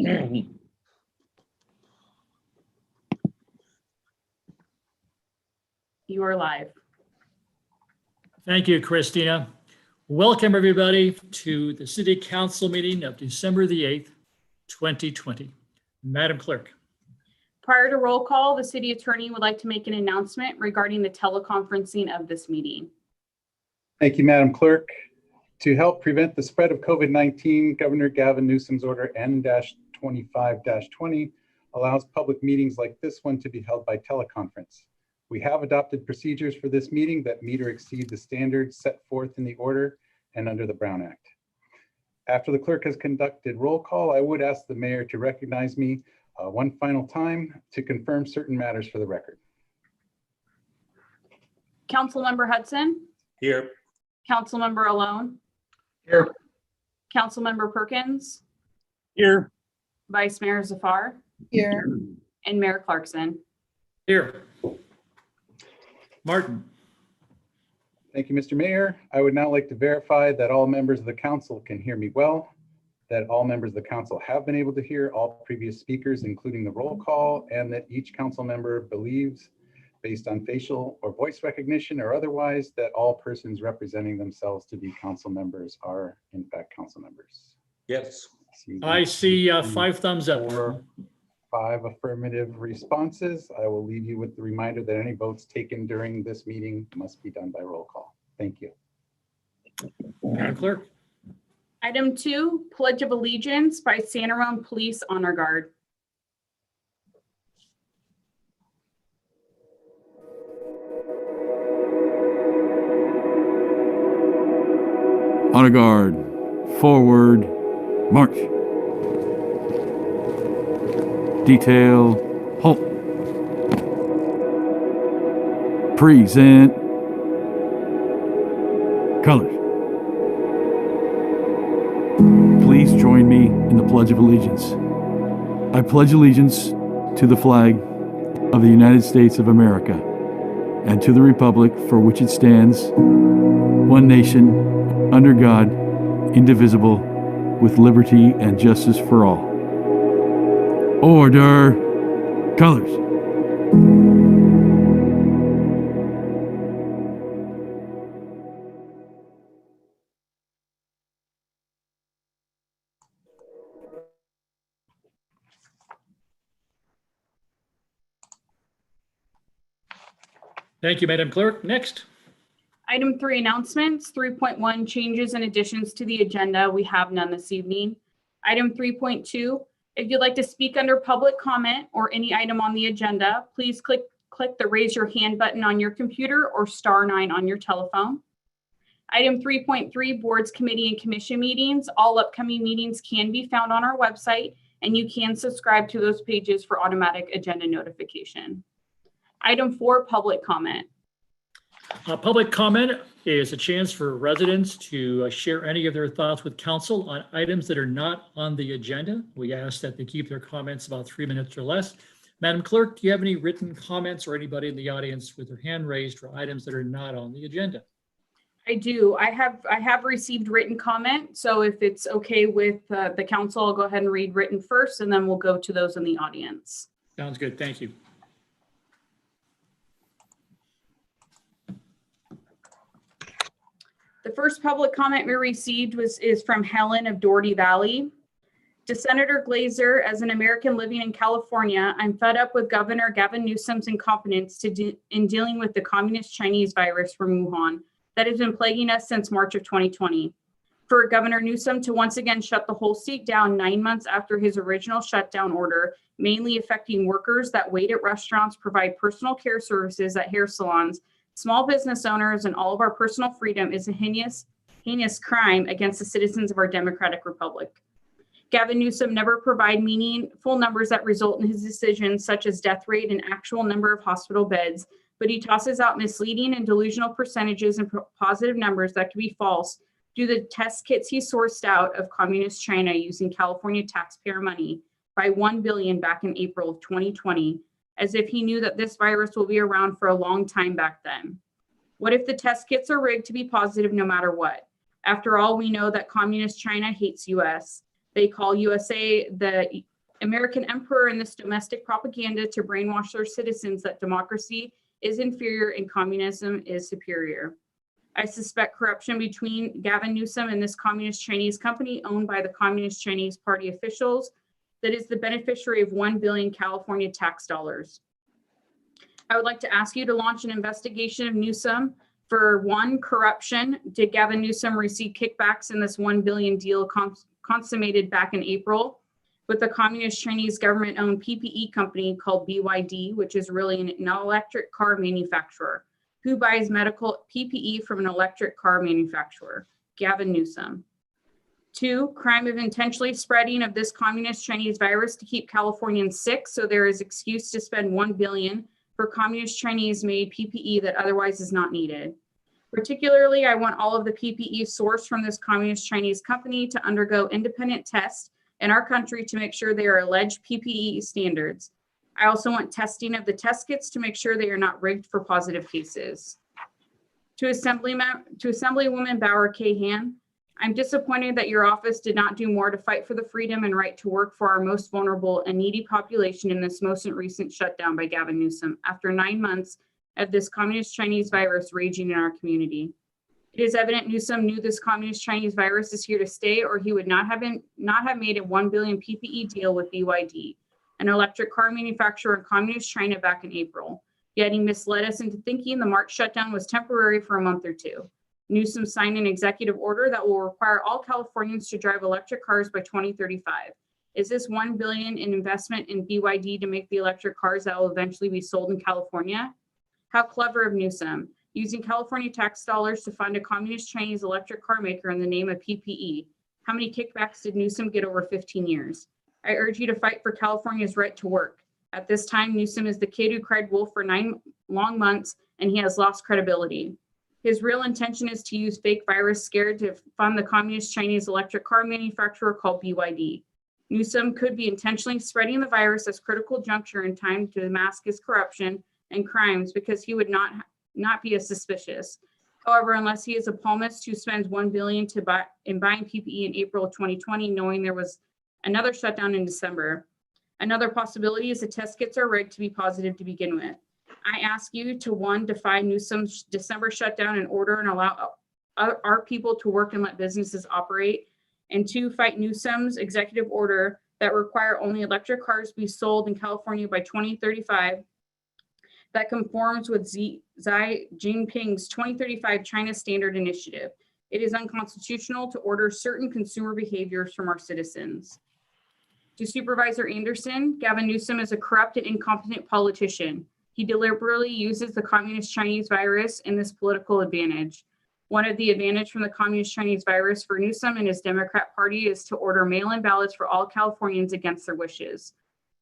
You are live. Thank you, Christina. Welcome, everybody, to the City Council meeting of December the 8th, 2020. Madam Clerk. Prior to roll call, the city attorney would like to make an announcement regarding the teleconferencing of this meeting. Thank you, Madam Clerk. To help prevent the spread of COVID-19, Governor Gavin Newsom's Order N-25-20 allows public meetings like this one to be held by teleconference. We have adopted procedures for this meeting that meet or exceed the standards set forth in the order and under the Brown Act. After the clerk has conducted roll call, I would ask the mayor to recognize me one final time to confirm certain matters for the record. Councilmember Hudson, Here. Councilmember Alone, Here. Councilmember Perkins, Here. Vice Mayor Zafar, Here. and Mayor Clarkson. Here. Martin. Thank you, Mr. Mayor. I would now like to verify that all members of the council can hear me well, that all members of the council have been able to hear all previous speakers, including the roll call, and that each council member believes, based on facial or voice recognition or otherwise, that all persons representing themselves to be council members are in fact council members. Yes. I see 5 thumbs up. 5 affirmative responses. I will leave you with the reminder that any votes taken during this meeting must be done by roll call. Thank you. Madam Clerk. Item 2, Pledge of Allegiance by Santarone Police Honor Guard. Honor guard, forward, march. Detail, halt. Present. Colors. Please join me in the Pledge of Allegiance. I pledge allegiance to the flag of the United States of America and to the republic for which it stands, one nation, under God, indivisible, with liberty and justice for all. Order. Colors. Thank you, Madam Clerk. Next. Item 3, announcements. 3.1, changes and additions to the agenda. We have none this evening. Item 3.2, if you'd like to speak under public comment or any item on the agenda, please click the raise your hand button on your computer or *9 on your telephone. Item 3.3, boards, committee, and commission meetings. All upcoming meetings can be found on our website, and you can subscribe to those pages for automatic agenda notification. Item 4, public comment. Public comment is a chance for residents to share any of their thoughts with council on items that are not on the agenda. We ask that they keep their comments about 3 minutes or less. Madam Clerk, do you have any written comments or anybody in the audience with their hand raised for items that are not on the agenda? I do. I have received written comment. So if it's okay with the council, I'll go ahead and read written first, and then we'll go to those in the audience. Sounds good. Thank you. The first public comment we received is from Helen of Doherty Valley. To Senator Glazer, as an American living in California, I'm fed up with Governor Gavin Newsom's incompetence in dealing with the communist Chinese virus from Wuhan that has been plaguing us since March of 2020. For Governor Newsom to once again shut the whole state down 9 months after his original shutdown order, mainly affecting workers that wait at restaurants, provide personal care services at hair salons, small business owners, and all of our personal freedom is a heinous crime against the citizens of our democratic republic. Gavin Newsom never provide meaningful numbers that result in his decisions, such as death rate and actual number of hospital beds, but he tosses out misleading and delusional percentages and positive numbers that could be false due to the test kits he sourced out of communist China using California taxpayer money by $1 billion back in April of 2020, as if he knew that this virus will be around for a long time back then. What if the test kits are rigged to be positive no matter what? After all, we know that communist China hates US. They call USA the American emperor in this domestic propaganda to brainwash their citizens that democracy is inferior and communism is superior. I suspect corruption between Gavin Newsom and this communist Chinese company owned by the Communist Chinese Party officials that is the beneficiary of 1 billion California tax dollars. I would like to ask you to launch an investigation of Newsom for one, corruption. Did Gavin Newsom receive kickbacks in this 1 billion deal consummated back in April with the Communist Chinese government-owned PPE company called BYD, which is really an electric car manufacturer? Who buys medical PPE from an electric car manufacturer? Gavin Newsom. 2, crime of intentionally spreading of this communist Chinese virus to keep Californians sick, so there is excuse to spend 1 billion for communist Chinese made PPE that otherwise is not needed. Particularly, I want all of the PPE sourced from this communist Chinese company to undergo independent tests in our country to make sure they are alleged PPE standards. I also want testing of the test kits to make sure they are not rigged for positive cases. To Assemblywoman Bauer Kahan, I'm disappointed that your office did not do more to fight for the freedom and right to work for our most vulnerable and needy population in this most recent shutdown by Gavin Newsom after 9 months of this communist Chinese virus raging in our community. It is evident Newsom knew this communist Chinese virus is here to stay, or he would not have made a 1 billion PPE deal with BYD, an electric car manufacturer in communist China back in April. Yet he misled us into thinking the March shutdown was temporary for a month or two. Newsom signed an executive order that will require all Californians to drive electric cars by 2035. Is this 1 billion in investment in BYD to make the electric cars that will eventually be sold in California? How clever of Newsom, using California tax dollars to fund a communist Chinese electric car maker in the name of PPE. How many kickbacks did Newsom get over 15 years? I urge you to fight for California's right to work. At this time, Newsom is the kid who cried wolf for 9 long months, and he has lost credibility. His real intention is to use fake virus scare to fund the communist Chinese electric car manufacturer called BYD. Newsom could be intentionally spreading the virus as critical juncture in time to mask his corruption and crimes because he would not be as suspicious. However, unless he is a palmist who spends 1 billion in buying PPE in April of 2020, knowing there was another shutdown in December. Another possibility is the test kits are rigged to be positive to begin with. I ask you to 1, defy Newsom's December shutdown and order and allow our people to work and let businesses operate. And 2, fight Newsom's executive order that require only electric cars be sold in California by 2035 that conforms with Xi Jinping's 2035 China Standard Initiative. It is unconstitutional to order certain consumer behaviors from our citizens. To Supervisor Anderson, Gavin Newsom is a corrupt and incompetent politician. He deliberately uses the communist Chinese virus in this political advantage. One of the advantage from the communist Chinese virus for Newsom and his Democrat Party is to order mail-in ballots for all Californians against their wishes.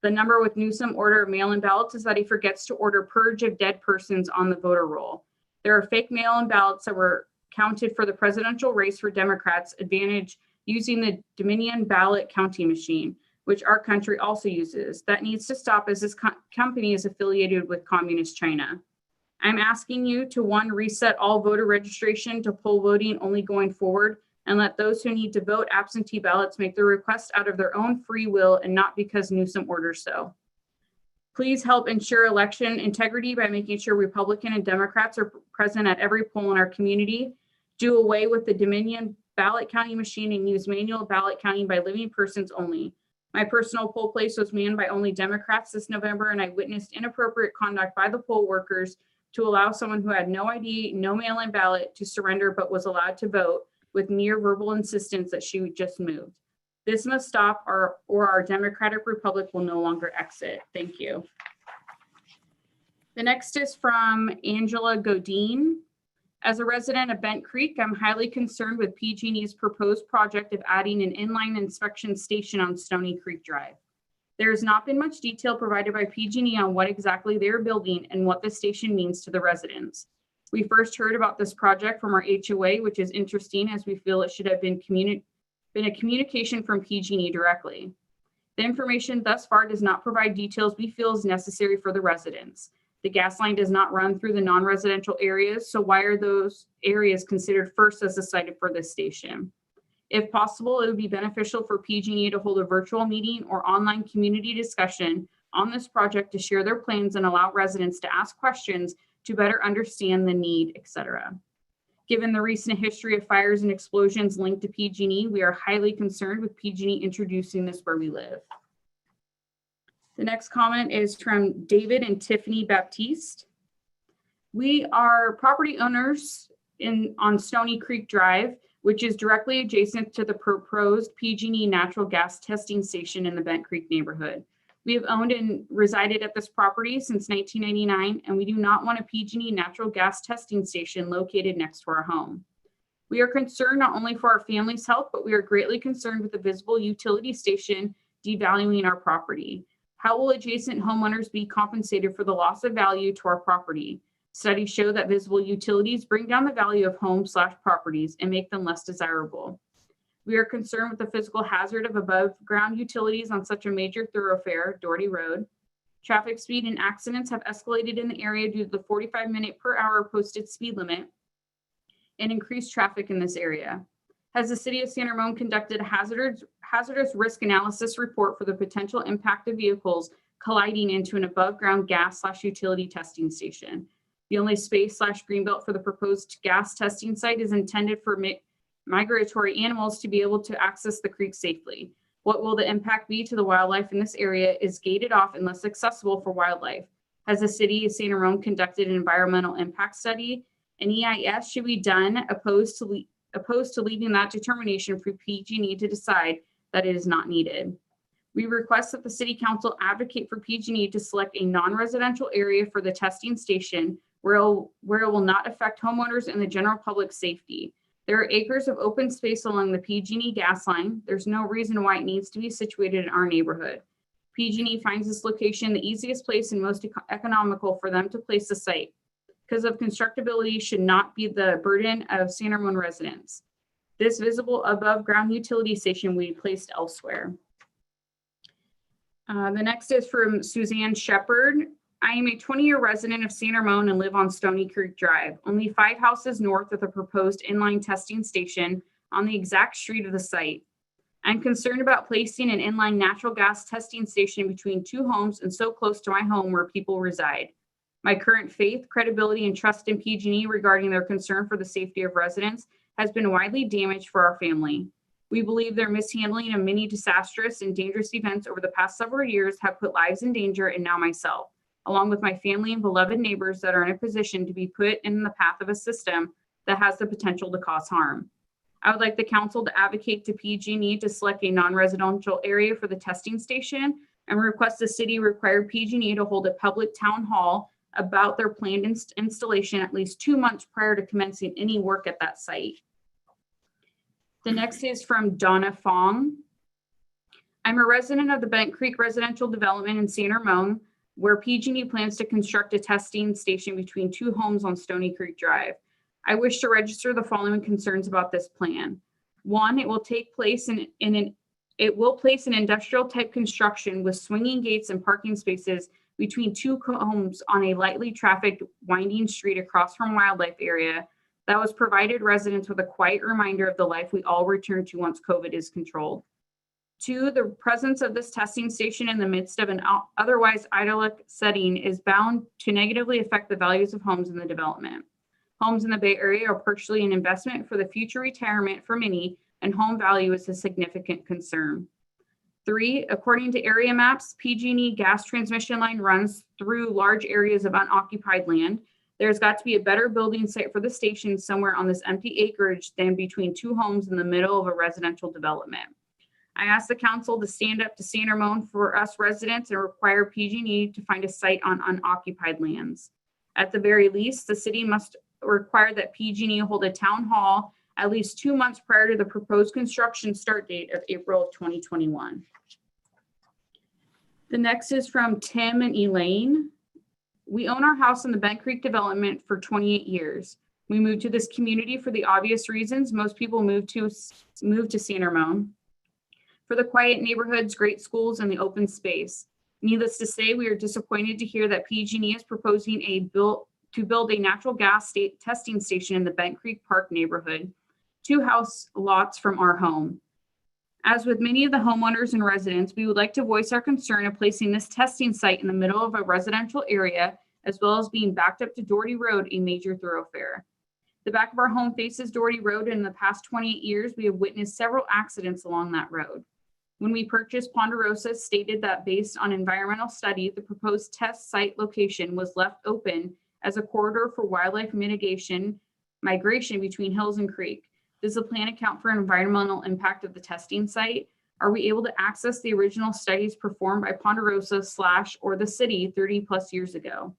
The number with Newsom order mail-in ballots is that he forgets to order purge of dead persons on the voter roll. There are fake mail-in ballots that were counted for the presidential race for Democrats' advantage using the Dominion ballot counting machine, which our country also uses. That needs to stop as this company is affiliated with Communist China. I'm asking you to 1, reset all voter registration to poll voting only going forward, and let those who need to vote absentee ballots make their request out of their own free will and not because Newsom orders so. Please help ensure election integrity by making sure Republican and Democrats are present at every poll in our community. Do away with the Dominion ballot counting machine and use manual ballot counting by living persons only. My personal poll place was manned by only Democrats this November, and I witnessed inappropriate conduct by the poll workers to allow someone who had no ID, no mail-in ballot to surrender but was allowed to vote with mere verbal insistence that she just moved. This must stop or our democratic republic will no longer exit. Thank you. The next is from Angela Godine. As a resident of Bent Creek, I'm highly concerned with PG&E's proposed project of adding an inline inspection station on Stony Creek Drive. There has not been much detail provided by PG&E on what exactly they are building and what the station means to the residents. We first heard about this project from our HOA, which is interesting as we feel it should have been a communication from PG&E directly. The information thus far does not provide details we feel is necessary for the residents. The gas line does not run through the non-residential areas, so why are those areas considered first as the site for this station? If possible, it would be beneficial for PG&E to hold a virtual meeting or online community discussion on this project to share their plans and allow residents to ask questions to better understand the need, etc. Given the recent history of fires and explosions linked to PG&E, we are highly concerned with PG&E introducing this where we live. The next comment is from David and Tiffany Baptiste. We are property owners on Stony Creek Drive, which is directly adjacent to the proposed PG&E natural gas testing station in the Bent Creek neighborhood. We have owned and resided at this property since 1999, and we do not want a PG&E natural gas testing station located next to our home. We are concerned not only for our family's health, but we are greatly concerned with the visible utility station devaluing our property. How will adjacent homeowners be compensated for the loss of value to our property? Studies show that visible utilities bring down the value of homes/properties and make them less desirable. We are concerned with the physical hazard of above-ground utilities on such a major thoroughfare, Doherty Road. Traffic speed and accidents have escalated in the area due to the 45-mile-per-hour posted speed limit and increased traffic in this area. Has the City of San Ramon conducted a hazardous risk analysis report for the potential impact of vehicles colliding into an above-ground gas/utility testing station? The only space/greenbelt for the proposed gas testing site is intended for migratory animals to be able to access the creek safely. What will the impact be to the wildlife in this area is gated off and less accessible for wildlife. Has the City of San Ramon conducted an environmental impact study? An EIS should be done opposed to leaving that determination for PG&E to decide that it is not needed. We request that the City Council advocate for PG&E to select a non-residential area for the testing station where it will not affect homeowners and the general public's safety. There are acres of open space along the PG&E gas line. There's no reason why it needs to be situated in our neighborhood. PG&E finds this location the easiest place and most economical for them to place the site. Because of constructability should not be the burden of San Ramon residents. This visible above ground utility station will be placed elsewhere. The next is from Suzanne Shepard. I am a 20-year resident of San Ramon and live on Stony Creek Drive, only 5 houses north of the proposed inline testing station on the exact street of the site. I'm concerned about placing an inline natural gas testing station between 2 homes and so close to my home where people reside. My current faith, credibility, and trust in PG&E regarding their concern for the safety of residents has been widely damaged for our family. We believe their mishandling of many disastrous and dangerous events over the past several years have put lives in danger, and now myself, along with my family and beloved neighbors that are in a position to be put in the path of a system that has the potential to cause harm. I would like the council to advocate to PG&E to select a non-residential area for the testing station and request the city require PG&E to hold a public town hall about their planned installation at least 2 months prior to commencing any work at that site. The next is from Donna Fong. I'm a resident of the Bent Creek Residential Development in San Ramon, where PG&E plans to construct a testing station between 2 homes on Stony Creek Drive. I wish to register the following concerns about this plan. 1, it will place an industrial type construction with swinging gates and parking spaces between 2 homes on a lightly trafficked winding street across from wildlife area that was provided residents with a quiet reminder of the life we all return to once COVID is controlled. 2, the presence of this testing station in the midst of an otherwise idyllic setting is bound to negatively affect the values of homes in the development. Homes in the Bay Area are partially an investment for the future retirement for many, and home value is a significant concern. 3, according to area maps, PG&E gas transmission line runs through large areas of unoccupied land. There's got to be a better building site for the station somewhere on this empty acreage than between 2 homes in the middle of a residential development. I ask the council to stand up to San Ramon for us residents and require PG&E to find a site on unoccupied lands. At the very least, the city must require that PG&E hold a town hall at least 2 months prior to the proposed construction start date of April of 2021. The next is from Tim and Elaine. We own our house in the Bent Creek development for 28 years. We moved to this community for the obvious reasons most people move to San Ramon. For the quiet neighborhoods, great schools, and the open space. Needless to say, we are disappointed to hear that PG&E is proposing to build a natural gas testing station in the Bent Creek Park neighborhood. 2 house lots from our home. As with many of the homeowners and residents, we would like to voice our concern of placing this testing site in the middle of a residential area, as well as being backed up to Doherty Road, a major thoroughfare. The back of our home faces Doherty Road, and in the past 28 years, we have witnessed several accidents along that road. When we purchased, Ponderosa stated that based on environmental study, the proposed test site location was left open as a corridor for wildlife migration between Hills and Creek. Does the plan account for environmental impact of the testing site? Are we able to access the original studies performed by Ponderosa / or the city 30+ years ago?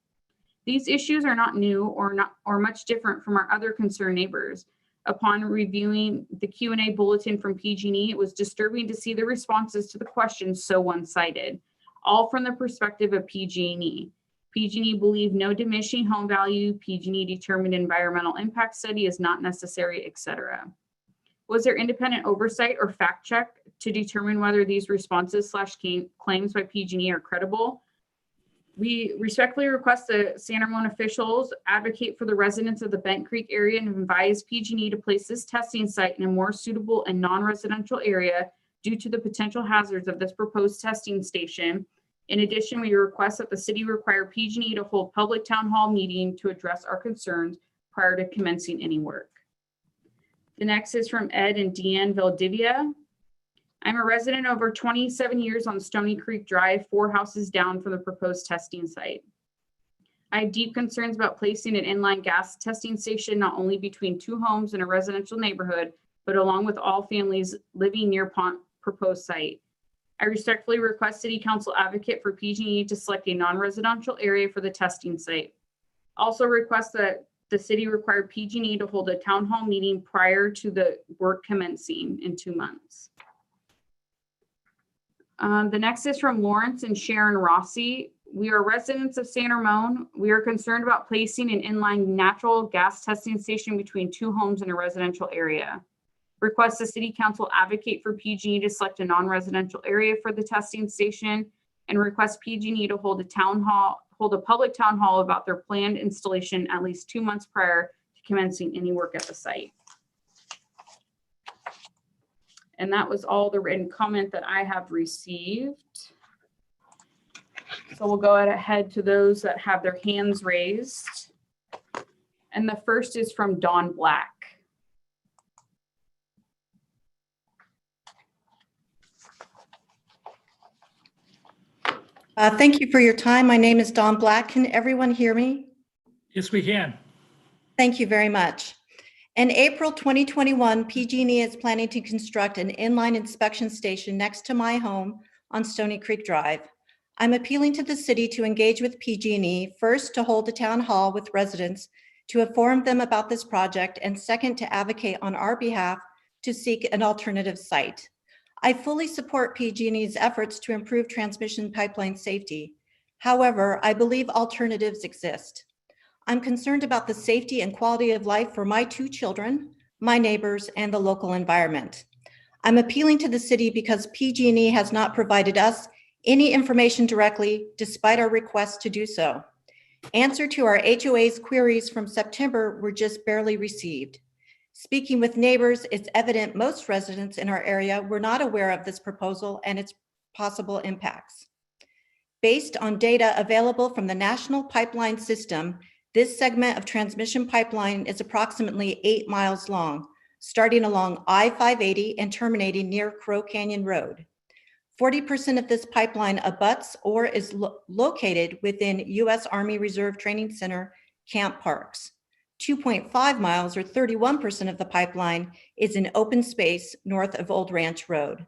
These issues are not new or much different from our other concerned neighbors. Upon reviewing the Q&A bulletin from PG&E, it was disturbing to see the responses to the questions so one-sided, all from the perspective of PG&E. PG&E believe no diminishing home value, PG&E determined environmental impact study is not necessary, etc. Was there independent oversight or fact check to determine whether these responses / claims by PG&E are credible? We respectfully request the San Ramon officials advocate for the residents of the Bent Creek area and advise PG&E to place this testing site in a more suitable and non-residential area due to the potential hazards of this proposed testing station. In addition, we request that the city require PG&E to hold public town hall meeting to address our concerns prior to commencing any work. The next is from Ed and Deanne Valdivia. I'm a resident over 27 years on Stony Creek Drive, 4 houses down from the proposed testing site. I have deep concerns about placing an inline gas testing station not only between 2 homes in a residential neighborhood, but along with all families living near proposed site. I respectfully request City Council advocate for PG&E to select a non-residential area for the testing site. Also request that the city require PG&E to hold a town hall meeting prior to the work commencing in 2 months. The next is from Lawrence and Sharon Rossi. We are residents of San Ramon. We are concerned about placing an inline natural gas testing station between 2 homes in a residential area. Request the City Council advocate for PG&E to select a non-residential area for the testing station, and request PG&E to hold a public town hall about their planned installation at least 2 months prior to commencing any work at the site. And that was all the written comment that I have received. So we'll go ahead to those that have their hands raised. And the first is from Dawn Black. Thank you for your time. My name is Dawn Black. Can everyone hear me? Yes, we can. Thank you very much. In April 2021, PG&E is planning to construct an inline inspection station next to my home on Stony Creek Drive. I'm appealing to the city to engage with PG&E, first to hold a town hall with residents to inform them about this project, and second to advocate on our behalf to seek an alternative site. I fully support PG&E's efforts to improve transmission pipeline safety. However, I believe alternatives exist. I'm concerned about the safety and quality of life for my 2 children, my neighbors, and the local environment. I'm appealing to the city because PG&E has not provided us any information directly, despite our request to do so. Answer to our HOA's queries from September were just barely received. Speaking with neighbors, it's evident most residents in our area were not aware of this proposal and its possible impacts. Based on data available from the National Pipeline System, this segment of transmission pipeline is approximately 8 miles long, starting along I-580 and terminating near Crow Canyon Road. 40% of this pipeline abuts or is located within U.S. Army Reserve Training Center Camp Parks. 2.5 miles or 31% of the pipeline is in open space north of Old Ranch Road.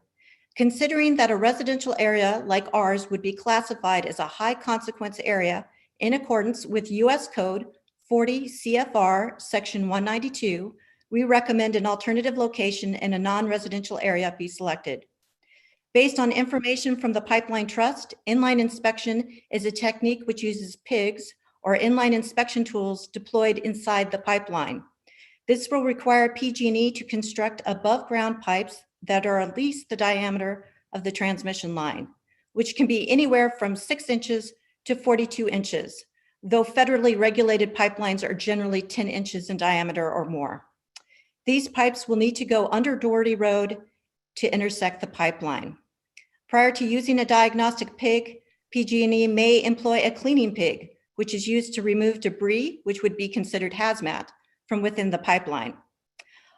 Considering that a residential area like ours would be classified as a high consequence area in accordance with U.S. Code 40 CFR Section 192, we recommend an alternative location in a non-residential area be selected. Based on information from the Pipeline Trust, inline inspection is a technique which uses pigs or inline inspection tools deployed inside the pipeline. This will require PG&E to construct above ground pipes that are at least the diameter of the transmission line, which can be anywhere from 6 inches to 42 inches, though federally regulated pipelines are generally 10 inches in diameter or more. These pipes will need to go under Doherty Road to intersect the pipeline. Prior to using a diagnostic pig, PG&E may employ a cleaning pig, which is used to remove debris, which would be considered hazmat, from within the pipeline.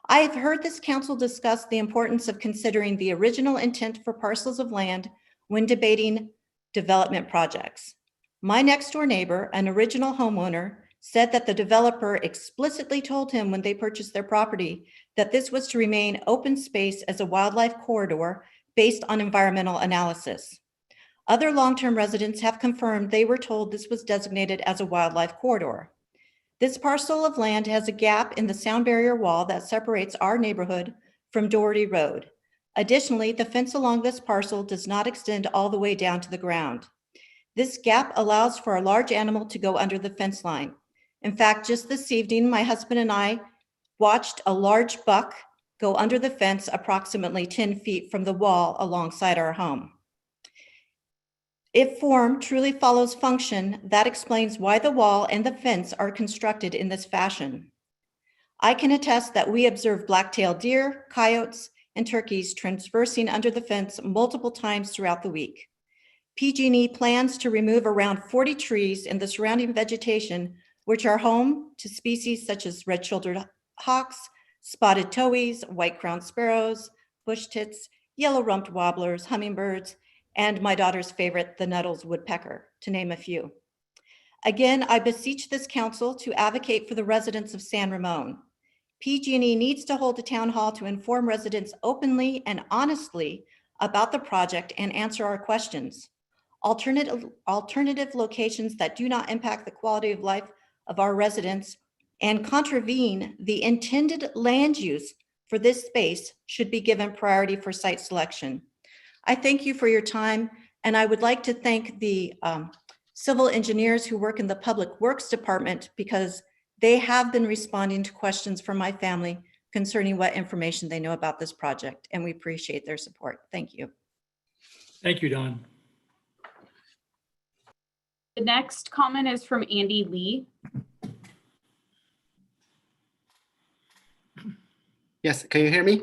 I have heard this council discuss the importance of considering the original intent for parcels of land when debating development projects. My next door neighbor, an original homeowner, said that the developer explicitly told him when they purchased their property that this was to remain open space as a wildlife corridor based on environmental analysis. Other long-term residents have confirmed they were told this was designated as a wildlife corridor. This parcel of land has a gap in the sound barrier wall that separates our neighborhood from Doherty Road. Additionally, the fence along this parcel does not extend all the way down to the ground. This gap allows for a large animal to go under the fence line. In fact, just this evening, my husband and I watched a large buck go under the fence approximately 10 feet from the wall alongside our home. If form truly follows function, that explains why the wall and the fence are constructed in this fashion. I can attest that we observe black-tailed deer, coyotes, and turkeys traversing under the fence multiple times throughout the week. PG&E plans to remove around 40 trees in the surrounding vegetation, which are home to species such as red-shouldered hawks, spotted towhees, white-crowned sparrows, bush tits, yellow-rumped warblers, hummingbirds, and my daughter's favorite, the Nuttall's woodpecker, to name a few. Again, I beseech this council to advocate for the residents of San Ramon. PG&E needs to hold a town hall to inform residents openly and honestly about the project and answer our questions. Alternative locations that do not impact the quality of life of our residents and contravene the intended land use for this space should be given priority for site selection. I thank you for your time, and I would like to thank the civil engineers who work in the Public Works Department because they have been responding to questions from my family concerning what information they know about this project, and we appreciate their support. Thank you. Thank you, Don. The next comment is from Andy Lee. Yes, can you hear me?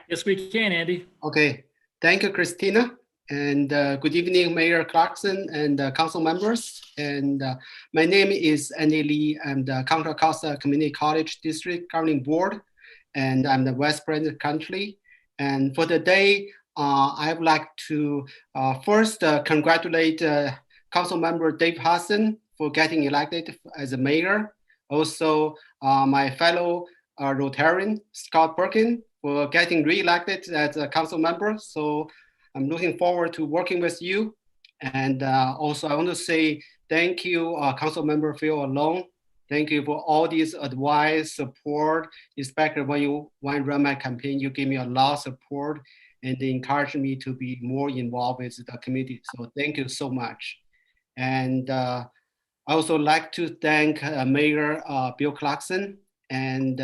Yes, we can, Andy. Okay, thank you, Christina. And good evening, Mayor Clarkson and council members. And my name is Andy Lee. I'm the Contra Costa Community College District Governing Board, and I'm the Vice President country. And for today, I would like to first congratulate Council Member Dave Hudson for getting elected as a mayor. Also, my fellow Rotarian, Scott Perkin, for getting re-elected as a council member. So I'm looking forward to working with you. And also I want to say thank you, Council Member Phil Alone. Thank you for all this advice, support, especially when I run my campaign, you give me a lot of support and encourage me to be more involved with the community. So thank you so much. And I also like to thank Mayor Bill Clarkson. And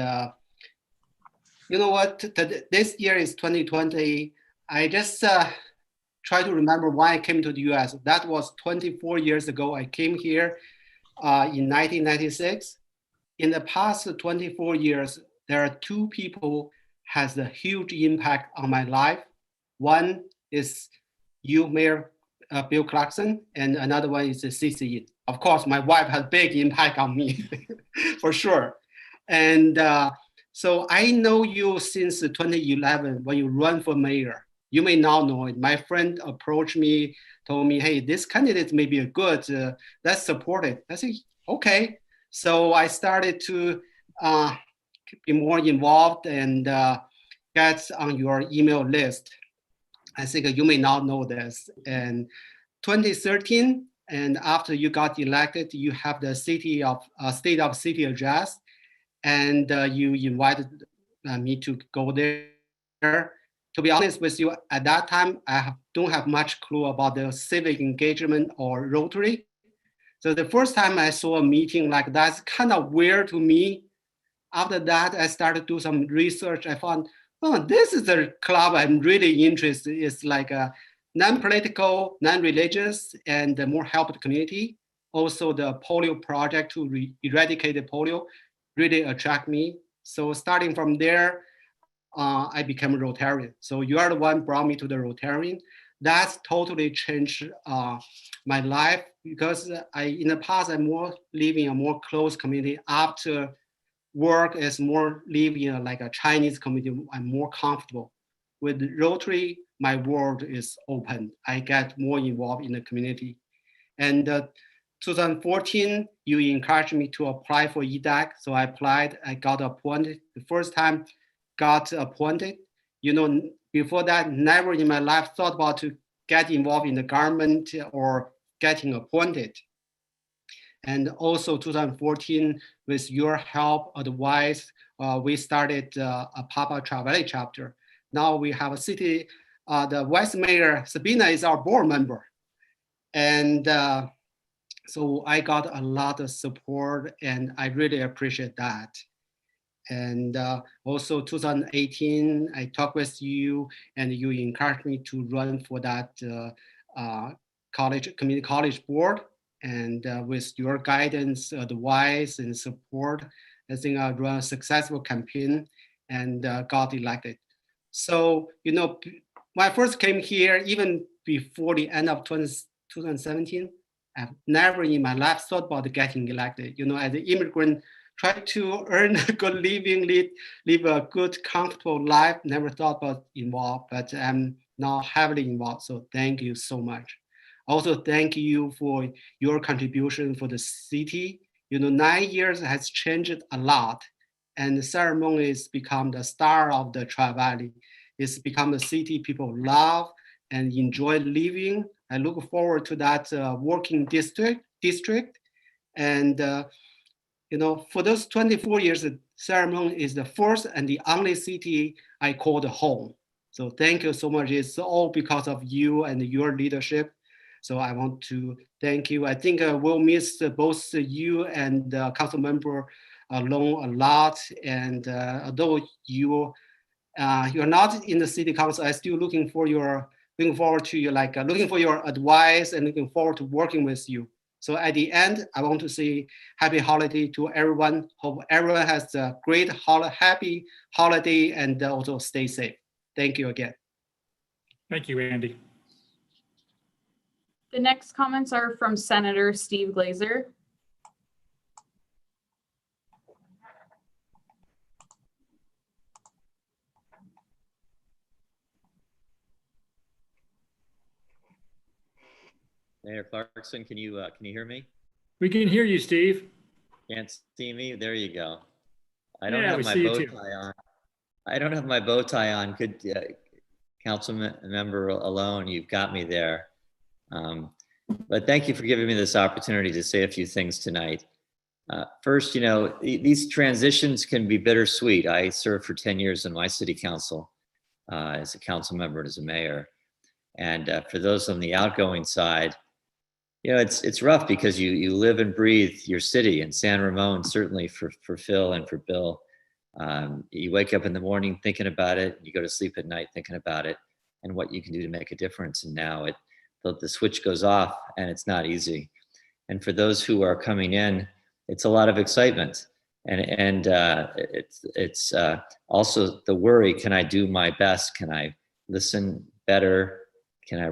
you know what, this year is 2020. I just try to remember when I came to the US. That was 24 years ago. I came here in 1996. In the past 24 years, there are two people has a huge impact on my life. One is you, Mayor Bill Clarkson, and another one is CC. Of course, my wife has big impact on me, for sure. And so I know you since 2011 when you run for mayor. You may not know it. My friend approached me, told me, hey, this candidate may be a good, let's support it. I said, okay. So I started to be more involved and get on your email list. I think you may not know this. And 2013, and after you got elected, you have the State of City address, and you invited me to go there. To be honest with you, at that time, I don't have much clue about the civic engagement or Rotary. So the first time I saw a meeting like that, it's kind of weird to me. After that, I started to do some research. I found, oh, this is a club I'm really interested in. It's like a non-political, non-religious, and more help the community. Also, the polio project to eradicate the polio really attract me. So starting from there, I became a Rotarian. So you are the one brought me to the Rotarian. That's totally changed my life because in the past, I'm more living in a more close community. After work is more living in like a Chinese community, I'm more comfortable. With Rotary, my world is open. I get more involved in the community. And 2014, you encouraged me to apply for EDAC. So I applied, I got appointed. The first time got appointed, before that, never in my life thought about to get involved in the government or getting appointed. And also 2014, with your help, advice, we started a Papa Trevally chapter. Now we have a city, the Vice Mayor Sabina is our board member. And so I got a lot of support and I really appreciate that. And also 2018, I talked with you and you encouraged me to run for that community college board. And with your guidance, advice, and support, I think I ran a successful campaign and got elected. So, when I first came here, even before the end of 2017, I've never in my life thought about getting elected. As an immigrant, try to earn a good living, live a good, comfortable life, never thought about involved, but I'm now heavily involved. So thank you so much. Also, thank you for your contribution for the city. 9 years has changed a lot, and the ceremony has become the star of the Tri-Valley. It's become the city people love and enjoy living. I look forward to that working district. And, for those 24 years, the ceremony is the first and the only city I called home. So thank you so much. It's all because of you and your leadership. So I want to thank you. I think we'll miss both you and council member Long a lot. And although you're not in the city council, I'm still looking forward to looking for your advice and looking forward to working with you. So at the end, I want to say happy holiday to everyone. Hope everyone has a great happy holiday and also stay safe. Thank you again. Thank you, Andy. The next comments are from Senator Steve Glazer. Mayor Clarkson, can you hear me? We can hear you, Steve. Can't see me? There you go. I Yeah, don't have we my see you bow too. tie on. I don't have my bow tie on. Could council member alone, you've got me there. But thank you for giving me this opportunity to say a few things tonight. First, these transitions can be bittersweet. I served for 10 years in my city council as a council member and as a mayor. And for those on the outgoing side, it's rough because you live and breathe your city, and San Ramon, certainly for Phil and for Bill. You wake up in the morning thinking about it, you go to sleep at night thinking about it and what you can do to make a difference. And now the switch goes off and it's not easy. And for those who are coming in, it's a lot of excitement. And it's also the worry, can I do my best? Can I listen better? Can I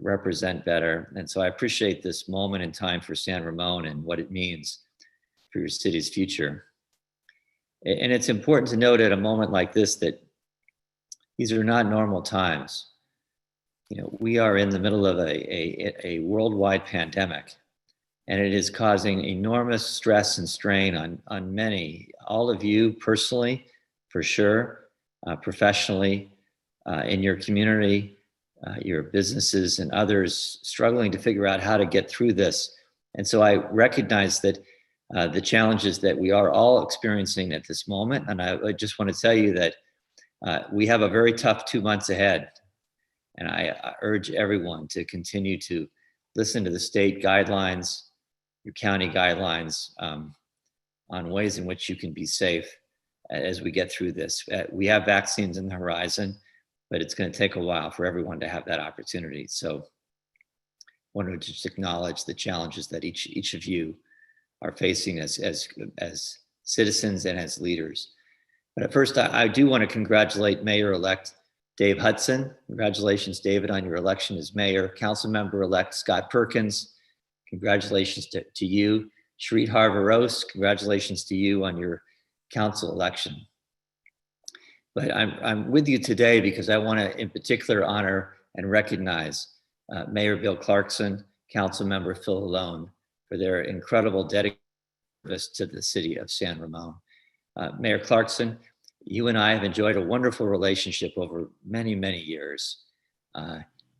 represent better? And so I appreciate this moment in time for San Ramon and what it means for your city's future. And it's important to note at a moment like this that these are not normal times. We are in the middle of a worldwide pandemic, and it is causing enormous stress and strain on many, all of you personally, for sure, professionally, in your community, your businesses and others struggling to figure out how to get through this. And so I recognize that the challenges that we are all experiencing at this moment. And I just want to tell you that we have a very tough 2 months ahead. And I urge everyone to continue to listen to the state guidelines, your county guidelines on ways in which you can be safe as we get through this. We have vaccines in the horizon, but it's going to take a while for everyone to have that opportunity. So I wanted to just acknowledge the challenges that each of you are facing as citizens and as leaders. But at first, I do want to congratulate Mayor-elect Dave Hudson. Congratulations, David, on your election as mayor. Councilmember-elect Scott Perkins, congratulations to you. Shreet Harvaros, congratulations to you on your council election. But I'm with you today because I want to, in particular, honor and recognize Mayor Bill Clarkson, Councilmember Phil Alone, for their incredible dedication to the city of San Ramon. Mayor Clarkson, you and I have enjoyed a wonderful relationship over many, many years.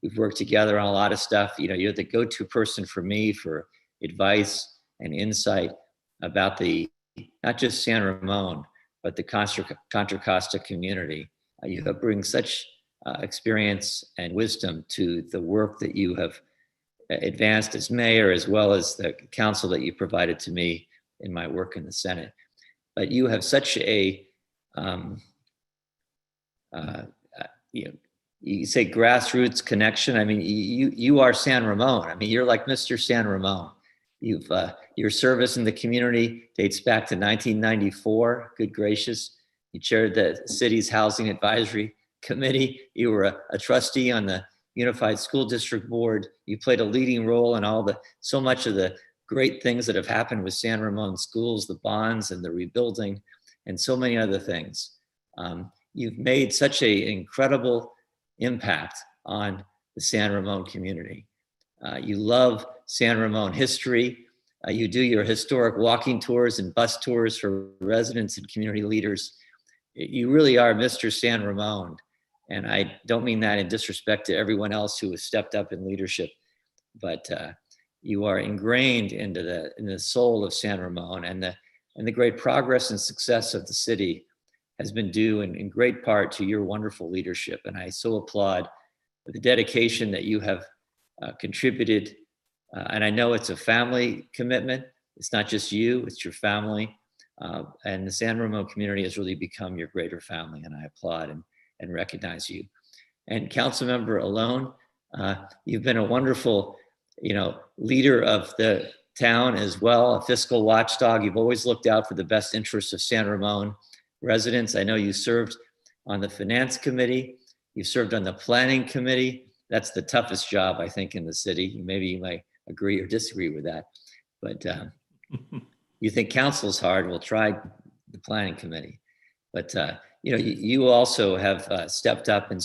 We've worked together on a lot of stuff. You know, you're the go-to person for me for advice and insight about not just San Ramon, but the Contra Costa community. You have bring such experience and wisdom to the work that you have advanced as mayor, as well as the counsel that you provided to me in my work in the Senate. But you have such a, you say grassroots connection. I mean, you are San Ramon. I mean, you're like Mr. San Ramon. Your service in the community dates back to 1994. Good gracious. You chaired the city's Housing Advisory Committee. You were a trustee on the Unified School District Board. You played a leading role in so much of the great things that have happened with San Ramon schools, the bonds and the rebuilding, and so many other things. You've made such an incredible impact on the San Ramon community. You love San Ramon history. You do your historic walking tours and bus tours for residents and community leaders. You really are Mr. San Ramon. And I don't mean that in disrespect to everyone else who has stepped up in leadership, but you are ingrained in the soul of San Ramon, and the great progress and success of the city has been due in great part to your wonderful leadership. And I so applaud the dedication that you have contributed. And I know it's a family commitment. It's not just you, it's your family. And the San Ramon community has really become your greater family, and I applaud and recognize you. And Councilmember Alone, you've been a wonderful, leader of the town as well, a fiscal watchdog. You've always looked out for the best interests of San Ramon residents. I know you served on the Finance Committee. You served on the Planning Committee. That's the toughest job, I think, in the city. Maybe you might agree or disagree with that. But you think council's hard, we'll try the Planning Committee. But you also have stepped up and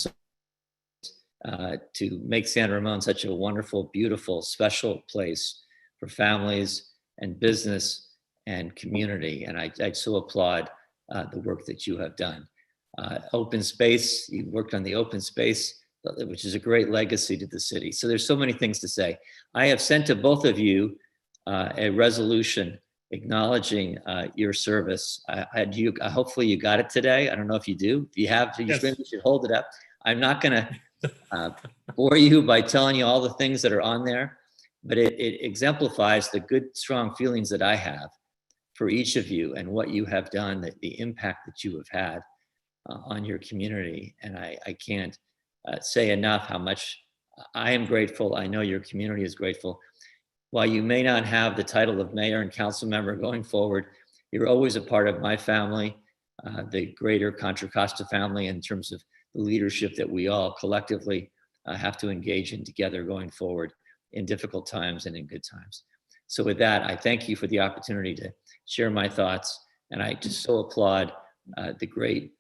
to make San Ramon such a wonderful, beautiful, special place for families and business and community. And I so applaud the work that you have done. Open space, you worked on the open space, which is a great legacy to the city. So there's so many things to say. I have sent to both of you a resolution acknowledging your service. Hopefully you got it today. I don't know if you do. If you have, you Yes. maybe should hold it up. I'm not gonna bore you by telling you all the things that are on there, but it exemplifies the good, strong feelings that I have for each of you and what you have done, the impact that you have had on your community. And I can't say enough how much I am grateful. I know your community is grateful. While you may not have the title of mayor and council member going forward, you're always a part of my family, the greater Contra Costa family, in terms of the leadership that we all collectively have to engage in together going forward in difficult times and in good times. So with that, I thank you for the opportunity to share my thoughts. And I just so applaud the great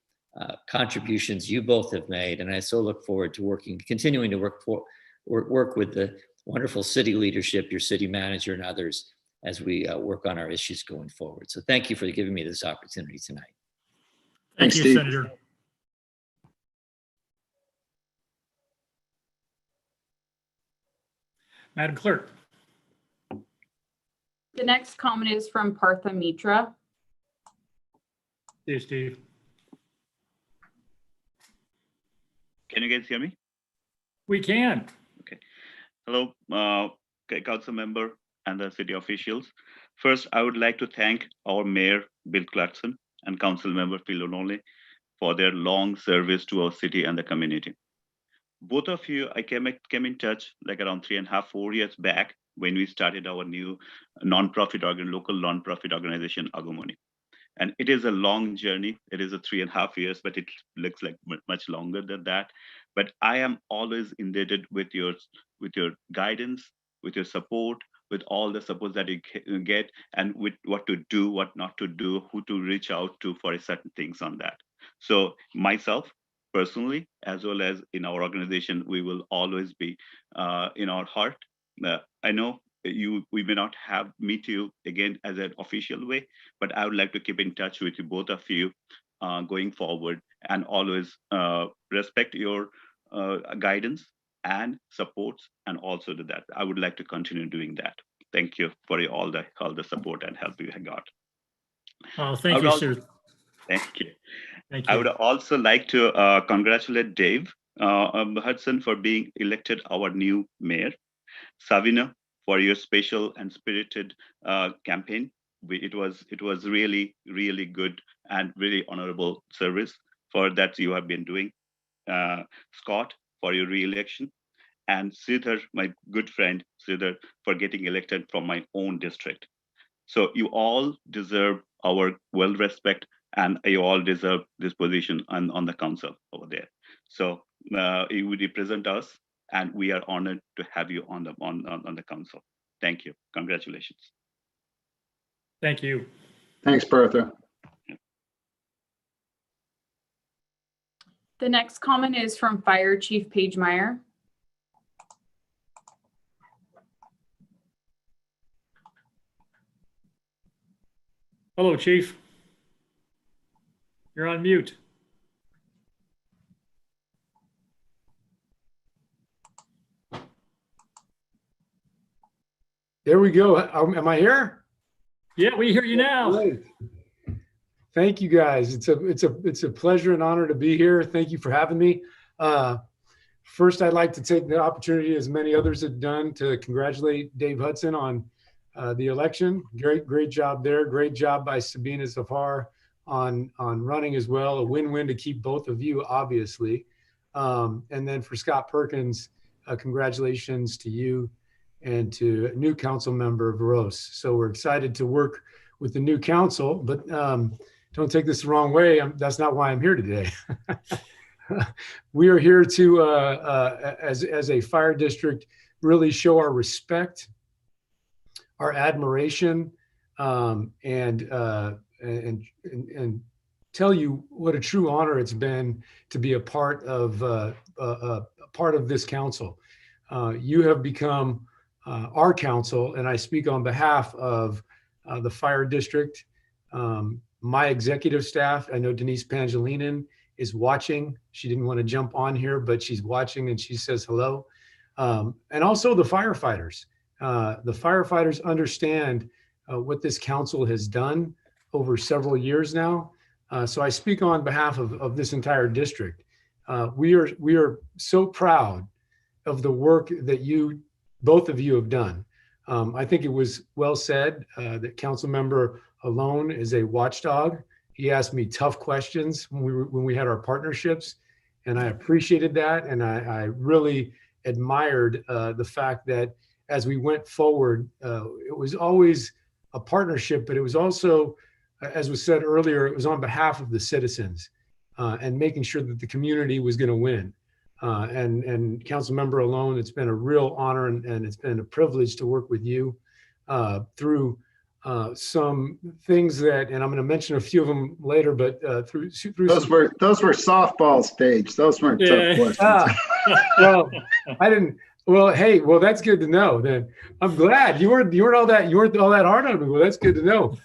contributions you both have made. And I so look forward to continuing to work with the wonderful city leadership, your city manager and others as we work on our issues going forward. So thank you for giving me this opportunity tonight. Thank Thanks, you, Steve. Senator. Madam Clerk. The next comment is from Partha Mitra. Hey, Steve. Can you guys hear me? We can. Hello, council member and the city officials. First, I would like to thank our mayor, Bill Clarkson, and council member Phil O'Neill for their long service to our city and the community. Both of you, I came in touch like around 3.5-4 years back when we started our new local nonprofit organization, Agumoni. And it is a long journey. It is a 3.5 years, but it looks like much longer than that. But I am always indebted with your guidance, with your support, with all the support that you get, and with what to do, what not to do, who to reach out to for certain things on that. So myself, personally, as well as in our organization, we will always be in our heart. I know we may not have meet you again as an official way, but I would like to keep in touch with you, both of you, going forward, and always respect your guidance and supports, and also to that I would like to continue doing that. Thank you for all the support and help you have got. Oh, thank you, sir. Thank you. Thank you. I would also like to congratulate Dave Hudson for being elected our new mayor. Savina, for your special and spirited campaign. It was really, really good and really honorable service for that you have been doing. Scott, for your re-election. And Sridhar, my good friend Sridhar, for getting elected from my own district. So you all deserve our well-respect, and you all deserve this position on the council over there. So you would represent us, and we are honored to have you on the council. Thank you. Congratulations. Thank you. Thanks, Bertha. The next comment is from Fire Chief Paige Meyer. Hello, Chief. You're on mute. There we go. Am I here? Yeah, we hear you now. Great. Thank you, guys. It's a pleasure and honor to be here. Thank you for having me. First, I'd like to take the opportunity, as many others have done, to congratulate Dave Hudson on the election. Great job there. Great job by Sabina Zafar on running as well. A win-win to keep both of you, obviously. And then for Scott Perkins, congratulations to you and to a new council member, Veros. So we're excited to work with the new council, but don't take this the wrong way. That's not why I'm here today. We are here to, as a fire district, really show our respect, our admiration, and tell you what a true honor it's been to be a part of this council. You have become our council, and I speak on behalf of the fire district, my executive staff. I know Denise Pangilinan is watching. She didn't want to jump on here, but she's watching and she says hello. And also the firefighters. The firefighters understand what this council has done over several years now. So I speak on behalf of this entire district. We are so proud of the work that both of you have done. I think it was well said that Councilmember Alone is a watchdog. He asked me tough questions when we had our partnerships, and I appreciated that. And I really admired the fact that as we went forward, it was always a partnership, but it was also, as was said earlier, it was on behalf of the citizens and making sure that the community was going to win. And Councilmember Alone, it's been a real honor and it's been a privilege to work with you through some things that, and I'm going to mention a few of them later, but through those were softballs, Paige. Those weren't tough questions. Well, I didn't. Well, hey, that's good to know. Then I'm glad you weren't all that hard on me. Well, that's good to know.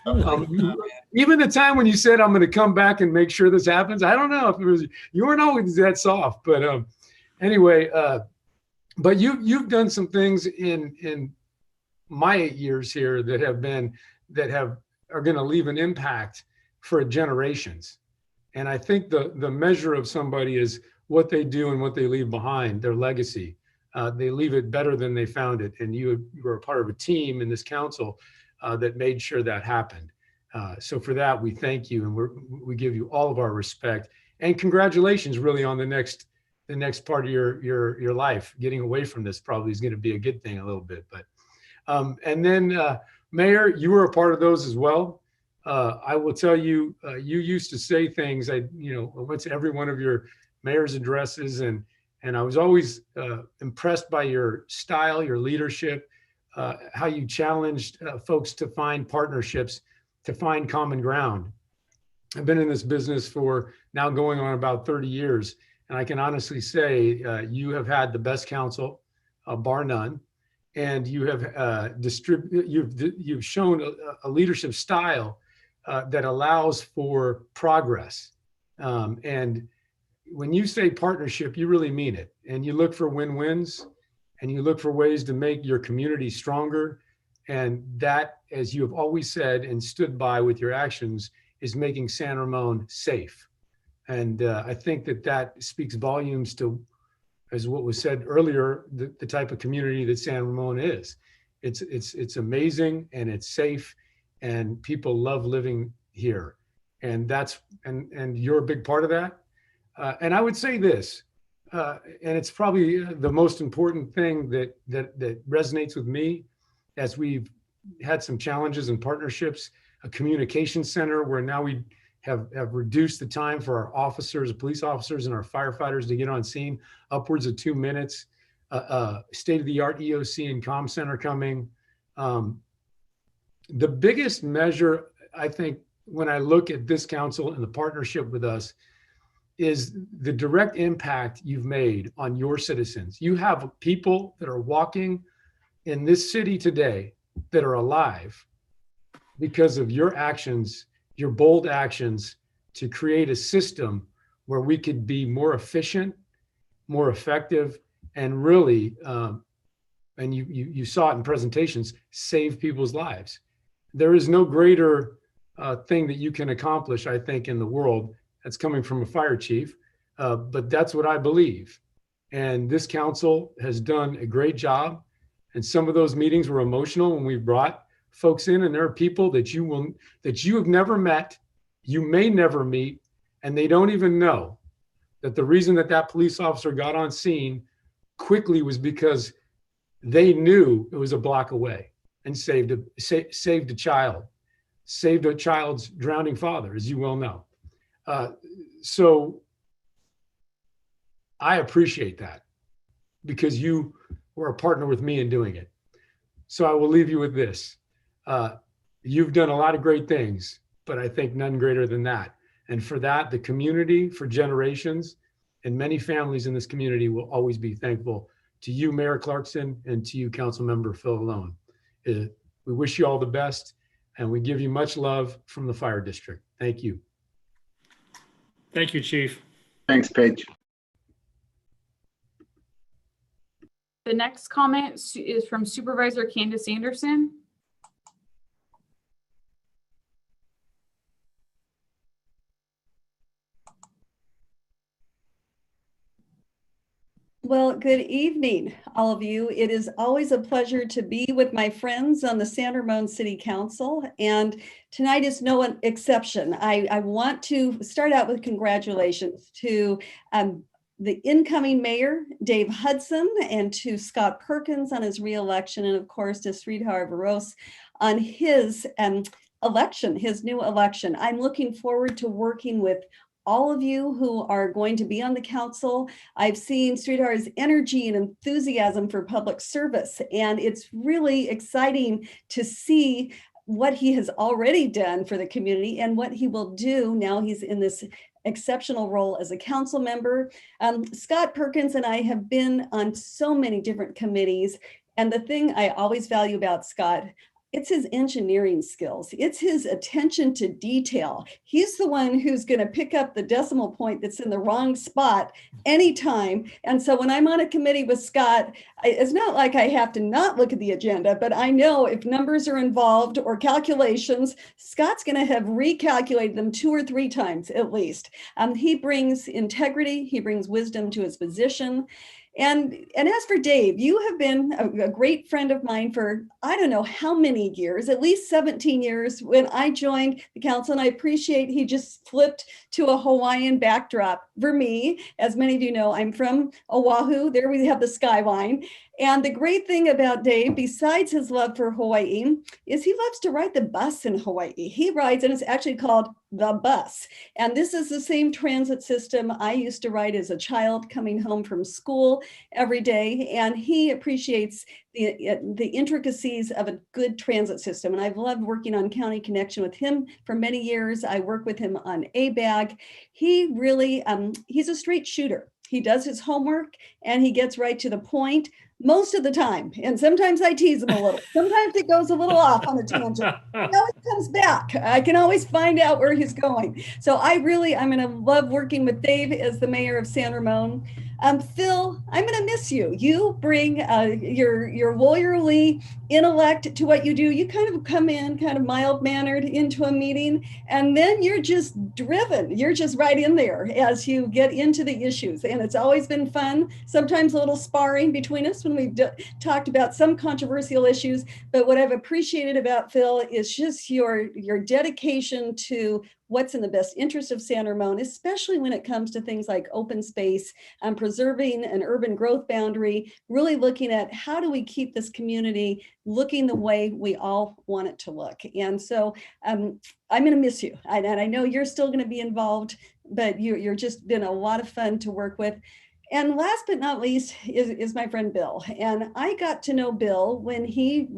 Even the time when you said I'm going to come back and make sure this happens, I don't know if it was, you weren't always that soft. But anyway, but you've done some things in my 8 years here that are going to leave an impact for generations. And I think the measure of somebody is what they do and what they leave behind, their legacy. They leave it better than they found it. And you were a part of a team in this council that made sure that happened. So for that, we thank you, and we give you all of our respect and congratulations really on the next part of your life. Getting away from this probably is going to be a good thing a little bit, but and then Mayor, you were a part of those as well. I will tell you, you used to say things. I went to every one of your mayor's addresses, and I was always impressed by your style, your leadership, how you challenged folks to find partnerships, to find common ground. I've been in this business for now going on about 30 years, and I can honestly say you have had the best council, bar none, and you have you've shown a leadership style that allows for progress. And when you say partnership, you really mean it. And you look for win-wins, and you look for ways to make your community stronger. And that, as you have always said and stood by with your actions, is making San Ramon safe. And I think that speaks volumes to, as what was said earlier, the type of community that San Ramon is. It's amazing, and it's safe, and people love living here. And and you're a big part of that. And I would say this, and it's probably the most important thing that resonates with me, as we've had some challenges and partnerships, a communication center where now we have reduced the time for our officers, police officers, and our firefighters to get on scene, upwards of 2 minutes, state-of-the-art EOC and comm center coming. The biggest measure, I think, when I look at this council and the partnership with us, is the direct impact you've made on your citizens. You have people that are walking in this city today that are alive because of your actions, your bold actions to create a system where we could be more efficient, more effective, and really, and you saw it in presentations, save people's lives. There is no greater thing that you can accomplish, I think, in the world. That's coming from a fire chief, but that's what I believe. And this council has done a great job. And some of those meetings were emotional when we brought folks in, and there are people that you have never met, you may never meet, and they don't even know that the reason that police officer got on scene quickly was because they knew it was a block away and saved a child, saved a child's drowning father, as you well know. So I appreciate that, because you were a partner with me in doing it. So I will leave you with this. You've done a lot of great things, but I think none greater than that. And for that, the community, for generations, and many families in this community will always be thankful to you, Mayor Clarkson, and to you, Councilmember Phil Alone. We wish you all the best, and we give you much love from the Fire District. Thank you. Thank you, Chief. Thanks, Paige. The next comment is from Supervisor Candace Anderson. Well, good evening, all of you. It is always a pleasure to be with my friends on the San Ramon City Council, and tonight is no exception. I want to start out with congratulations to the incoming mayor, Dave Hudson, and to Scott Perkins on his reelection, and of course to Sridhar Varos on his election, his new election. I'm looking forward to working with all of you who are going to be on the council. I've seen Sridhar's energy and enthusiasm for public service, and it's really exciting to see what he has already done for the community and what he will do now he's in this exceptional role as a council member. Scott Perkins and I have been on so many different committees, and the thing I always value about Scott, it's his engineering skills. It's his attention to detail. He's the one who's going to pick up the decimal point that's in the wrong spot anytime. And so when I'm on a committee with Scott, it's not like I have to not look at the agenda, but I know if numbers are involved or calculations, Scott's going to have recalculated them 2 or 3 times at least. He brings integrity. He brings wisdom to his position. And as for Dave, you have been a great friend of mine for, I don't know how many years, at least 17 years when I joined the council. And I appreciate he just flipped to a Hawaiian backdrop for me. As many of you know, I'm from Oahu. There we have the skyline. And the great thing about Dave, besides his love for Hawaii, is he loves to ride the bus in Hawaii. He rides, and it's actually called the bus. And this is the same transit system I used to ride as a child coming home from school every day. And he appreciates the intricacies of a good transit system. And I've loved working on County Connection with him for many years. I work with him on ABAG. He really, he's a straight shooter. He does his homework and he gets right to the point most of the time. And sometimes I tease him a little. Sometimes it goes a little off on a tangent. He always comes back. I can always find out where he's going. So I'm going to love working with Dave as the mayor of San Ramon. Phil, I'm going to miss you. You bring your lawyerly intellect to what you do. You kind of come in kind of mild-mannered into a meeting, and then you're just driven. You're just right in there as you get into the issues. And it's always been fun, sometimes a little sparring between us when we've talked about some controversial issues. But what I've appreciated about Phil is just your dedication to what's in the best interest of San Ramon, especially when it comes to things like open space, preserving an urban growth boundary, really looking at how do we keep this community looking the way we all want it to look. And so I'm going to miss you. And I know you're still going to be involved, but you're just been a lot of fun to work with. And last but not least is my friend Bill. And I got to know Bill when he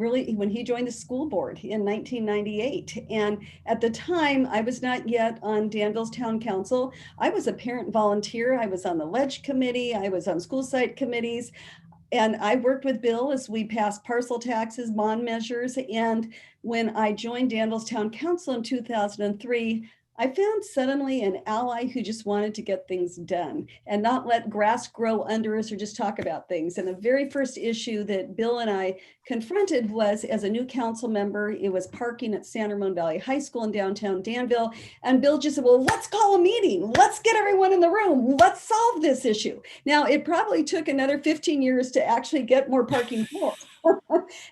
joined the school board in 1998. And at the time, I was not yet on Danville's town council. I was a parent volunteer. I was on the ledge committee. I was on school site committees. And I worked with Bill as we passed parcel taxes, bond measures. And when I joined Danville's town council in 2003, I found suddenly an ally who just wanted to get things done and not let grass grow under us or just talk about things. And the very first issue that Bill and I confronted was, as a new council member, it was parking at San Ramon Valley High School in downtown Danville. And Bill just said, well, let's call a meeting. Let's get everyone in the room. Let's solve this issue. Now, it probably took another 15 years to actually get more parking floors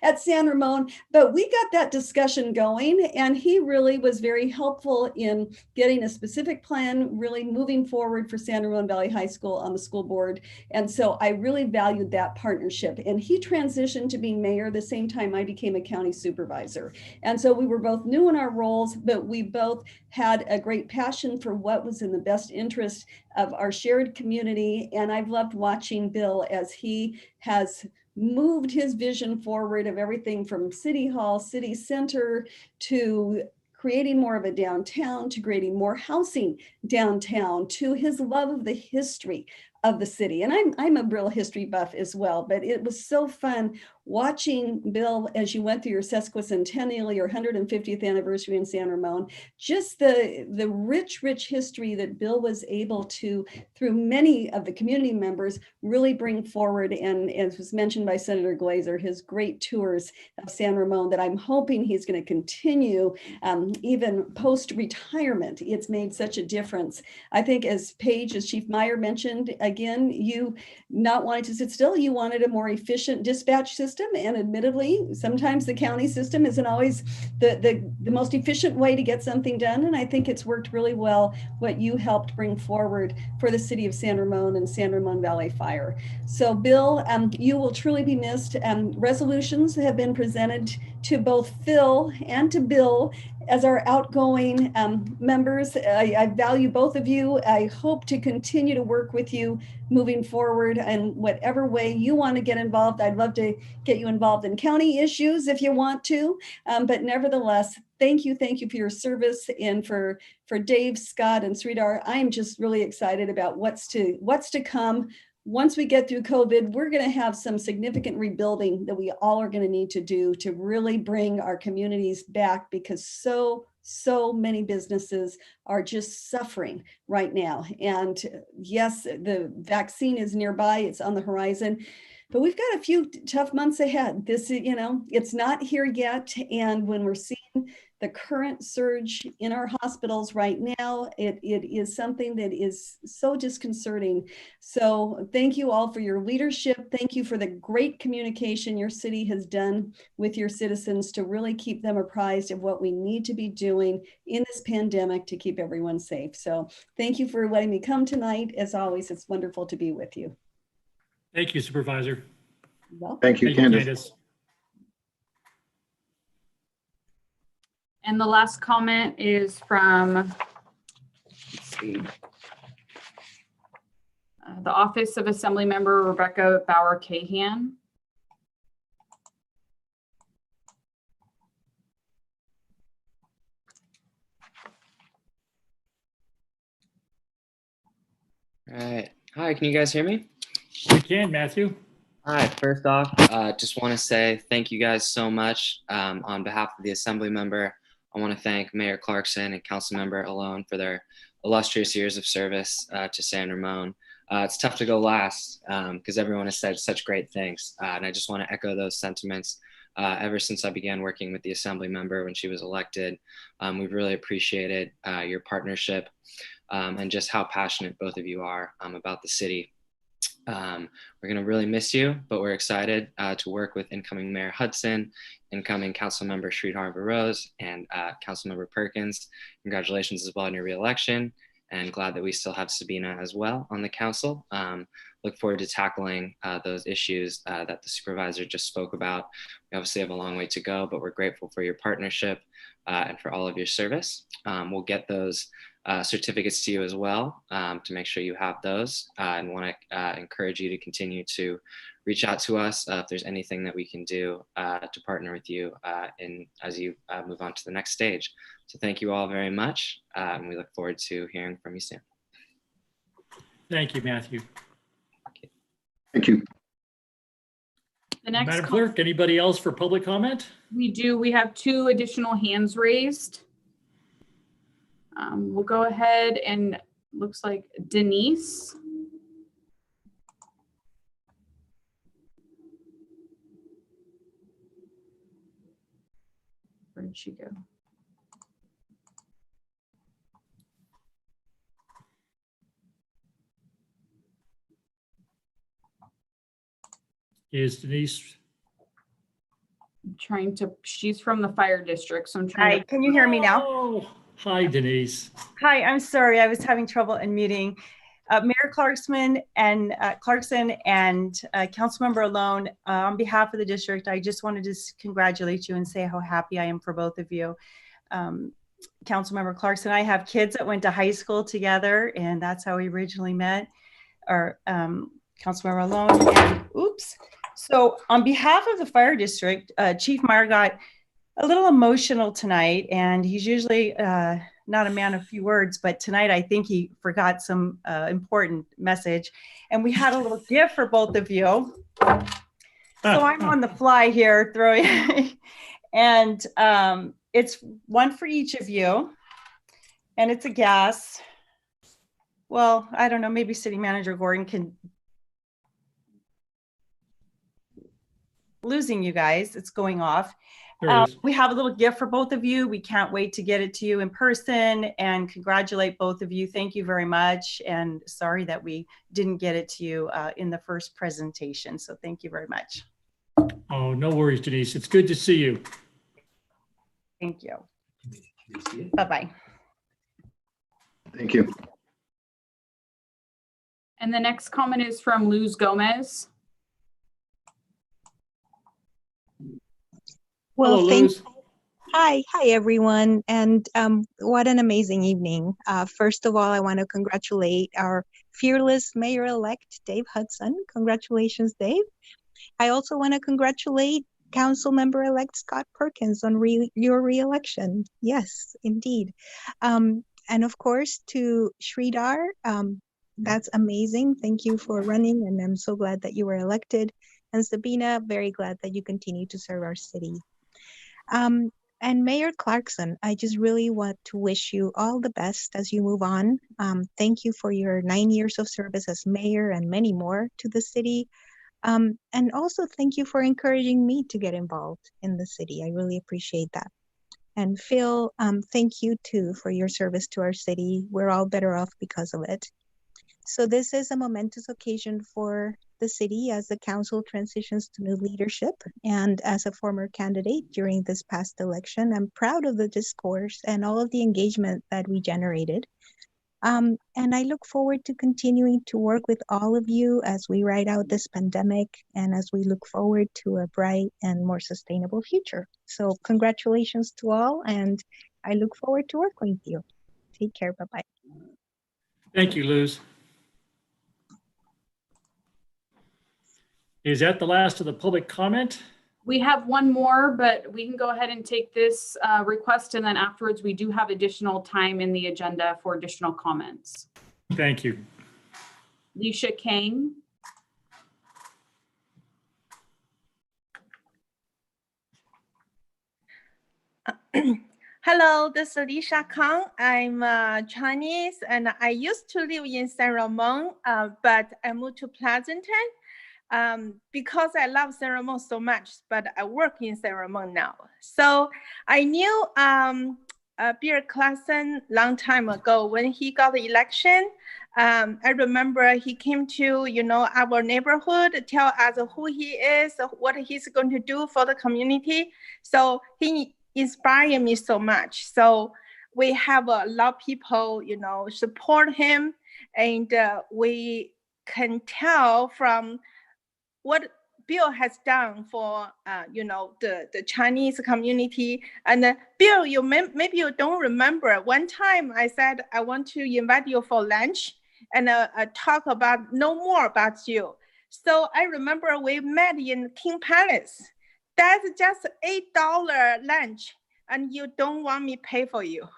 at San Ramon, but we got that discussion going, and he really was very helpful in getting a specific plan, really moving forward for San Ramon Valley High School on the school board. And so I really valued that partnership. And he transitioned to being mayor the same time I became a county supervisor. And so we were both new in our roles, but we both had a great passion for what was in the best interest of our shared community. And I've loved watching Bill as he has moved his vision forward of everything from City Hall, City Center, to creating more of a downtown, to creating more housing downtown, to his love of the history of the city. And I'm a real history buff as well, but it was so fun watching Bill as you went through your sesquicentennial, your 150th anniversary in San Ramon, just the rich history that Bill was able to, through many of the community members, really bring forward. And as was mentioned by Senator Glazer, his great tours of San Ramon that I'm hoping he's going to continue even post-retirement. It's made such a difference. I think as Chief Meyer mentioned, again, you not wanting to sit still, you wanted a more efficient dispatch system. And admittedly, sometimes the county system isn't always the most efficient way to get something done. And I think it's worked really well, what you helped bring forward for the city of San Ramon and San Ramon Valley Fire. So Bill, you will truly be missed. Resolutions have been presented to both Phil and to Bill as our outgoing members. I value both of you. I hope to continue to work with you moving forward in whatever way you want to get involved. I'd love to get you involved in county issues if you want to, but nevertheless, thank you for your service. And for Dave, Scott, and Sridhar, I'm just really excited about what's to come. Once we get through COVID, we're going to have some significant rebuilding that we all are going to need to do to really bring our communities back, because so many businesses are just suffering right now. And yes, the vaccine is nearby, it's on the horizon, but we've got a few tough months ahead. This, it's not here yet. And when we're seeing the current surge in our hospitals right now, it is something that is so disconcerting. So thank you all for your leadership. Thank you for the great communication your city has done with your citizens to really keep them apprised of what we need to be doing in this pandemic to keep everyone safe. So thank you for letting me come tonight. As always, it's wonderful to be with you. Thank you, Supervisor. Welcome. Thank you, Thank you, Candace. Candace. And the last comment is from, let's see, the Office of Assembly Member Rebecca Bauer Cahan. All right. Hi, can you guys hear me? We can, Matthew. Hi, first off, just want to say thank you guys so much. On behalf of the Assembly member, I want to thank Mayor Clarkson and Councilmember Alone for their illustrious years of service to San Ramon. It's tough to go last because everyone has said such great things. And I just want to echo those sentiments. Ever since I began working with the Assembly member when she was elected, we've really appreciated your partnership and just how passionate both of you are about the city. We're going to really miss you, but we're excited to work with incoming Mayor Hudson, incoming Councilmember Sridhar Rose, and Councilmember Perkins. Congratulations as well on your reelection, and glad that we still have Sabina as well on the council. Look forward to tackling those issues that the supervisor just spoke about. We obviously have a long way to go, but we're grateful for your partnership and for all of your service. We'll get those certificates to you as well to make sure you have those, and want to encourage you to continue to reach out to us if there's anything that we can do to partner with you as you move on to the next stage. So thank you all very much, and we look forward to hearing from you soon. Thank you, Matthew. Thank you. The next Madam Clerk, anybody else for public comment? we have 2 additional hands raised. We'll go ahead and looks like Denise. Where did she go? Is Denise? I'm trying to, she's from the fire district, so I'm trying Hi, to. can you hear me now? Oh, hi, Denise. Hi, I'm sorry, I was having trouble in meeting. Mayor Clarkson and Councilmember Alone, on behalf of the district, I just wanted to congratulate you and say how happy I am for both of you. Councilmember Clarkson and I have kids that went to high school together, and that's how we originally met. Or Councilmember Alone, and oops. So on behalf of the fire district, Chief Meyer got a little emotional tonight, and he's usually not a man of few words, but tonight I think he forgot some important message. And we had a little gift for both of you. So I'm on the fly here throwing, and it's one for each of you, and it's a gas. Well, I don't know, maybe City Manager Gordon can. Losing you guys, it's going off. We have a little gift for both of you. We can't wait to get it to you in person and congratulate both of you. Thank you very much. And sorry that we didn't get it to you in the first presentation. So thank you very much. Oh, no worries, Denise. It's good to see you. Thank you. Bye-bye. Thank you. And the next comment is from Luz Gomez. Hello, Luz. Hi everyone, and what an amazing evening. First of all, I want to congratulate our fearless mayor-elect, Dave Hudson. Congratulations, Dave. I also want to congratulate Council Member-elect Scott Perkins on your re-election. Yes, indeed. And of course, to Sridhar, that's amazing. Thank you for running, and I'm so glad that you were elected. And Sabina, very glad that you continue to serve our city. And Mayor Clarkson, I just really want to wish you all the best as you move on. Thank you for your 9 years of service as mayor and many more to the city. And also thank you for encouraging me to get involved in the city. I really appreciate that. And Phil, thank you too for your service to our city. We're all better off because of it. So this is a momentous occasion for the city as the council transitions to new leadership. And as a former candidate during this past election, I'm proud of the discourse and all of the engagement that we generated. And I look forward to continuing to work with all of you as we ride out this pandemic and as we look forward to a bright and more sustainable future. So congratulations to all, and I look forward to working with you. Take care. Bye-bye. Thank you, Luz. Is that the last of the public comment? We have one more, but we can go ahead and take this request, and then afterwards we do have additional time in the agenda for additional comments. Thank you. Leisha Kang. Hello, this is Leisha Kang. I'm Chinese and I used to live in San Ramon, but I moved to Pleasanton because I love San Ramon so much, but I work in San Ramon now. So I knew Bill Clarkson long time ago when he got the election. I remember he came to, our neighborhood, tell us who he is, what he's going to do for the community. So he inspired me so much. So we have a lot of people, support him, and we can tell from what Bill has done for, the Chinese community. And Bill, maybe you don't remember, one time I said, I want to invite you for lunch and talk about, know more about you. So I remember we met in King Palace. That's just $8 lunch, and you don't want me pay for you.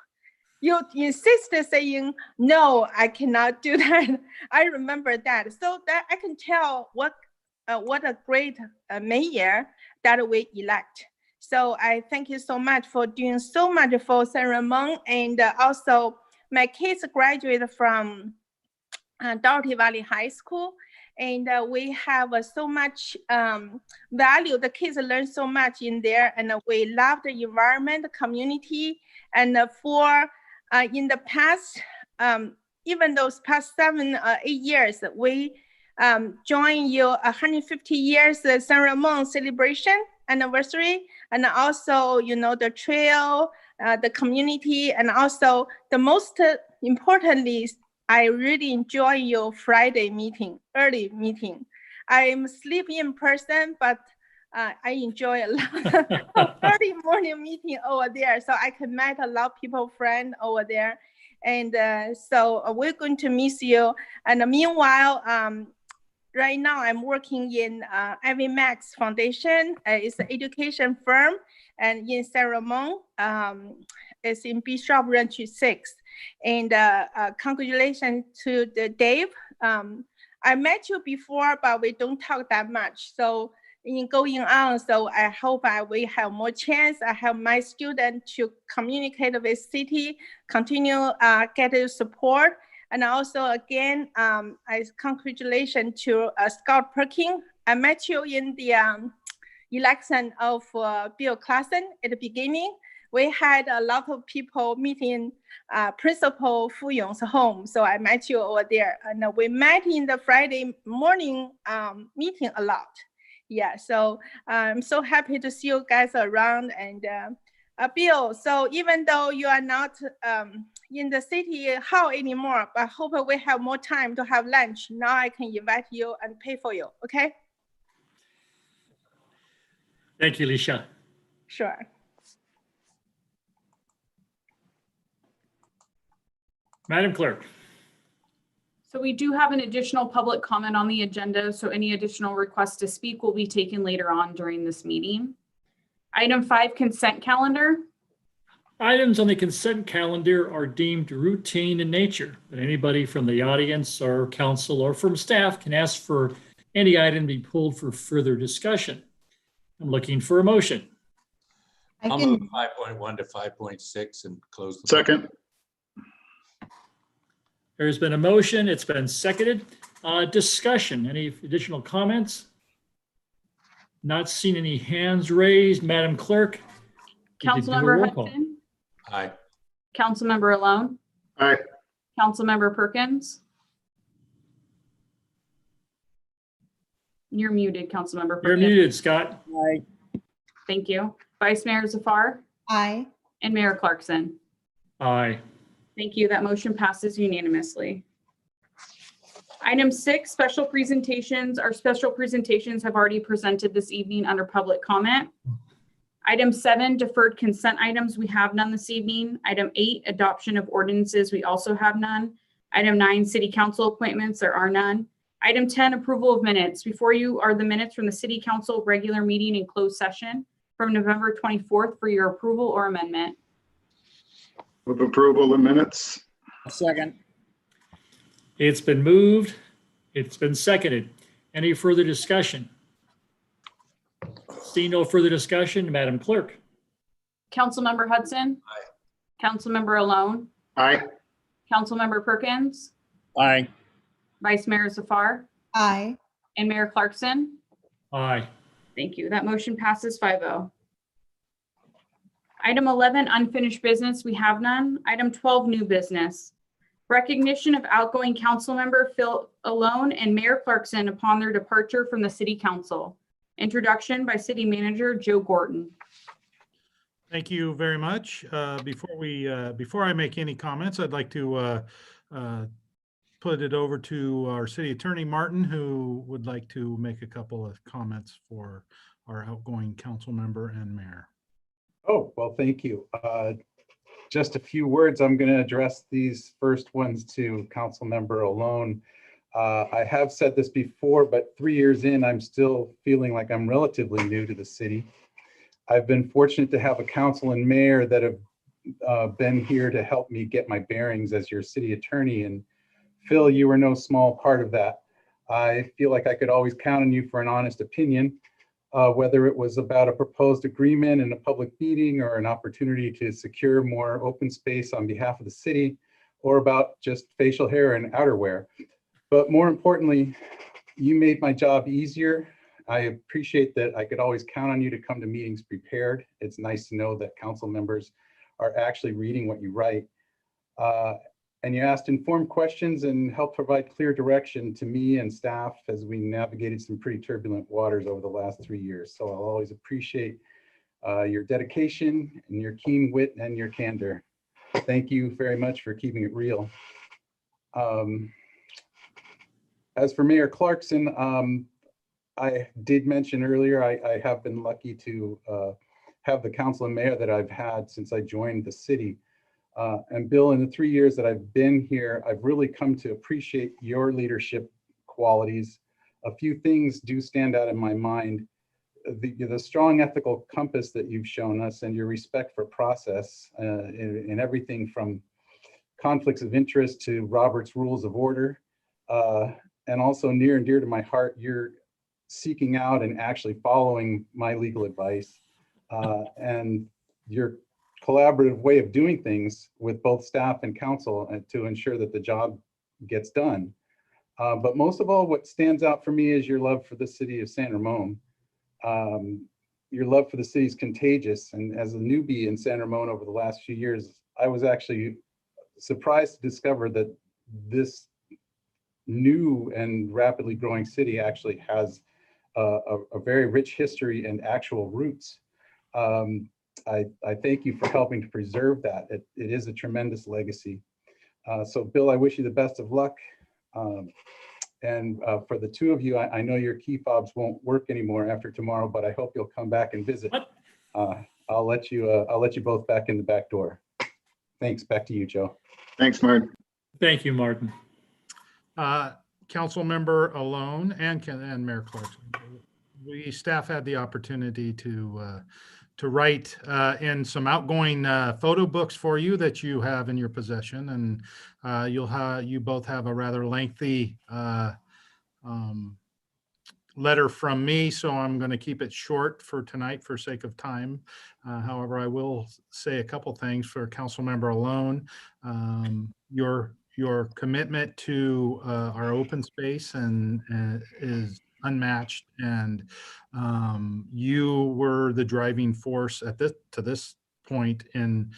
You insist saying, no, I cannot do that. I remember that. So that I can tell what a great mayor that we elect. So I thank you so much for doing so much for San Ramon. And also my kids graduated from Dorothy Valley High School. And we have so much value. The kids learn so much in there, and we love the environment, the community. And for in the past, even those past 7 or 8 years, we join you 150 years San Ramon celebration anniversary, and also the trail, the community, and also the most importantly, I really enjoy your Friday meeting, early meeting. I'm sleepy in person, but I enjoy a lot early morning meeting over there. So I can meet a lot of people, friends over there. And so we're going to miss you. And meanwhile, right now I'm working in Ivy Max Foundation. It's an education firm, and in San Ramon, it's in Bishop Ranch 6. And congratulations to Dave. I met you before, but we don't talk that much. So in going on, so I hope we have more chance. I have my student to communicate with city, continue get your support. And also again, I congratulations to Scott Perkins. I met you in the election of Bill Clarkson at the beginning. We had a lot of people meeting Principal Fu Yong's home. So I met you over there. And we met in the Friday morning meeting a lot. Yeah, so I'm so happy to see you guys around. And Bill, so even though you are not in the city hall anymore, but I hope we have more time to have lunch. Now I can invite you and pay for you, okay? Thank you, Leisha. Sure. Madam Clerk. So we do have an additional public comment on the agenda. So any additional requests to speak will be taken later on during this meeting. Item 5, consent calendar. Items on the consent calendar are deemed routine in nature, but anybody from the audience or council or from staff can ask for any item to be pulled for further discussion. I'm looking for a motion. I'll move 5.1 to 5.6 and close the. Second. There's been a motion. It's been seconded. Discussion. Any additional comments? Not seen any hands raised. Madam Clerk. Councilmember Hudson. Aye. Councilmember Alone. Aye. Councilmember Perkins. You're muted, Councilmember Perkins. You're muted, Scott. Aye. Thank you. Vice Mayor Zafar. Aye. And Mayor Clarkson. Aye. Thank you. That motion passes unanimously. Item 6, special presentations. Our special presentations have already presented this evening under public comment. Item 7, deferred consent items. We have none this evening. Item 8, adoption of ordinances. We also have none. Item 9, city council appointments. There are none. Item 10, approval of minutes. Before you are the minutes from the city council regular meeting and closed session from November 24th for your approval or amendment. With approval of minutes. Second. It's been moved. It's been seconded. Any further discussion? Seeing no further discussion, Madam Clerk. Councilmember Hudson. Aye. Councilmember Alone. Aye. Councilmember Perkins. Aye. Vice Mayor Zafar. Aye. And Mayor Clarkson. Aye. Thank you. That motion passes 5-0. Item 11, unfinished business. We have none. Item 12, new business. Recognition of outgoing council member Phil Alone and Mayor Clarkson upon their departure from the city council. Introduction by City Manager Joe Gorton. Thank you very much. Before I make any comments, I'd like to put it over to our City Attorney Martin, who would like to make a couple of comments for our outgoing council member and mayor. Oh, well, thank you. Just a few words. I'm going to address these first ones to Councilmember Alone. I have said this before, but 3 years in, I'm still feeling like I'm relatively new to the city. I've been fortunate to have a council and mayor that have been here to help me get my bearings as your city attorney. And Phil, you were no small part of that. I feel like I could always count on you for an honest opinion, whether it was about a proposed agreement in a public meeting or an opportunity to secure more open space on behalf of the city, or about just facial hair and outerwear. But more importantly, you made my job easier. I appreciate that I could always count on you to come to meetings prepared. It's nice to know that council members are actually reading what you write. And you asked informed questions and helped provide clear direction to me and staff as we navigated some pretty turbulent waters over the last 3 years. So I'll always appreciate your dedication and your keen wit and your candor. Thank you very much for keeping it real. As for Mayor Clarkson, I did mention earlier, I have been lucky to have the council and mayor that I've had since I joined the city. And Bill, in the 3 years that I've been here, I've really come to appreciate your leadership qualities. A few things do stand out in my mind. The strong ethical compass that you've shown us and your respect for process in everything from conflicts of interest to Robert's Rules of Order. And also near and dear to my heart, you're seeking out and actually following my legal advice and your collaborative way of doing things with both staff and council to ensure that the job gets done. But most of all, what stands out for me is your love for the city of San Ramon. Your love for the city is contagious. And as a newbie in San Ramon over the last few years, I was actually surprised to discover that this new and rapidly growing city actually has a very rich history and actual roots. I thank you for helping to preserve that. It is a tremendous legacy. So Bill, I wish you the best of luck. And for the two of you, I know your key fobs won't work anymore after tomorrow, but I hope you'll come back and visit. I'll let you both back in the back door. Thanks. Back to you, Joe. Thanks, Martin. Thank you, Martin. Council member Alone and Mayor Clarkson. We staff had the opportunity to write in some outgoing photo books for you that you have in your possession, and you both have a rather lengthy letter from me, so I'm going to keep it short for tonight for sake of time. However, I will say a couple things for Councilmember Alone. Your commitment to our open space and is unmatched, and you were the driving force to this point in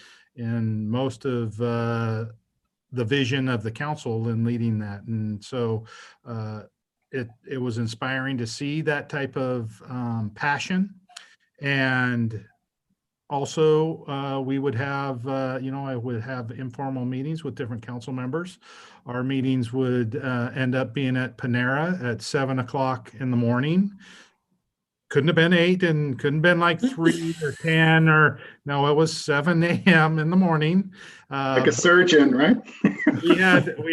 most of the vision of the council in leading that. And so it was inspiring to see that type of passion, and Also, we would have, I would have informal meetings with different council members. Our meetings would end up being at Panera at 7 o'clock in the morning. Couldn't have been 8 and couldn't have been like 3 or 10 or no, it was 7 a.m. in the morning. Like a surgeon, right? we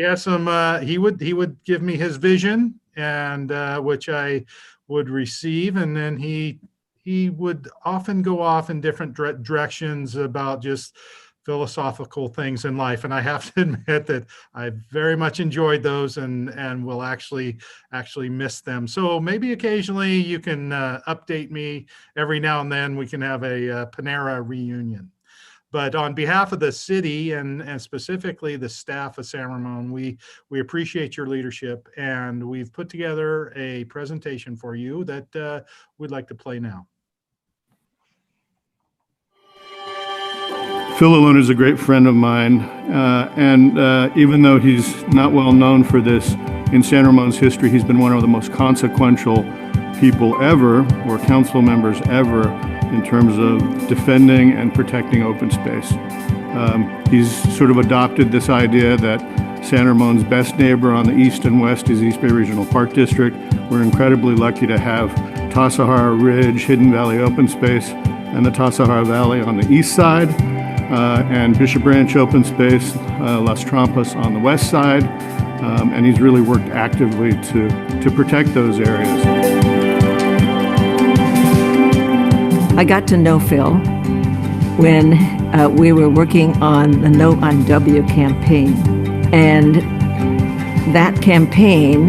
had some, he would give me his vision and which I would receive. And then he would often go off in different directions about just philosophical things in life. And I have to admit that I very much enjoyed those and will actually miss them. So maybe occasionally you can update me every now and then. We can have a Panera reunion. But on behalf of the city and specifically the staff of San Ramon, we appreciate your leadership, and we've put together a presentation for you that we'd like to play now. Phil Alone is a great friend of mine, and even though he's not well known for this, in San Ramon's history, he's been one of the most consequential people ever, or council members ever, in terms of defending and protecting open space. He's sort of adopted this idea that San Ramon's best neighbor on the east and west is East Bay Regional Park District. We're incredibly lucky to have Tassajara Ridge, Hidden Valley Open Space, and the Tassajara Valley on the east side, and Bishop Branch Open Space, Las Trampas on the west side, and he's really worked actively to protect those areas. I got to know Phil when we were working on the No on W campaign. And that campaign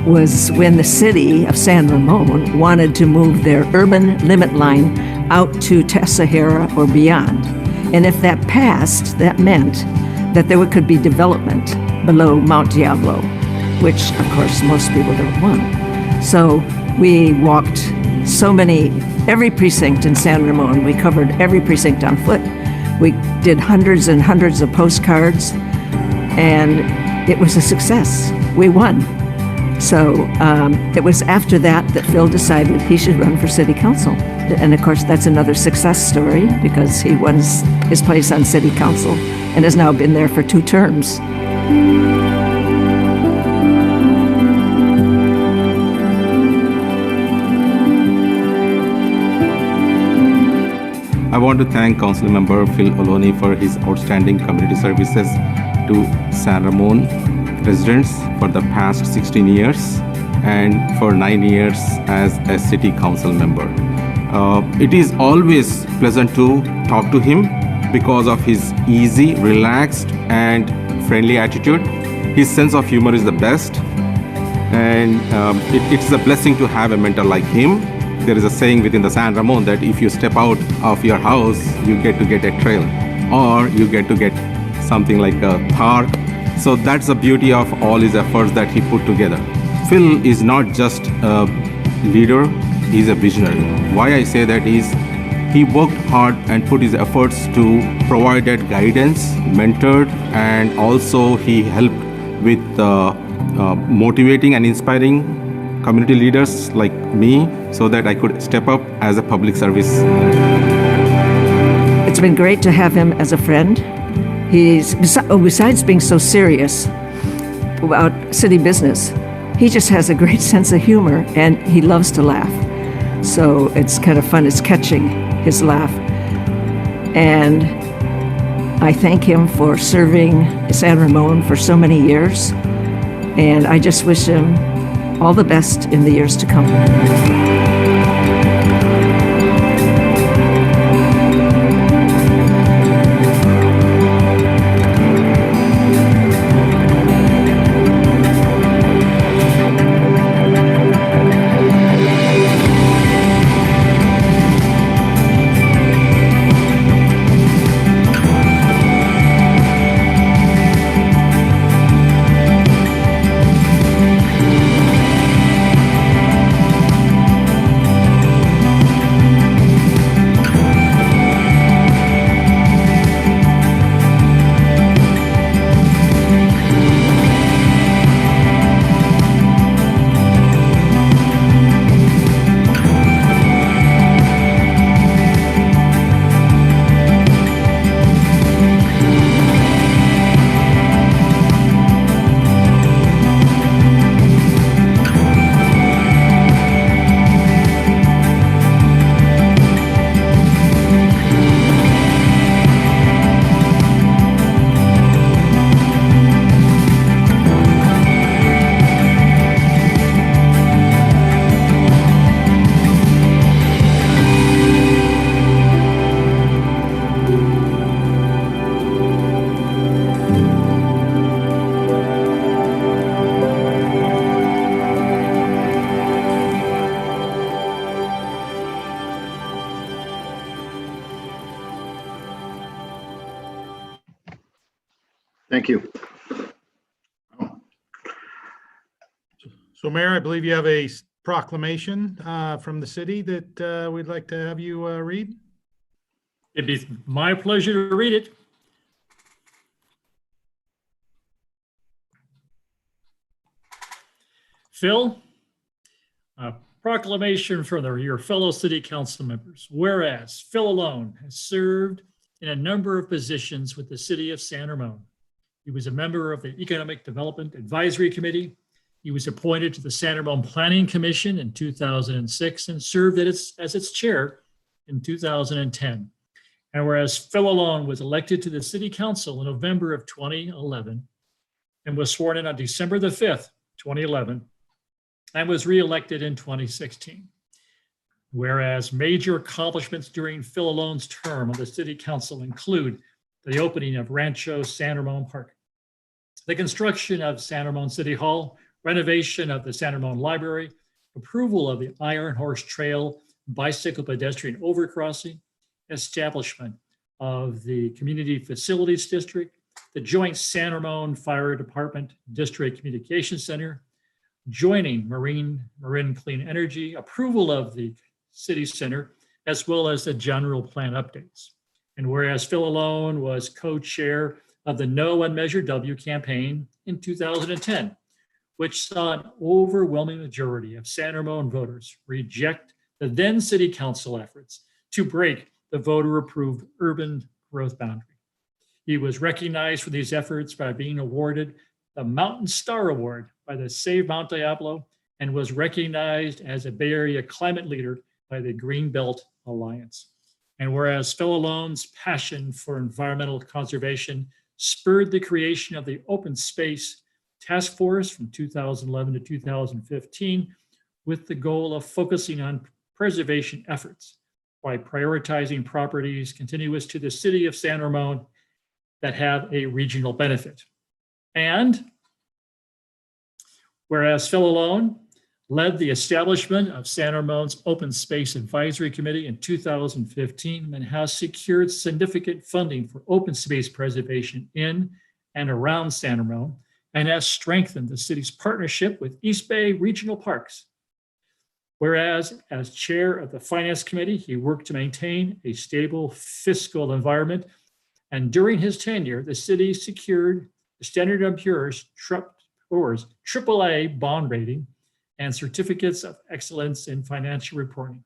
was when the city of San Ramon wanted to move their urban limit line out to Tassajara or beyond. And if that passed, that meant that there could be development below Mount Diablo, which of course most people don't want. So we walked every precinct in San Ramon. We covered every precinct on foot. We did hundreds and hundreds of postcards, and it was a success. We won. So it was after that Phil decided he should run for city council. And of course, that's another success story because he won his place on city council and has now been there for 2 terms. I want to thank Council Member Phil Oloni for his outstanding community services to San Ramon residents for the past 16 years and for 9 years as a city council member. It is always pleasant to talk to him because of his easy, relaxed, and friendly attitude. His sense of humor is the best, and it's a blessing to have a mentor like him. There is a saying within the San Ramon that if you step out of your house, you get to get a trail, or you get to get something like a park. So that's the beauty of all his efforts that he put together. Phil is not just a leader, he's a visionary. Why I say that is he worked hard and put his efforts to provide that guidance, mentored, and also he helped with motivating and inspiring community leaders like me so that I could step up as a public service. It's been great to have him as a friend. He's, besides being so serious about city business, he just has a great sense of humor and he loves to laugh. So it's kind of fun, it's catching his laugh. And I thank him for serving San Ramon for so many years. And I just wish him all the best in the years to come. Thank you. So Mayor, I believe you have a proclamation from the city that we'd like to have you read. It'd be my pleasure to read it. Phil, a proclamation from your fellow city council members. Whereas Phil Alone has served in a number of positions with the city of San Ramon. He was a member of the Economic Development Advisory Committee. He was appointed to the San Ramon Planning Commission in 2006 and served as its chair in 2010. And whereas Phil Alone was elected to the city council in November of 2011 and was sworn in on December the 5th, 2011, and was reelected in 2016. Whereas major accomplishments during Phil Alone's term on the city council include the opening of Rancho San Ramon Park, the construction of San Ramon City Hall, renovation of the San Ramon Library, approval of the Iron Horse Trail bicycle pedestrian overcrossing, establishment of the Community Facilities District, the joint San Ramon Fire Department District Communications Center, joining Marin Clean Energy, approval of the City Center, as well as the general plan updates. And whereas Phil Alone was co-chair of the No Unmeasured W campaign in 2010, which saw an overwhelming majority of San Ramon voters reject the then city council efforts to break the voter-approved urban growth boundary. He was recognized for these efforts by being awarded the Mountain Star Award by the Save Mount Diablo and was recognized as a Bay Area climate leader by the Greenbelt Alliance. And whereas Phil Alone's passion for environmental conservation spurred the creation of the Open Space Task Force from 2011 to 2015 with the goal of focusing on preservation efforts by prioritizing properties contiguous to the city of San Ramon that have a regional benefit. And whereas Phil Alone led the establishment of San Ramon's Open Space Advisory Committee in 2015 and has secured significant funding for open space preservation in and around San Ramon and has strengthened the city's partnership with East Bay Regional Parks. Whereas as chair of the Finance Committee, he worked to maintain a stable fiscal environment. And during his tenure, the city secured the Standard & Poor's AAA bond rating and certificates of excellence in financial reporting.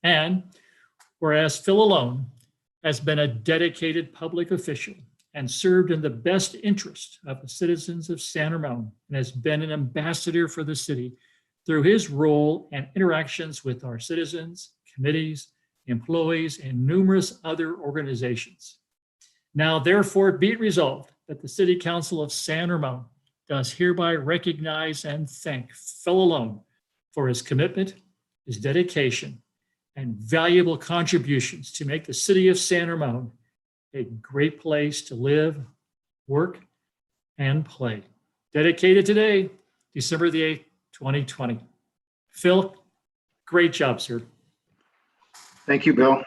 And whereas Phil Alone has been a dedicated public official and served in the best interest of the citizens of San Ramon and has been an ambassador for the city through his role and interactions with our citizens, committees, employees, and numerous other organizations. Now, therefore, be it resolved that the City Council of San Ramon does hereby recognize and thank Phil Alone for his commitment, his dedication, and valuable contributions to make the city of San Ramon a great place to live, work, and play. Dedicated today, December the 8th, 2020. Phil, great job, sir. Thank you, Bill.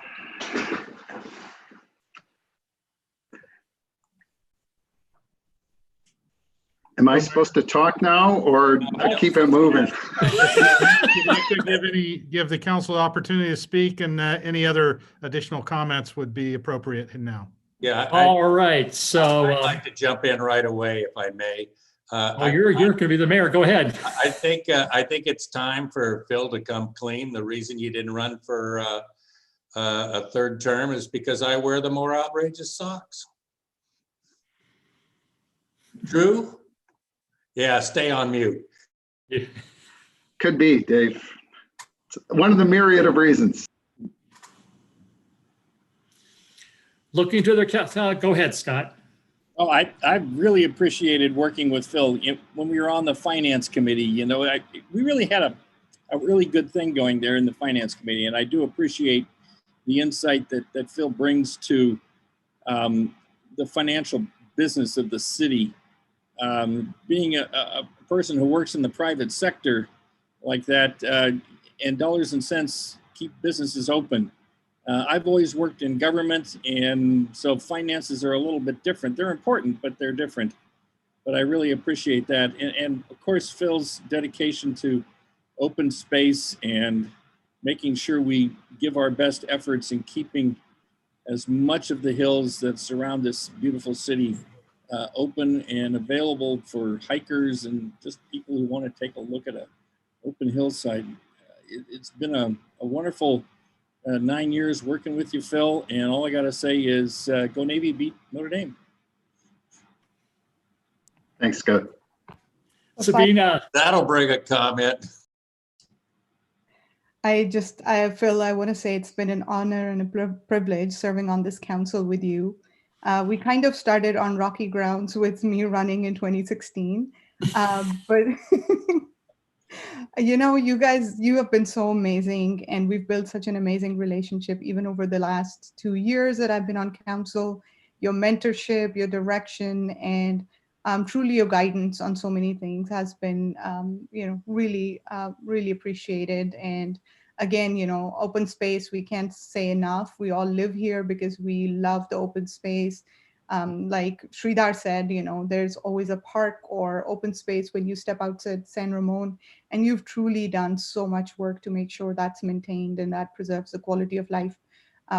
Am I supposed to talk now or keep it moving? If I could give the council the opportunity to speak, and any other additional comments would be appropriate now. Yeah. All right. So I'd like to jump in right away, if I may. You're going to be the mayor. Go ahead. I think it's time for Phil to come clean. The reason you didn't run for a third term is because I wear the more outrageous socks. True? Yeah, stay on mute. Could be, Dave. It's one of the myriad of reasons. Looking to the go ahead, Scott. Oh, I really appreciated working with Phil when we were on the finance committee. You know, we really had a really good thing going there in the finance committee, and I do appreciate the insight that Phil brings to the financial business of the city. Being a person who works in the private sector like that, and dollars and cents keep businesses open. I've always worked in government, and so finances are a little bit different. They're important, but they're different. But I really appreciate that. And of course, Phil's dedication to open space and making sure we give our best efforts in keeping as much of the hills that surround this beautiful city open and available for hikers and just people who want to take a look at an open hillside. It's been a wonderful 9 years working with you, Phil. And all I got to say is go Navy, beat Notre Dame. Thanks, Scott. Sabina. That'll bring a comment. Phil, I want to say it's been an honor and a privilege serving on this council with you. We kind of started on rocky grounds with me running in 2016. But, you know, you have been so amazing, and we've built such an amazing relationship even over the last 2 years that I've been on council. Your mentorship, your direction, and truly your guidance on so many things has been, really appreciated. And again, open space, we can't say enough. We all live here because we love the open space. Like Sridhar said, there's always a park or open space when you step outside San Ramon, and you've truly done so much work to make sure that's maintained and that preserves the quality of life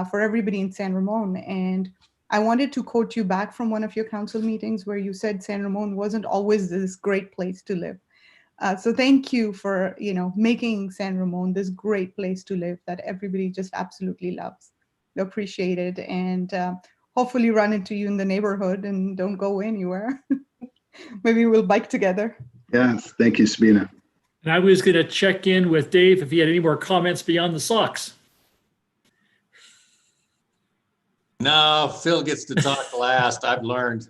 for everybody in San Ramon. And I wanted to quote you back from one of your council meetings where you said San Ramon wasn't always this great place to live. So thank you for, making San Ramon this great place to live that everybody just absolutely loves. We appreciate it, and hopefully run into you in the neighborhood and don't go anywhere. Maybe we'll bike together. Yes, thank you, Sabina. And I was going to check in with Dave if he had any more comments beyond the socks. No, Phil gets to talk last. I've learned.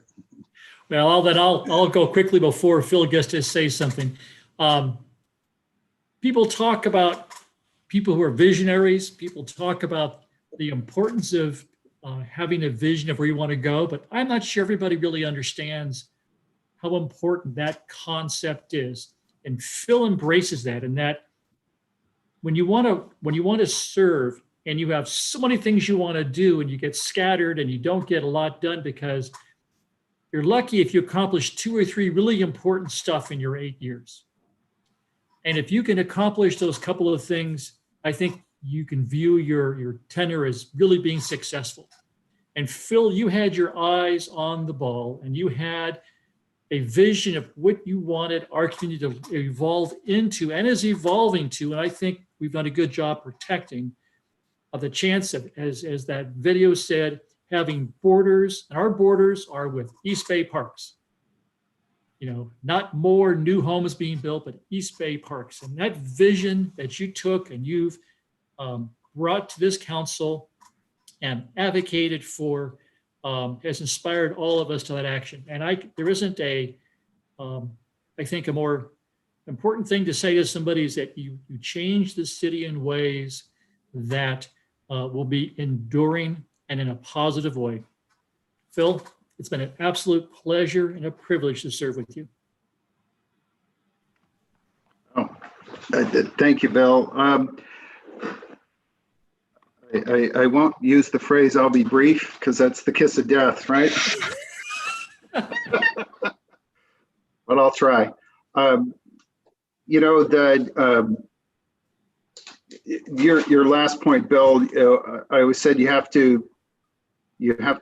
Well, then I'll go quickly before Phil gets to say something. People talk about people who are visionaries. People talk about the importance of having a vision of where you want to go, but I'm not sure everybody really understands how important that concept is. And Phil embraces that, and that when you want to serve and you have so many things you want to do and you get scattered and you don't get a lot done because you're lucky if you accomplish 2 or 3 really important stuff in your 8 years. And if you can accomplish those couple of things, I think you can view your tenure as really being successful. And Phil, you had your eyes on the ball, and you had a vision of what you wanted our community to evolve into and is evolving to. And I think we've done a good job protecting the chance of, as that video said, having borders, and our borders are with East Bay Parks. Not more new homes being built, but East Bay Parks. And that vision that you took and you've brought to this council and advocated for has inspired all of us to that action. And there isn't I think a more important thing to say to somebody is that you change the city in ways that will be enduring and in a positive way. Phil, it's been an absolute pleasure and a privilege to serve with you. Thank you, Bill. I won't use the phrase "I'll be brief" because that's the kiss of death, right? But I'll try. Your last point, Bill. I always said you have to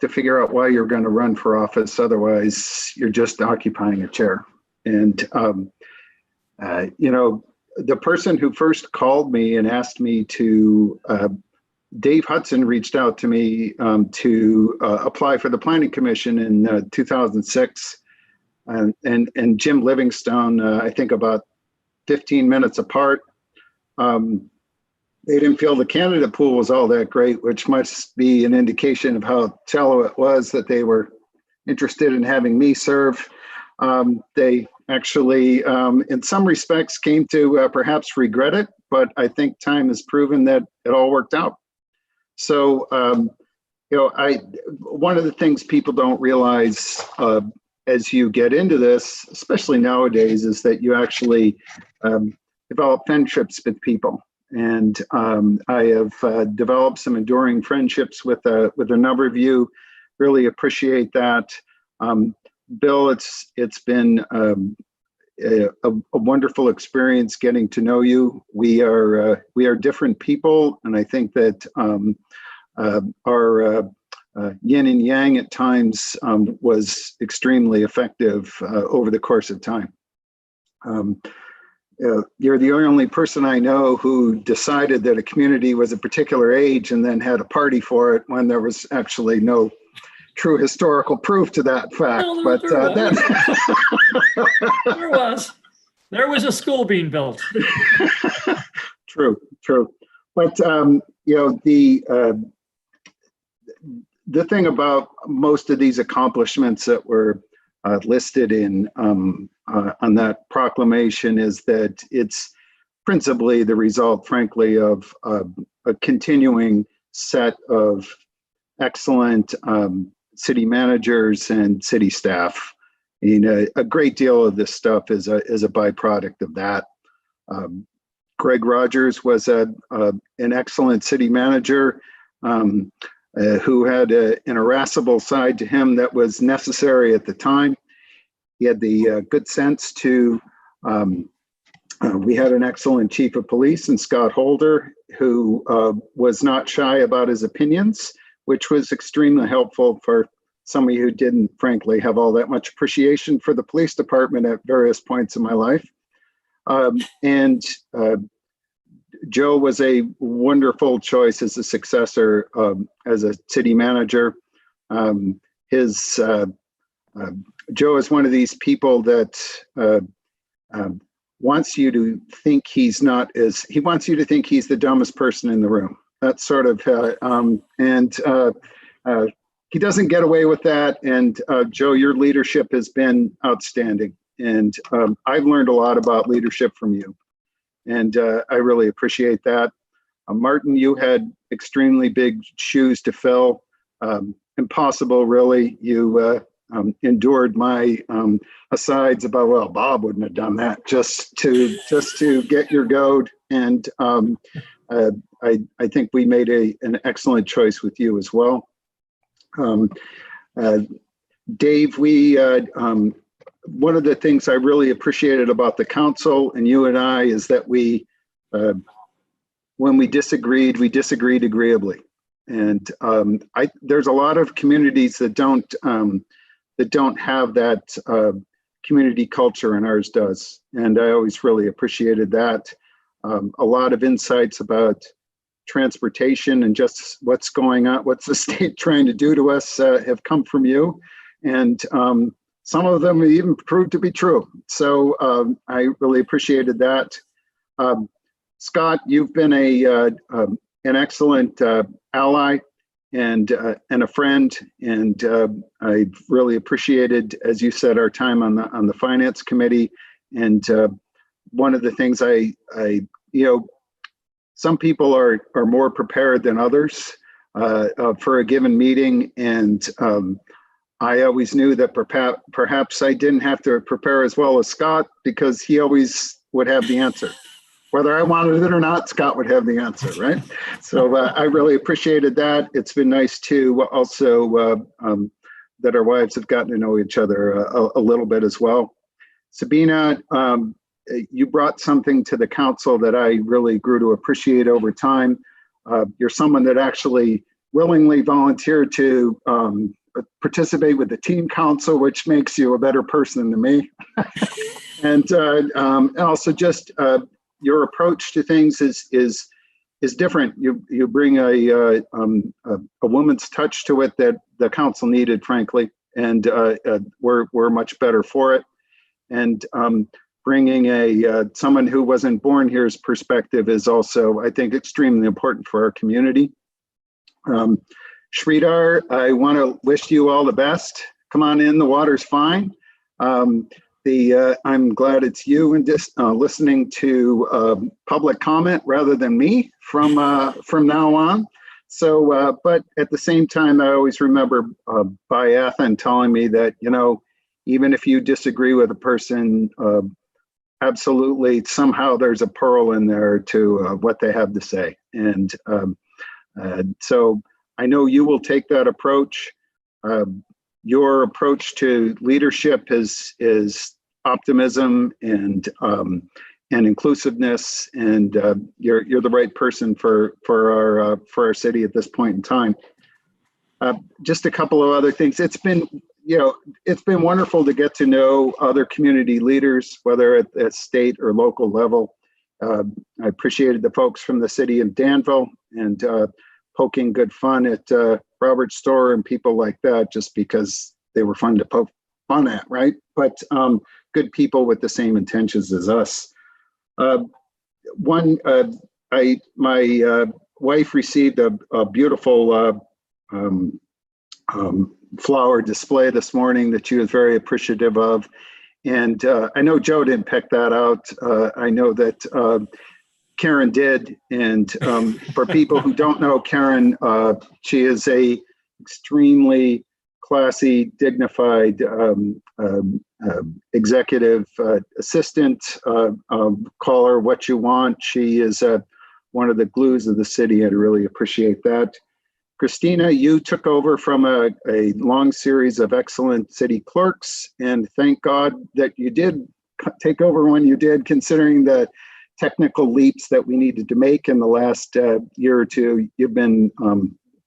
figure out why you're going to run for office. Otherwise, you're just occupying a chair. And the person who first called me and asked me to. Dave Hudson reached out to me to apply for the Planning Commission in 2006, and Jim Livingstone, I think about 15 minutes apart. They didn't feel the candidate pool was all that great, which must be an indication of how shallow it was that they were interested in having me serve. They actually, in some respects, came to perhaps regret it, but I think time has proven that it all worked out. So, one of the things people don't realize as you get into this, especially nowadays, is that you actually develop friendships with people. And I have developed some enduring friendships with a number of you. Really appreciate that. Bill, it's been a wonderful experience getting to know you. We are different people, and I think that our yin and yang at times was extremely effective over the course of time. You're the only person I know who decided that a community was a particular age and then had a party for it when there was actually no true historical proof to that fact. Well, But there was a school being built. True. But the thing about most of these accomplishments that were listed in on that proclamation is that it's principally the result, frankly, of a continuing set of excellent city managers and city staff. A great deal of this stuff is a byproduct of that. Greg Rogers was an excellent city manager who had an irascible side to him that was necessary at the time. He had the good sense to, we had an excellent chief of police in Scott Holder, who was not shy about his opinions, which was extremely helpful for somebody who didn't, frankly, have all that much appreciation for the police department at various points in my life. And Joe was a wonderful choice as a successor, as a city manager. Joe is one of these people that wants you to think he wants you to think he's the dumbest person in the room. That's sort of, he doesn't get away with that. And Joe, your leadership has been outstanding. And I've learned a lot about leadership from you. And I really appreciate that. Martin, you had extremely big shoes to fill. Impossible, really. You endured my asides about, well, Bob wouldn't have done that, just to get your goad. And I think we made an excellent choice with you as well. Dave, one of the things I really appreciated about the council and you and I is that when we disagreed agreeably. And there's a lot of communities that don't have that community culture, and ours does. And I always really appreciated that. A lot of insights about transportation and just what's going on, what's the state trying to do to us have come from you. And some of them even proved to be true. So I really appreciated that. Scott, you've been an excellent ally and a friend. And I really appreciated, as you said, our time on the finance committee. And one of the things some people are more prepared than others for a given meeting. And I always knew that perhaps I didn't have to prepare as well as Scott, because he always would have the answer. Whether I wanted it or not, Scott would have the answer, right? So I really appreciated that. It's been nice to also that our wives have gotten to know each other a little bit as well. Sabina, you brought something to the council that I really grew to appreciate over time. You're someone that actually willingly volunteered to participate with the team council, which makes you a better person than me. And also just your approach to things is different. You bring a woman's touch to it that the council needed, frankly, and we're much better for it. And bringing someone who wasn't born here's perspective is also, I think, extremely important for our community. Sridhar, I want to wish you all the best. Come on in, the water's fine. I'm glad it's you and just listening to public comment rather than me from now on. So, but at the same time, I always remember Bayathan telling me that, even if you disagree with a person absolutely, somehow there's a pearl in there to what they have to say. And so I know you will take that approach. Your approach to leadership is optimism and inclusiveness, and you're the right person for our city at this point in time. Just a couple of other things. It's been wonderful to get to know other community leaders, whether at the state or local level. I appreciated the folks from the city of Danville and poking good fun at Robert Storr and people like that, just because they were fun to poke fun at, right? But good people with the same intentions as us. My wife received a beautiful flower display this morning that she was very appreciative of. And I know Joe didn't pick that out. I know that Karen did. And for people who don't know Karen, she is a extremely classy, dignified executive assistant. Call her what you want. She is one of the glues of the city. I really appreciate that. Christina, you took over from a long series of excellent city clerks, and thank God that you did take over when you did, considering the technical leaps that we needed to make in the last year or two. You've been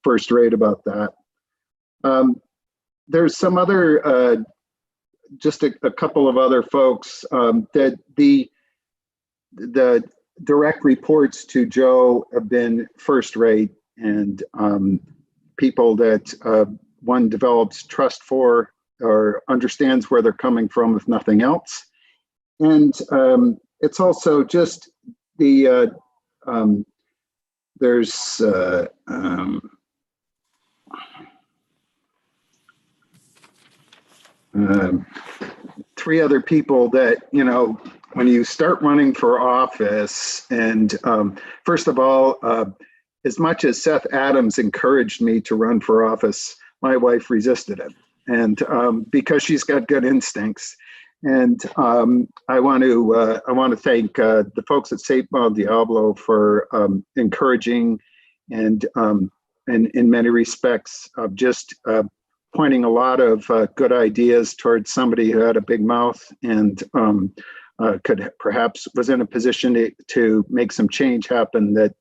first rate about that. There's some other, just a couple of other folks that the direct reports to Joe have been first rate, and people that one develops trust for or understands where they're coming from, if nothing else. And it's also just the, there's three other people that, when you start running for office, and first of all, as much as Seth Adams encouraged me to run for office, my wife resisted it, and because she's got good instincts. And I want to thank the folks at St. Bon Diablo for encouraging and in many respects of just pointing a lot of good ideas towards somebody who had a big mouth and could perhaps was in a position to make some change happen that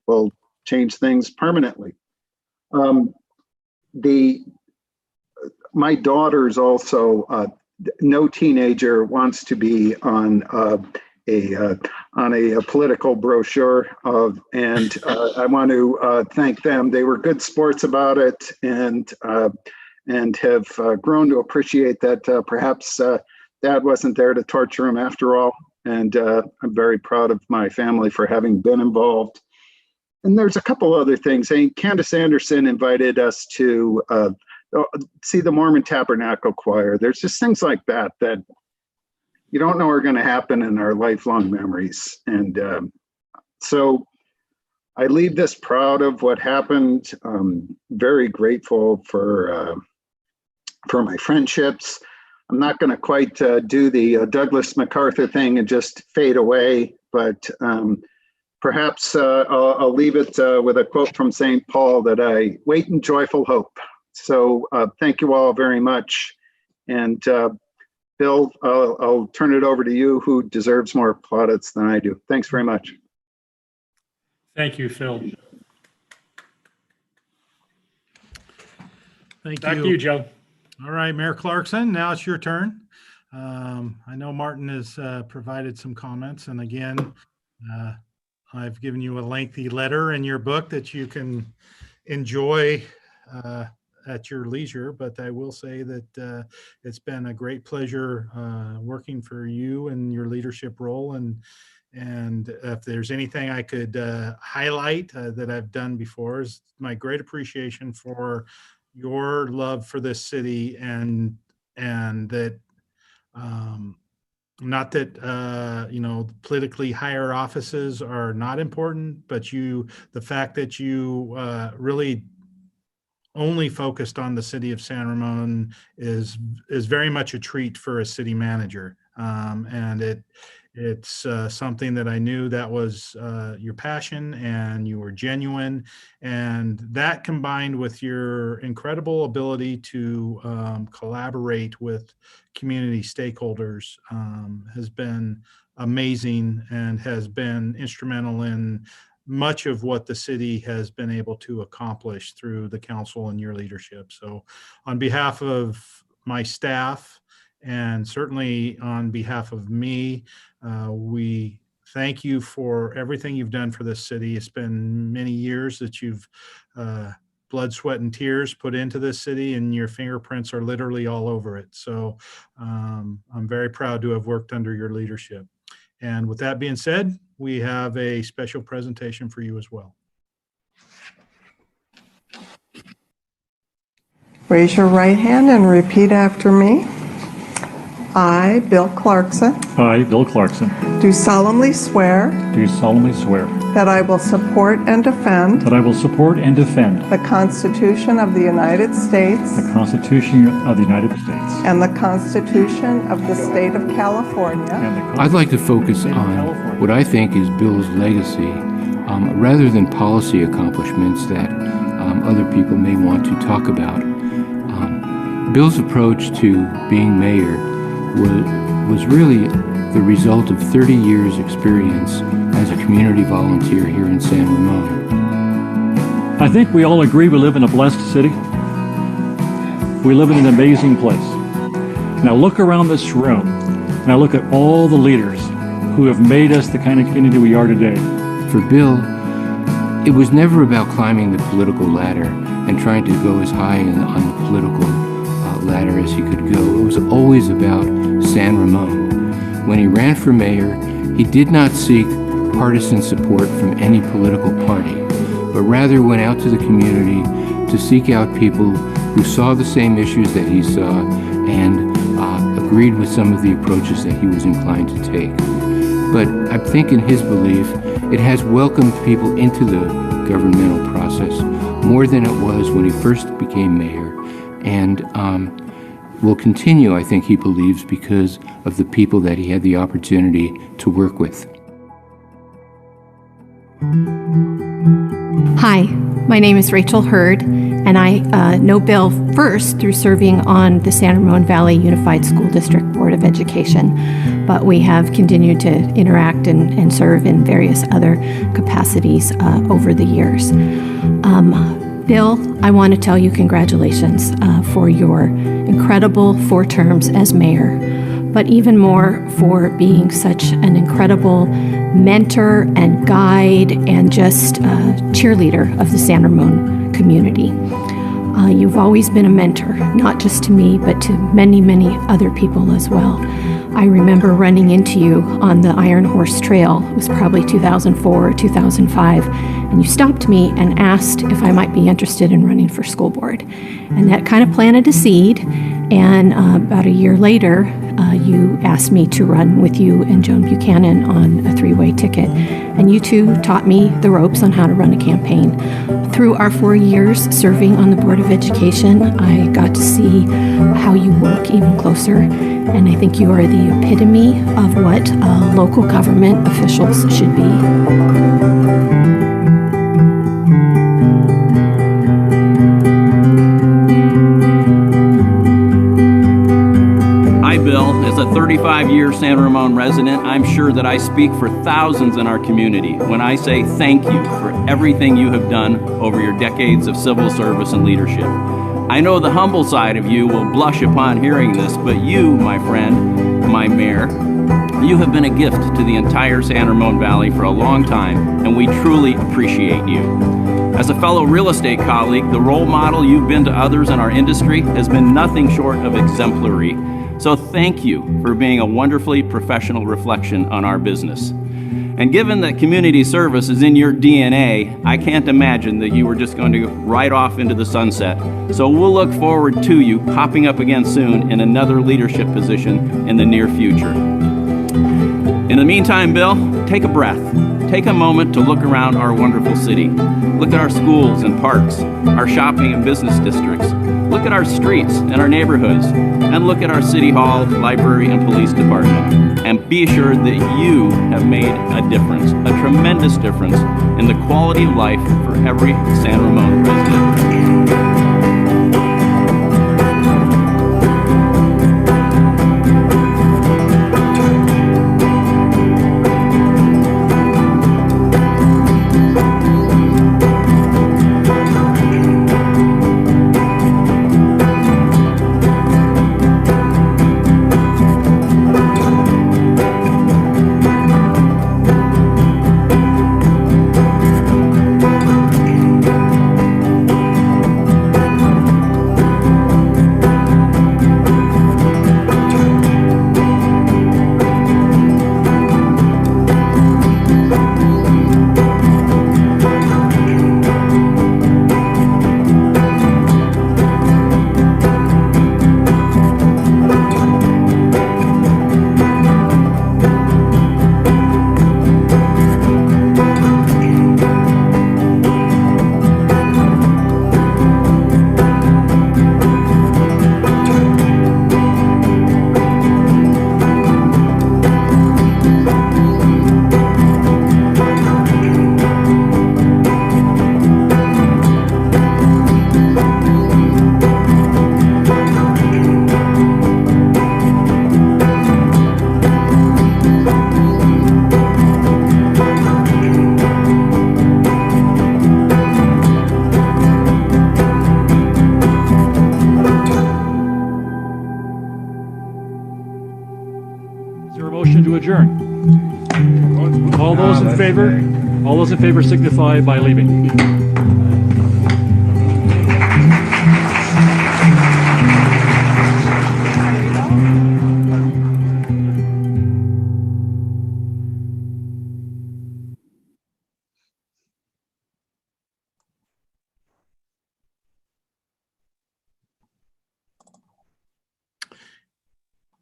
will change things permanently. My daughters also, no teenager wants to be on a political brochure, and I want to thank them. They were good sports about it, and have grown to appreciate that perhaps Dad wasn't there to torture him after all. And I'm very proud of my family for having been involved. And there's a couple other things. Candace Anderson invited us to see the Mormon Tabernacle Choir. There's just things like that that you don't know are going to happen in our lifelong memories. And so I leave this proud of what happened. Very grateful for my friendships. I'm not going to quite do the Douglas MacArthur thing and just fade away, but perhaps I'll leave it with a quote from St. Paul that I wait in joyful hope. So thank you all very much. And Bill, I'll turn it over to you, who deserves more plaudits than I do. Thanks very much. Thank you, Phil. Thank Back you. to you, Joe. All right, Mayor Clarkson, now it's your turn. I know Martin has provided some comments, and again, I've given you a lengthy letter in your book that you can enjoy at your leisure, but I will say that it's been a great pleasure working for you and your leadership role. And if there's anything I could highlight that I've done before, is my great appreciation for your love for this city, and that not that politically higher offices are not important, but the fact that you really only focused on the city of San Ramon is very much a treat for a city manager, and It's something that I knew that was your passion, and you were genuine. And that, combined with your incredible ability to collaborate with community stakeholders, has been amazing and has been instrumental in much of what the city has been able to accomplish through the council and your leadership. So on behalf of my staff, and certainly on behalf of me, we thank you for everything you've done for this city. It's been many years that you've blood, sweat, and tears put into this city, and your fingerprints are literally all over it. So I'm very proud to have worked under your leadership. And with that being said, we have a special presentation for you as well. Raise your right hand and repeat after me. I, Bill Clarkson, I, Bill Clarkson, do solemnly swear do solemnly swear that I will support and defend that I will support and defend the Constitution of the United States the Constitution of the United States and the Constitution of the State of California. I'd like to focus on what I think is Bill's legacy, rather than policy accomplishments that other people may want to talk about. Bill's approach to being mayor was really the result of 30 years experience as a community volunteer here in San Ramon. I think we all agree we live in a blessed city. We live in an amazing place. And I look around this room and I look at all the leaders who have made us the kind of community we are today. For Bill, it was never about climbing the political ladder and trying to go as high on the political ladder as he could go. It was always about San Ramon. When he ran for mayor, he did not seek partisan support from any political party, but rather went out to the community to seek out people who saw the same issues that he saw and agreed with some of the approaches that he was inclined to take. But I think in his belief, it has welcomed people into the governmental process more than it was when he first became mayor. And will continue, I think he believes, because of the people that he had the opportunity to work with. Hi, my name is Rachel Hurd, and I know Bill first through serving on the San Ramon Valley Unified School District Board of Education, but we have continued to interact and serve in various other capacities over the years. Bill, I want to tell you congratulations for your incredible 4 terms as mayor, but even more for being such an incredible mentor and guide and just cheerleader of the San Ramon community. You've always been a mentor, not just to me, but to many, many other people as well. I remember running into you on the Iron Horse Trail. It was probably 2004 or 2005, and you stopped me and asked if I might be interested in running for school board. And that kind of planted a seed, and about a year later, you asked me to run with you and Joan Buchanan on a 3-way ticket. And you two taught me the ropes on how to run a campaign. Through our 4 years serving on the Board of Education, I got to see how you work even closer. And I think you are the epitome of what local government officials should be. Bill, as a 35-year San Ramon resident, I'm sure that I speak for thousands in our community when I say thank you for everything you have done over your decades of civil service and leadership. I know the humble side of you will blush upon hearing this, but you, my friend, my mayor, you have been a gift to the entire San Ramon Valley for a long time, and we truly appreciate you. As a fellow real estate colleague, the role model you've been to others in our industry has been nothing short of exemplary. So thank you for being a wonderfully professional reflection on our business. And given that community service is in your DNA, I can't imagine that you were just going to go right off into the sunset. So we'll look forward to you popping up again soon in another leadership position in the near future. In the meantime, Bill, take a breath. Take a moment to look around our wonderful city. Look at our schools and parks, our shopping and business districts. Look at our streets and our neighborhoods, and look at our city hall, library, and police department. And be assured that you have made a difference, a tremendous difference in the quality of life for every San Ramon resident. Adjourn. All those in favor signify by leaving.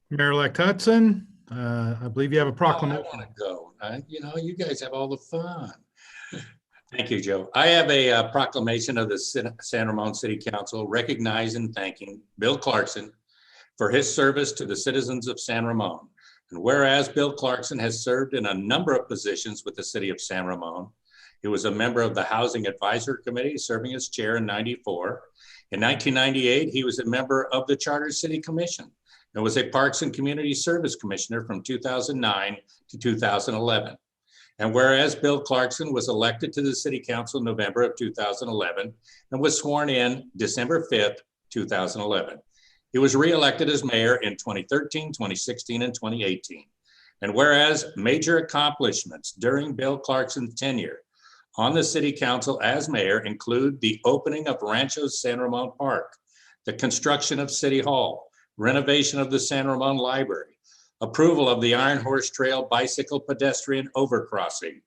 Mayor-elect Hudson, I believe you have a proclamation. I want to go. You guys have all the fun. Thank you, Joe. I have a proclamation of the San Ramon City Council recognizing and thanking Bill Clarkson for his service to the citizens of San Ramon. And whereas Bill Clarkson has served in a number of positions with the city of San Ramon, he was a member of the Housing Advisory Committee, serving as chair in '94. In 1998, he was a member of the Charter City Commission and was a Parks and Community Service Commissioner from 2009 to 2011. And whereas Bill Clarkson was elected to the City Council in November of 2011 and was sworn in December 5th, 2011. He was reelected as mayor in 2013, 2016, and 2018. And whereas major accomplishments during Bill Clarkson's tenure on the City Council as mayor include the opening of Rancho San Ramon Park, the construction of City Hall, renovation of the San Ramon Library, approval of the Iron Horse Trail bicycle pedestrian overcrossing,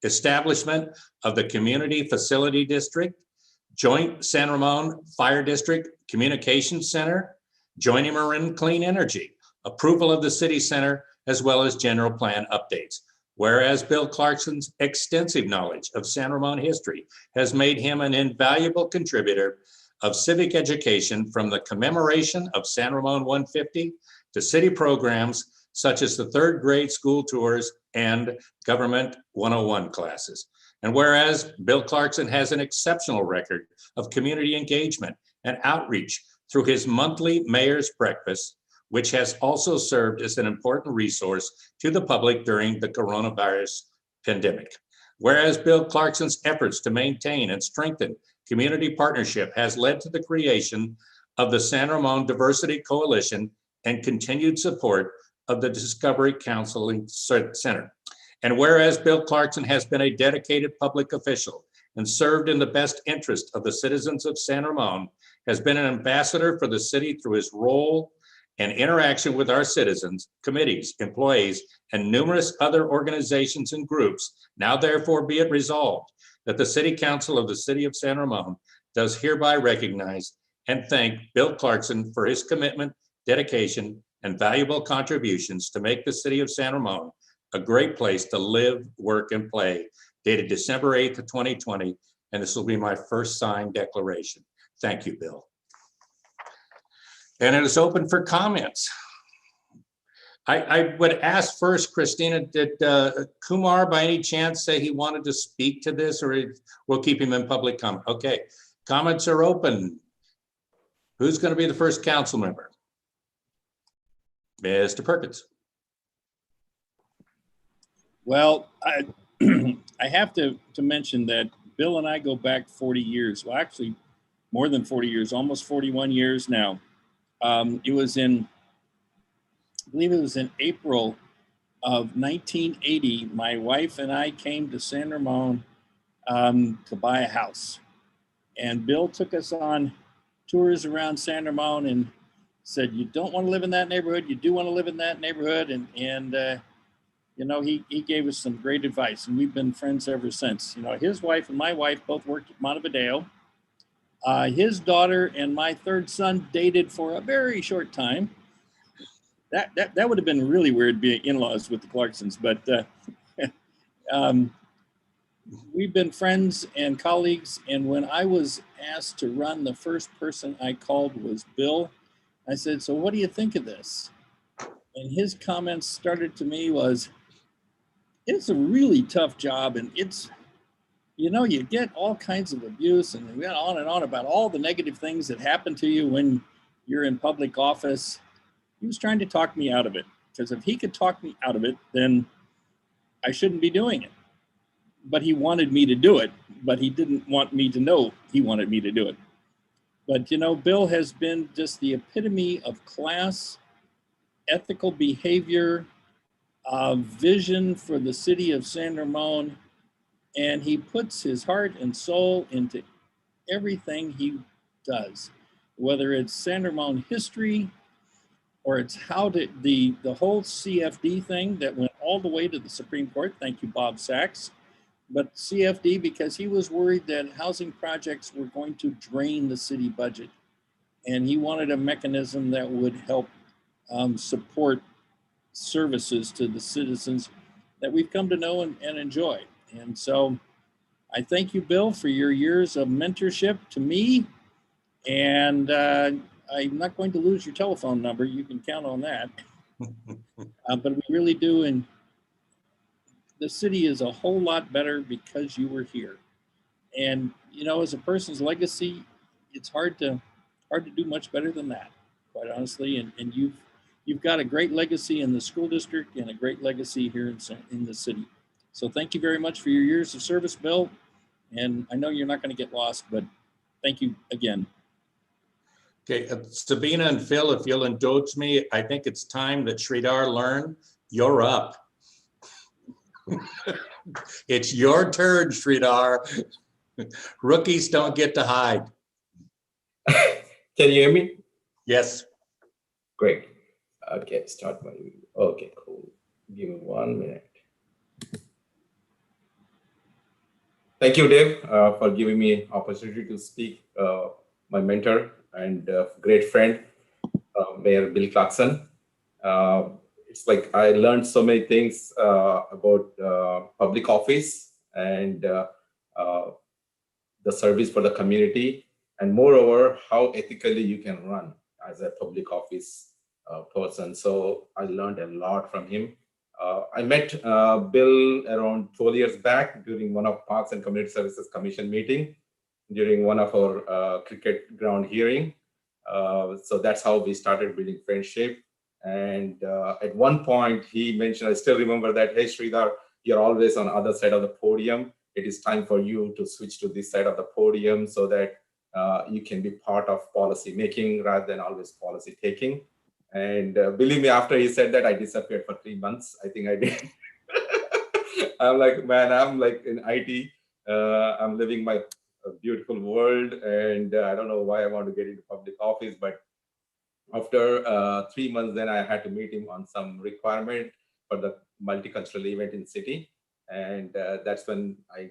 establishment of the Community Facility District, Joint San Ramon Fire District Communications Center, Joining Marin Clean Energy, approval of the City Center, as well as general plan updates. Whereas Bill Clarkson's extensive knowledge of San Ramon history has made him an invaluable contributor of civic education, from the commemoration of San Ramon 150 to city programs such as the third grade school tours and Government 101 classes. And whereas Bill Clarkson has an exceptional record of community engagement and outreach through his monthly mayor's breakfast, which has also served as an important resource to the public during the coronavirus pandemic. Whereas Bill Clarkson's efforts to maintain and strengthen community partnership has led to the creation of the San Ramon Diversity Coalition and continued support of the Discovery Counseling Center. And whereas Bill Clarkson has been a dedicated public official and served in the best interest of the citizens of San Ramon, has been an ambassador for the city through his role and interaction with our citizens, committees, employees, and numerous other organizations and groups, now therefore be it resolved that the City Council of the City of San Ramon does hereby recognize and thank Bill Clarkson for his commitment, dedication, and valuable contributions to make the City of San Ramon a great place to live, work, and play, dated December 8th of 2020, and this will be my first signed declaration. Thank you, Bill. And it is open for comments. I would ask first, Christina, did Kumar by any chance say he wanted to speak to this, or we'll keep him in public comment? Okay, comments are open. Who's going to be the first council member? Mr. Perkins. Well, I I have to mention that Bill and I go back 40 years. Well, actually, more than 40 years, almost 41 years now. It was in, I believe it was in April of 1980. My wife and I came to San Ramon to buy a house, and Bill took us on tours around San Ramon and said, "You don't want to live in that neighborhood. You do want to live in that neighborhood," and you know, he gave us some great advice, and we've been friends ever since. You know, his wife and my wife both worked at Montevideo. His daughter and my third son dated for a very short time. That would have been really weird being in-laws with the Clarksons, but we've been friends and colleagues. And when I was asked to run, the first person I called was Bill. I said, "So what do you think of this?" And his comments started to me was, "It's a really tough job, and it's, you know, you get all kinds of abuse," and we went on and on about all the negative things that happen to you when you're in public office. He was trying to talk me out of it, because if he could talk me out of it, then I shouldn't be doing it. But he wanted me to do it, but he didn't want me to know he wanted me to do it. But, you know, Bill has been just the epitome of class, ethical behavior, vision for the city of San Ramon, and he puts his heart and soul into everything he does, whether it's San Ramon history, or it's how to, the whole CFD thing that went all the way to the Supreme Court. Thank you, Bob Sachs. But CFD, because he was worried that housing projects were going to drain the city budget, and he wanted a mechanism that would help support services to the citizens that we've come to know and enjoy. And so I thank you, Bill, for your years of mentorship to me. And I'm not going to lose your telephone number. You can count on that. But we really do. And the city is a whole lot better because you were here. And, you know, as a person's legacy, it's hard to do much better than that, quite honestly. And you've got a great legacy in the school district and a great legacy here in the city. So thank you very much for your years of service, Bill. And I know you're not going to get lost, but thank you again. Okay, Sabina and Phil, if you'll indulge me, I think it's time that Sridhar learn. You're up. It's your turn, Sridhar. Rookies don't get to hide. Can you hear me? Yes. Great. Okay, start my video. Okay, cool. Give me 1 minute. Thank you, Dave, for giving me opportunity to speak. My mentor and great friend, Mayor Bill Clarkson. It's like I learned so many things about public office and the service for the community, and moreover, how ethically you can run as a public office person. So I learned a lot from him. I met Bill around 12 years back during one of Parks and Community Services Commission meeting, during one of our cricket ground hearing. So that's how we started building friendship. And at one point he mentioned, I still remember that, "Hey Sridhar, you're always on the other side of the podium. It is time for you to switch to this side of the podium so that you can be part of policy making rather than always policy taking." And believe me, after he said that, I disappeared for 3 months. I think I did. I'm like, man, I'm like in IT. I'm living my beautiful world, and I don't know why I want to get into public office. But after 3 months, then I had to meet him on some requirement for the multicultural event in city. And that's when I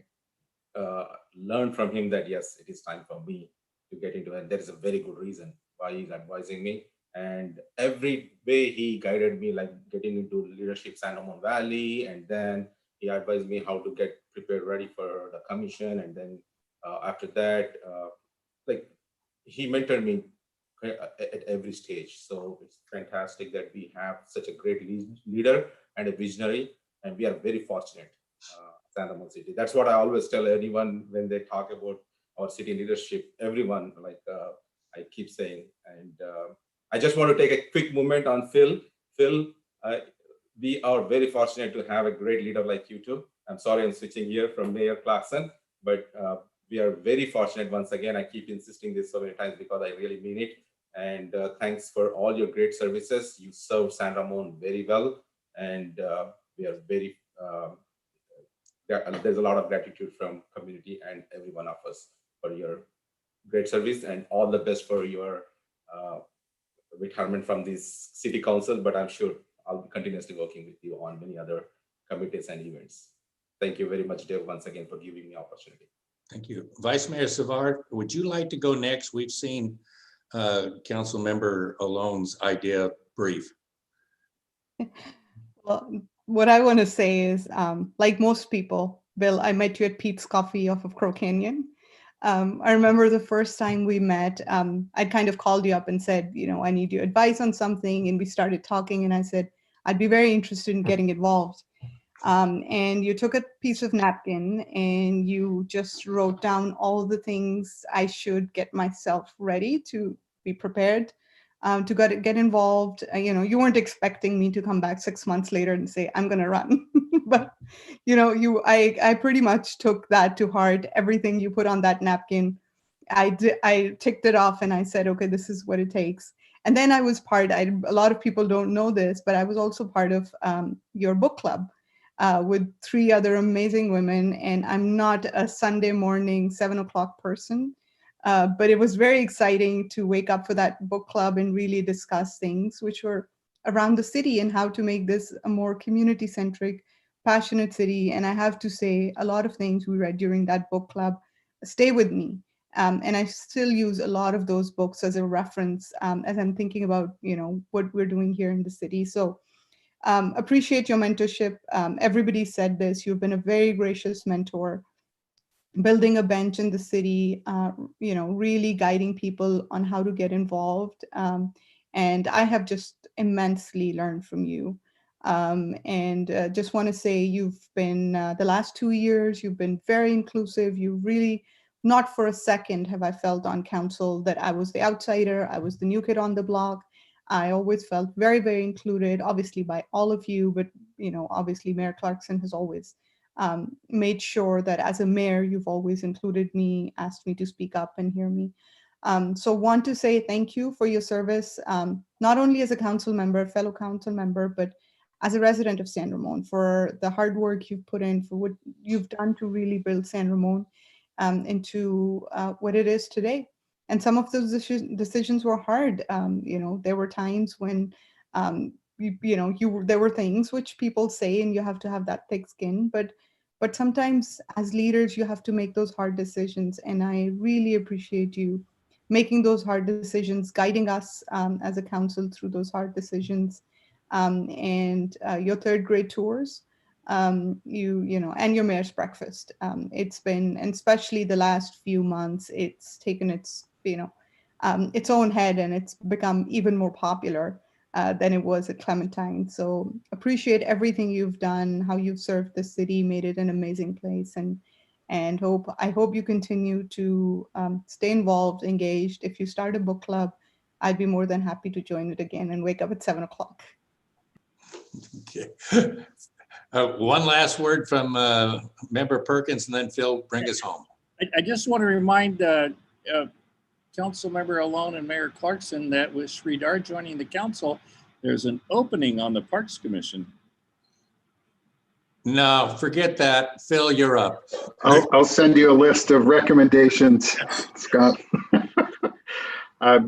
learned from him that, yes, it is time for me to get into it. There is a very good reason why he's advising me. And every way he guided me, like getting into leadership San Ramon Valley, and then he advised me how to get prepared, ready for the commission. And then after that, like he mentored me at every stage. So it's fantastic that we have such a great leader and a visionary, and we are very fortunate, San Ramon City. That's what I always tell anyone when they talk about our city leadership, everyone, like I keep saying. And I just want to take a quick moment on Phil. Phil, we are very fortunate to have a great leader like you too. I'm sorry I'm switching here from Mayor Clarkson, but we are very fortunate. Once again, I keep insisting this so many times because I really mean it. And thanks for all your great services. You serve San Ramon very well. And we are very, there's a lot of gratitude from community and every one of us for your great service, and all the best for your retirement from this city council. But I'm sure I'll be continuously working with you on many other committees and events. Thank you very much, Dave, once again for giving me opportunity. Thank you. Vice Mayor Savard, would you like to go next? We've seen Council Member Alone's idea brief. Well, what I want to say is, like most people, Bill, I met you at Pete's Coffee off of Crow Canyon. I remember the first time we met, I kind of called you up and said, you know, I need your advice on something. And we started talking, and I said, I'd be very interested in getting involved. And you took a piece of napkin and you just wrote down all the things I should get myself ready to be prepared to get involved. You know, you weren't expecting me to come back 6 months later and say, I'm going to run. But, you know, I pretty much took that to heart. Everything you put on that napkin, I ticked it off and I said, okay, this is what it takes. And then I was a lot of people don't know this, but I was also part of your book club with 3 other amazing women. And I'm not a Sunday morning 7 o'clock person, but it was very exciting to wake up for that book club and really discuss things which were around the city and how to make this a more community-centric, passionate city. And I have to say, a lot of things we read during that book club stay with me. And I still use a lot of those books as a reference as I'm thinking about, you know, what we're doing here in the city. So appreciate your mentorship. Everybody said this, you've been a very gracious mentor, building a bench in the city, you know, really guiding people on how to get involved. And I have just immensely learned from you. And just want to say you've been, the last 2 years, you've been very inclusive. You really, not for a second have I felt on council that I was the outsider, I was the new kid on the block. I always felt very, very included, obviously by all of you, but, you know, obviously Mayor Clarkson has always made sure that as a mayor, you've always included me, asked me to speak up and hear me. So want to say thank you for your service, not only as a council member, fellow council member, but as a resident of San Ramon, for the hard work you've put in, for what you've done to really build San Ramon into what it is today. And some of those decisions were hard. You know, there were times when, there were things which people say and you have to have that thick skin, but sometimes as leaders, you have to make those hard decisions. And I really appreciate you making those hard decisions, guiding us as a council through those hard decisions. And your third grade tours, and your mayor's breakfast. It's been, and especially the last few months, it's taken its own head, and it's become even more popular than it was at Clementine. So appreciate everything you've done, how you've served the city, made it an amazing place, and I hope you continue to stay involved, engaged. If you start a book club, I'd be more than happy to join it again and wake up at 7 o'clock. Okay. One last word from Member Perkins, and then Phil, bring us home. I just want to remind Council Member Alone and Mayor Clarkson that with Sridhar joining the council, there's an opening on the Parks Commission. No, forget that. Phil, you're up. I'll send you a list of recommendations, Scott. I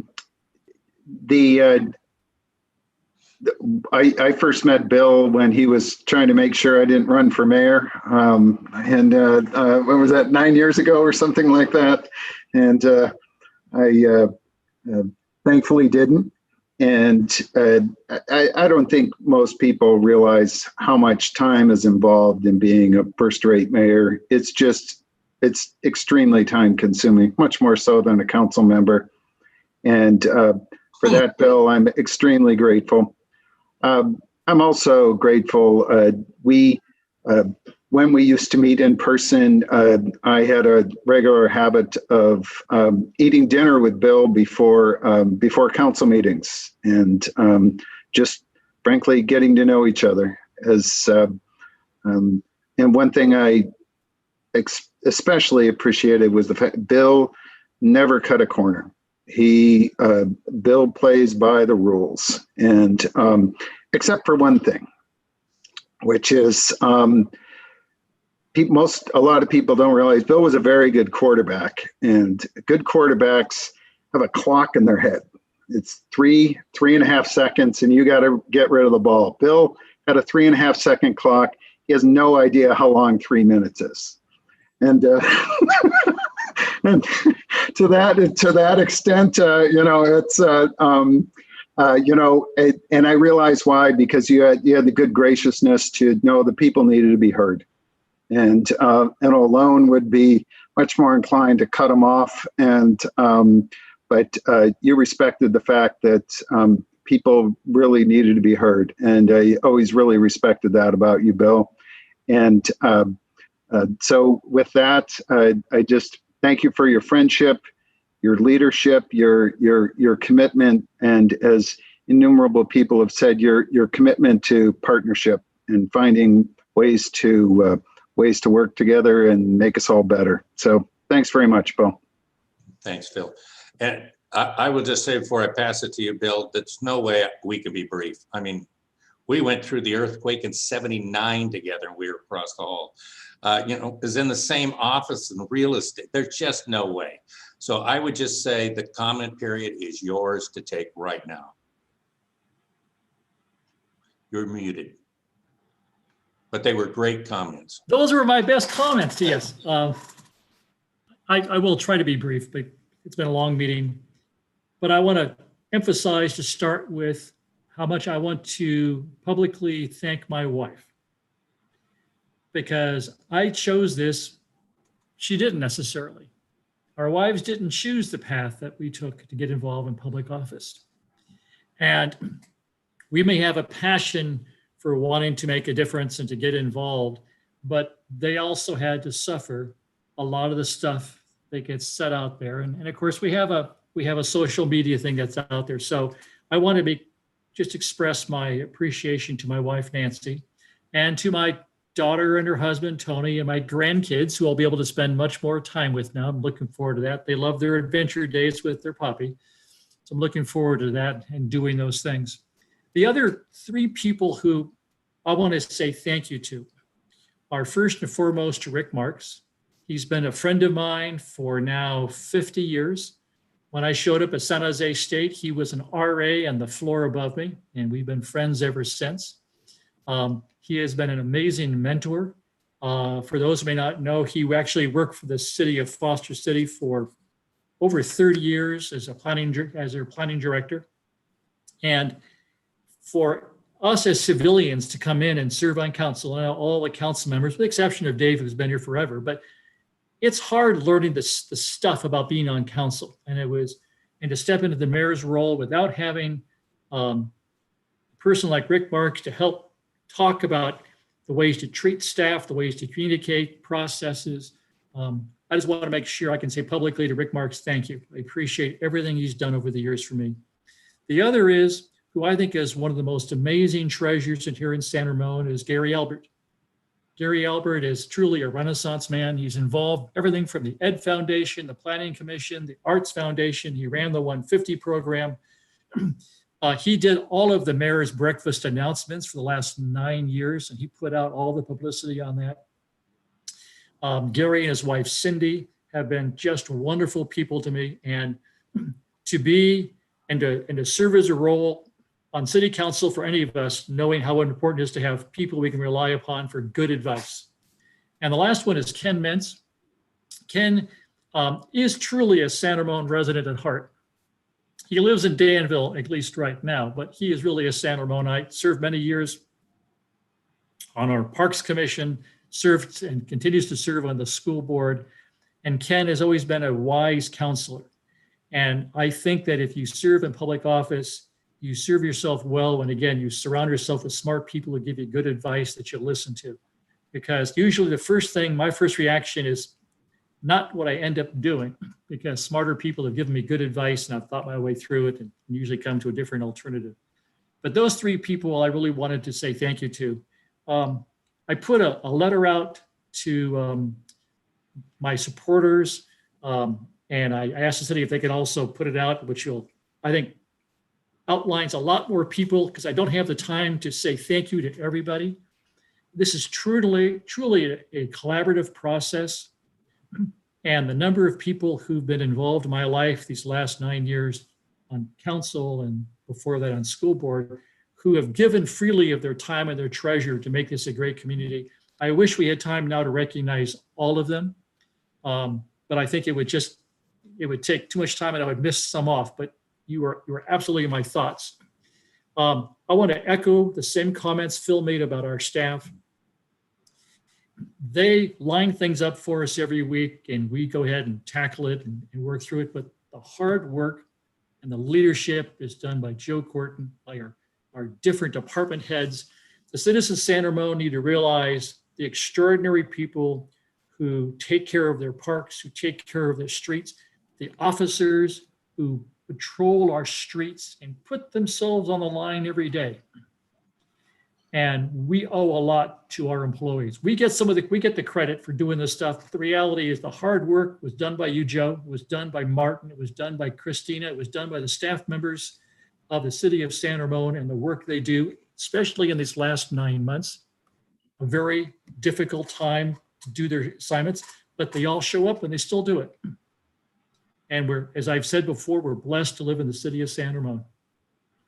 first met Bill when he was trying to make sure I didn't run for mayor. When was that, 9 years ago or something like that? And I thankfully didn't. And I don't think most people realize how much time is involved in being a first-rate mayor. It's extremely time consuming, much more so than a council member. And for that, Bill, I'm extremely grateful. I'm also grateful. When we used to meet in person, I had a regular habit of eating dinner with Bill before council meetings, and just frankly getting to know each other. And one thing I especially appreciated was the fact Bill never cut a corner. Bill plays by the rules, and except for one thing, which is a lot of people don't realize Bill was a very good quarterback, and good quarterbacks have a clock in their head. It's 3.5 seconds, and you got to get rid of the ball. Bill had a 3.5 second clock. He has no idea how long 3 minutes is. And, and to that extent, and I realize why, because you had the good graciousness to know the people needed to be heard. And alone would be much more inclined to cut them off. But you respected the fact that people really needed to be heard. And I always really respected that about you, Bill. And so with that, I just thank you for your friendship, your leadership, your commitment, and as innumerable people have said, your commitment to partnership and finding ways to work together and make us all better. So thanks very much, Bill. Thanks, Phil. And I will just say before I pass it to you, Bill, there's no way we could be brief. I mean, we went through the earthquake in '79 together, and we were across the hall. Is in the same office in real estate. There's just no way. So I would just say the comment period is yours to take right now. You're muted. But they were great comments. Those were my best comments, yes. I will try to be brief, but it's been a long meeting. But I want to emphasize to start with how much I want to publicly thank my wife. Because I chose this, she didn't necessarily. Our wives didn't choose the path that we took to get involved in public office. And we may have a passion for wanting to make a difference and to get involved, but they also had to suffer a lot of the stuff that gets set out there. And of course, we have a social media thing that's out there. So I want to just express my appreciation to my wife, Nancy, and to my daughter and her husband, Tony, and my grandkids, who I'll be able to spend much more time with now. I'm looking forward to that. They love their adventure days with their puppy. So I'm looking forward to that and doing those things. The other three people who I want to say thank you to are first and foremost to Rick Marks. He's been a friend of mine for now 50 years. When I showed up at San Jose State, he was an RA on the floor above me, and we've been friends ever since. He has been an amazing mentor. For those who may not know, he actually worked for the city of Foster City for over 30 years as their planning director. And for us as civilians to come in and serve on council, and all the council members, with the exception of Dave, who's been here forever, but it's hard learning the stuff about being on council. And to step into the mayor's role without having a person like Rick Marks to help talk about the ways to treat staff, the ways to communicate processes. I just want to make sure I can say publicly to Rick Marks, thank you. I appreciate everything he's done over the years for me. The other is, who I think is one of the most amazing treasures here in San Ramon, is Gary Albert. Gary Albert is truly a Renaissance man. He's involved everything from the Ed Foundation, the Planning Commission, the Arts Foundation. He ran the 150 program. He did all of the mayor's breakfast announcements for the last 9 years, and he put out all the publicity on that. Gary and his wife, Cindy, have been just wonderful people to me, and to serve as a role on city council for any of us, knowing how important it is to have people we can rely upon for good advice. And the last one is Ken Mintz. Ken is truly a San Ramon resident at heart. he lives in Danville, at least right now, but he is really a San Ramonite, served many years on our Parks Commission, served and continues to serve on the school board. And Ken has always been a wise counselor. And I think that if you serve in public office, you serve yourself well when, again, you surround yourself with smart people who give you good advice that you'll listen to. Because usually my first reaction is not what I end up doing, because smarter people have given me good advice and I've thought my way through it and usually come to a different alternative. But those three people I really wanted to say thank you to. I put a letter out to my supporters, and I asked the city if they could also put it out, which I think outlines a lot more people, because I don't have the time to say thank you to everybody. This is truly a collaborative process. And the number of people who've been involved in my life these last 9 years on council and before that on school board, who have given freely of their time and their treasure to make this a great community. I wish we had time now to recognize all of them. But I think it would take too much time and I would miss some off, but you are absolutely in my thoughts. I want to echo the same comments Phil made about our staff. They line things up for us every week and we go ahead and tackle it and work through it. But the hard work and the leadership is done by Joe Corton, by our different department heads. The citizens of San Ramon need to realize the extraordinary people who take care of their parks, who take care of their streets, the officers who patrol our streets and put themselves on the line every day. And we owe a lot to our employees. We get the credit for doing this stuff. The reality is the hard work was done by you, Joe. It was done by Martin. It was done by Christina. It was done by the staff members of the city of San Ramon and the work they do, especially in these last 9 months. A very difficult time to do their assignments, but they all show up and they still do it. And as I've said before, we're blessed to live in the city of San Ramon.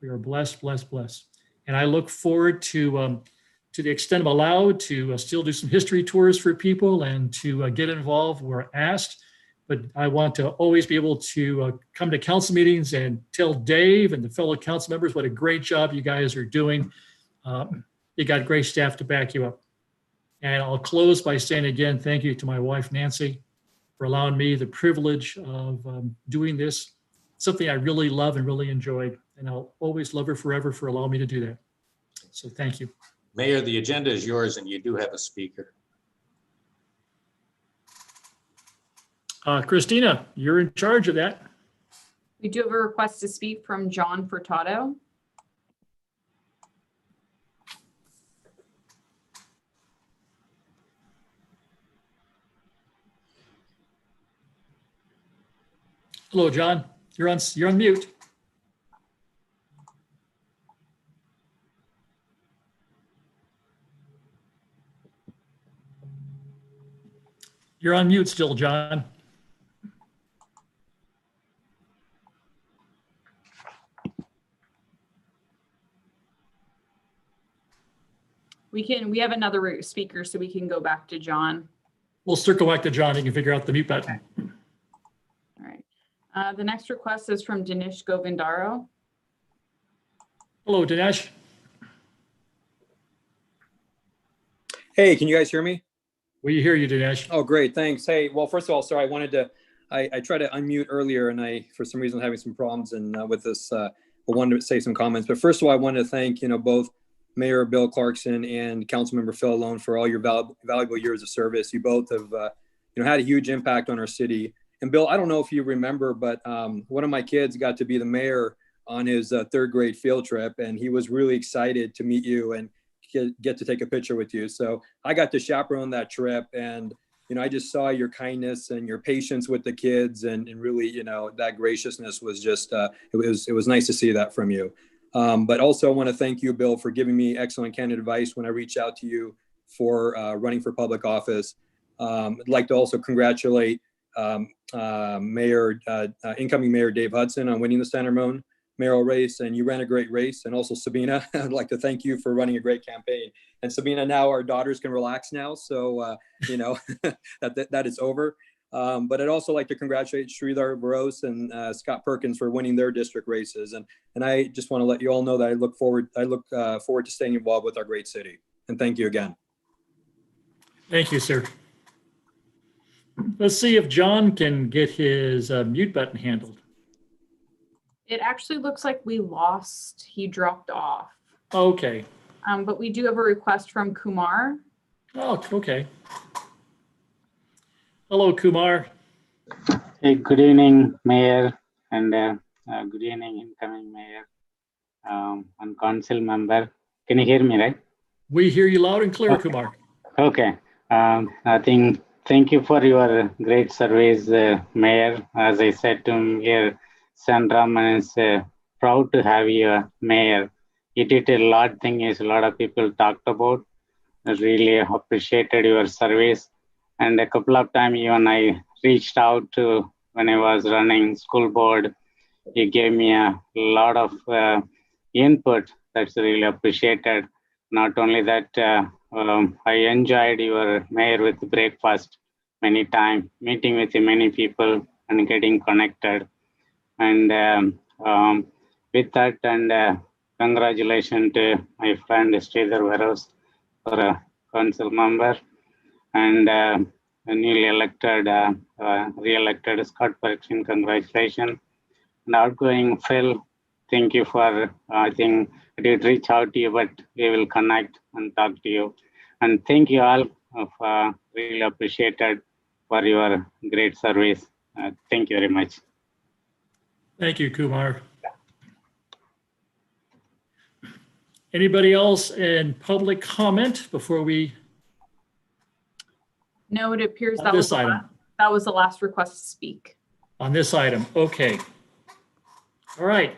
We are blessed, blessed, blessed. And I look forward to the extent I'm allowed to still do some history tours for people and to get involved where asked. But I want to always be able to come to council meetings and tell Dave and the fellow council members what a great job you guys are doing. You got great staff to back you up. And I'll close by saying again, thank you to my wife, Nancy, for allowing me the privilege of doing this, something I really love and really enjoyed. And I'll always love her forever for allowing me to do that. So thank you. Mayor, the agenda is yours and you do have a speaker. Christina, you're in charge of that. We do have a request to speak from John Furtado. Hello, John. You're on mute. You're on mute still, John. We have another speaker, so we can go back to John. We'll circle back to John. You can figure out the mute button. Okay. All right. The next request is from Dinesh Govindaro. Hello, Dinesh. Hey, can you guys hear me? We hear you, Dinesh. Oh, great. Thanks. Hey, well, first of all, sorry, I tried to unmute earlier and for some reason, having some problems and with this, I wanted to say some comments. But first of all, I wanted to thank, both Mayor Bill Clarkson and Councilmember Phil Alone for all your valuable years of service. You both have, had a huge impact on our city. And Bill, I don't know if you remember, but one of my kids got to be the mayor on his third grade field trip, and he was really excited to meet you and get to take a picture with you. So I got to chaperone that trip, and I just saw your kindness and your patience with the kids, and really, that graciousness was just it was nice to see that from you. But also, I want to thank you, Bill, for giving me excellent candid advice when I reached out to you for running for public office. I'd like to also congratulate incoming Mayor Dave Hudson on winning the San Ramon mayoral race, and you ran a great race. And also Sabina, I'd like to thank you for running a great campaign. And Sabina, now our daughters can relax now, so that is over. But I'd also like to congratulate Sridhar Barose and Scott Perkins for winning their district races. And I just want to let you all know that I look forward to staying involved with our great city. And thank you again. Thank you, sir. Let's see if John can get his mute button handled. It actually looks like we lost. He dropped off. Okay. But we do have a request from Kumar. Oh, okay. Hello, Kumar. Hey, good evening, Mayor, and good evening, incoming Mayor and Council member. Can you hear me, right? We hear you loud and clear, Okay. Kumar. Okay. Thank you for your great service, Mayor. As I said to him here, San Ramon is proud to have you, Mayor. You did a lot things a lot of people talked about. I really appreciated your service. And a couple of times even I reached out to when I was running school board. You gave me a lot of input that's really appreciated. Not only that, I enjoyed your mayor with breakfast many times, meeting with many people and getting connected. And with that, and congratulations to my friend Sridhar Barose for a council member, and a newly elected, re-elected Scott Perkins, congratulations. And outgoing Phil, thank you for, I think I did reach out to you, but we will connect and talk to you. And thank you all of really appreciated for your great service. Thank you very much. Thank you, Kumar. Anybody else in public comment before we? No, it appears On that was, this item. that was the last request to speak. On this item, okay. All right.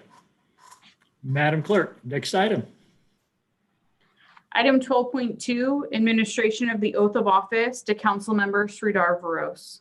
Madam Clerk, next item. Item 12.2, administration of the oath of office to council member Sridhar Barose.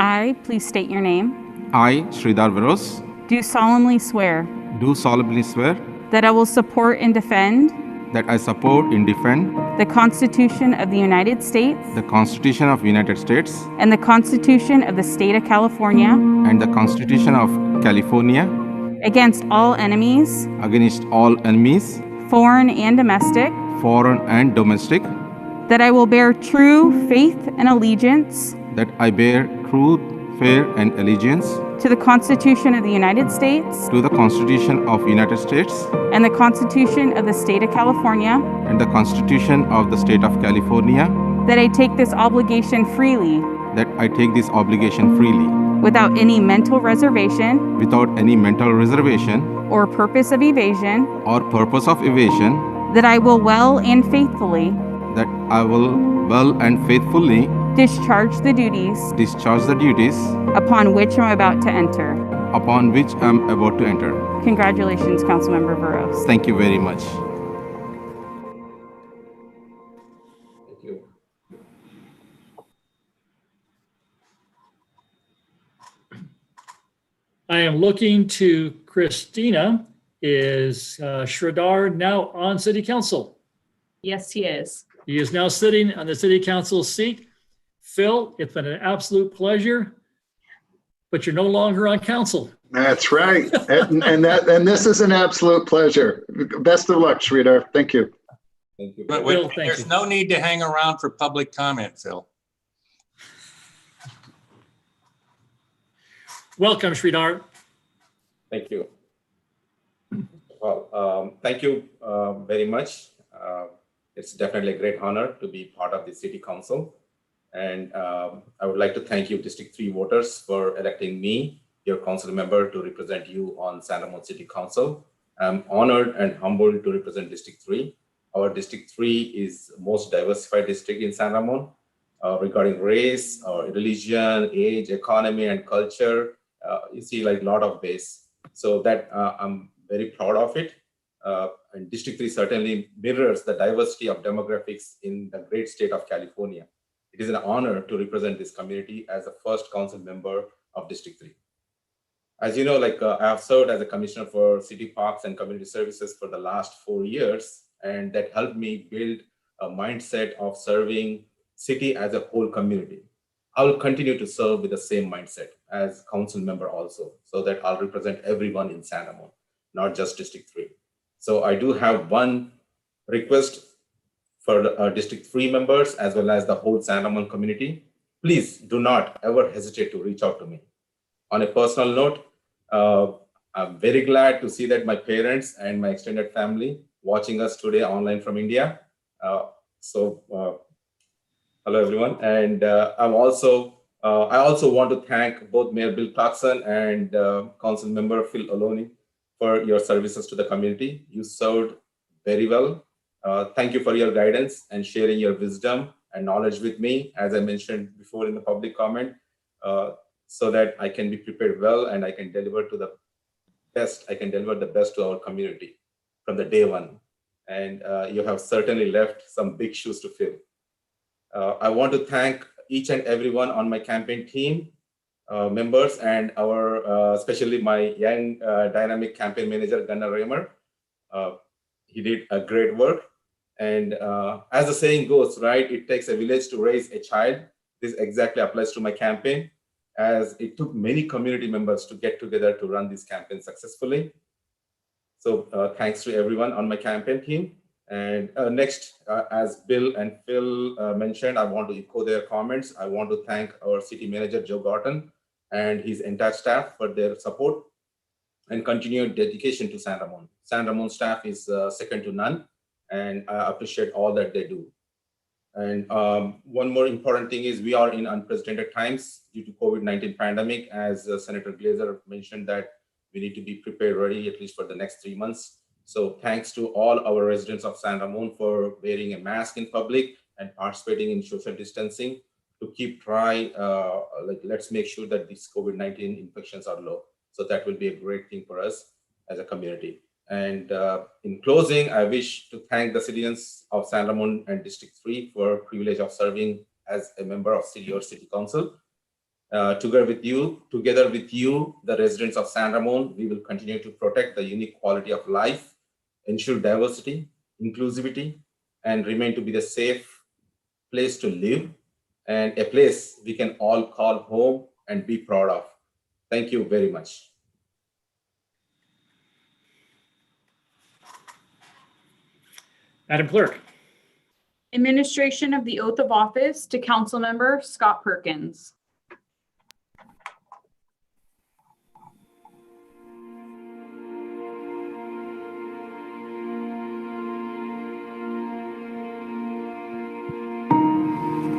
I, please state your name, I, Sridhar Barose, do solemnly swear do solemnly swear that I will support and defend that I support and defend the Constitution of the United States the Constitution of United States and the Constitution of the State of California and the Constitution of California against all enemies, against all enemies, foreign and domestic, foreign and domestic, that I will bear true faith and allegiance that I bear true, faith, and allegiance to the Constitution of the United States to the Constitution of United States and the Constitution of the State of California, and the Constitution of the State of California, that I take this obligation freely that I take this obligation freely without any mental reservation without any mental reservation or purpose of evasion, or purpose of evasion, that I will well and faithfully that I will well and faithfully discharge the duties upon which I'm about to enter. I'm about to enter. Congratulations, Councilmember Barose. Thank you very much. Thank you. I am looking to Christina. Is Sridhar now on City Council? Yes, he is. He is now sitting on the City Council seat. Phil, it's been an absolute pleasure, but you're no longer on council. That's right. And this is an absolute pleasure. Best of luck, Sridhar. Thank you. Thank you. But Phil, thank there's you. no need to hang around for public comment, Phil. Welcome, Sridhar. Thank you. Well, thank you very much. It's definitely a great honor to be part of the City Council. And I would like to thank you, District 3 voters, for electing me, your council member, to represent you on San Ramon City Council. I'm honored and humbled to represent District 3. Our District 3 is the most diversified district in San Ramon regarding race, religion, age, economy, and culture. You see like a lot of base. So that I'm very proud of it. And District 3 certainly mirrors the diversity of demographics in the great state of California. It is an honor to represent this community as the first council member of District 3. As you know, I have served as a commissioner for city parks and community services for the last 4 years, and that helped me build a mindset of serving city as a whole community. I will continue to serve with the same mindset as council member also, so that I'll represent everyone in San Ramon, not just District 3. So I do have one request for the District 3 members as well as the whole San Ramon community. Please do not ever hesitate to reach out to me. On a personal note, I'm very glad to see that my parents and my extended family watching us today online from India. Hello everyone. And I also want to thank both Mayor Bill Clarkson and Council Member Phil Oloni for your services to the community. You served very well. Thank you for your guidance and sharing your wisdom and knowledge with me, as I mentioned before in the public comment, so that I can be prepared well and I can deliver to the best. I can deliver the best to our community from the day one. And you have certainly left some big shoes to fill. I want to thank each and everyone on my campaign team, members, and our especially my young dynamic campaign manager, Gunnar Raymer. He did a great work. And as the saying goes, right, it takes a village to raise a child. This exactly applies to my campaign, as it took many community members to get together to run this campaign successfully. So thanks to everyone on my campaign team. And next, as Bill and Phil mentioned, I want to echo their comments. I want to thank our city manager, Joe Gorton, and his entire staff for their support and continued dedication to San Ramon. San Ramon staff is second to none, and I appreciate all that they do. And one more important thing is we are in unprecedented times due to COVID-19 pandemic, as Senator Glazer mentioned that we need to be prepared ready at least for the next 3 months. So thanks to all our residents of San Ramon for wearing a mask in public and participating in social distancing to keep try, let's make sure that these COVID-19 infections are low. So that will be a great thing for us as a community. And in closing, I wish to thank the citizens of San Ramon and District 3 for privilege of serving as a member of city or city council. Together with you, the residents of San Ramon, we will continue to protect the unique quality of life, ensure diversity, inclusivity, and remain to be the safe place to live and a place we can all call home and be proud of. Thank you very much. Madam Clerk. Administration of the oath of office to Council Member Scott Perkins.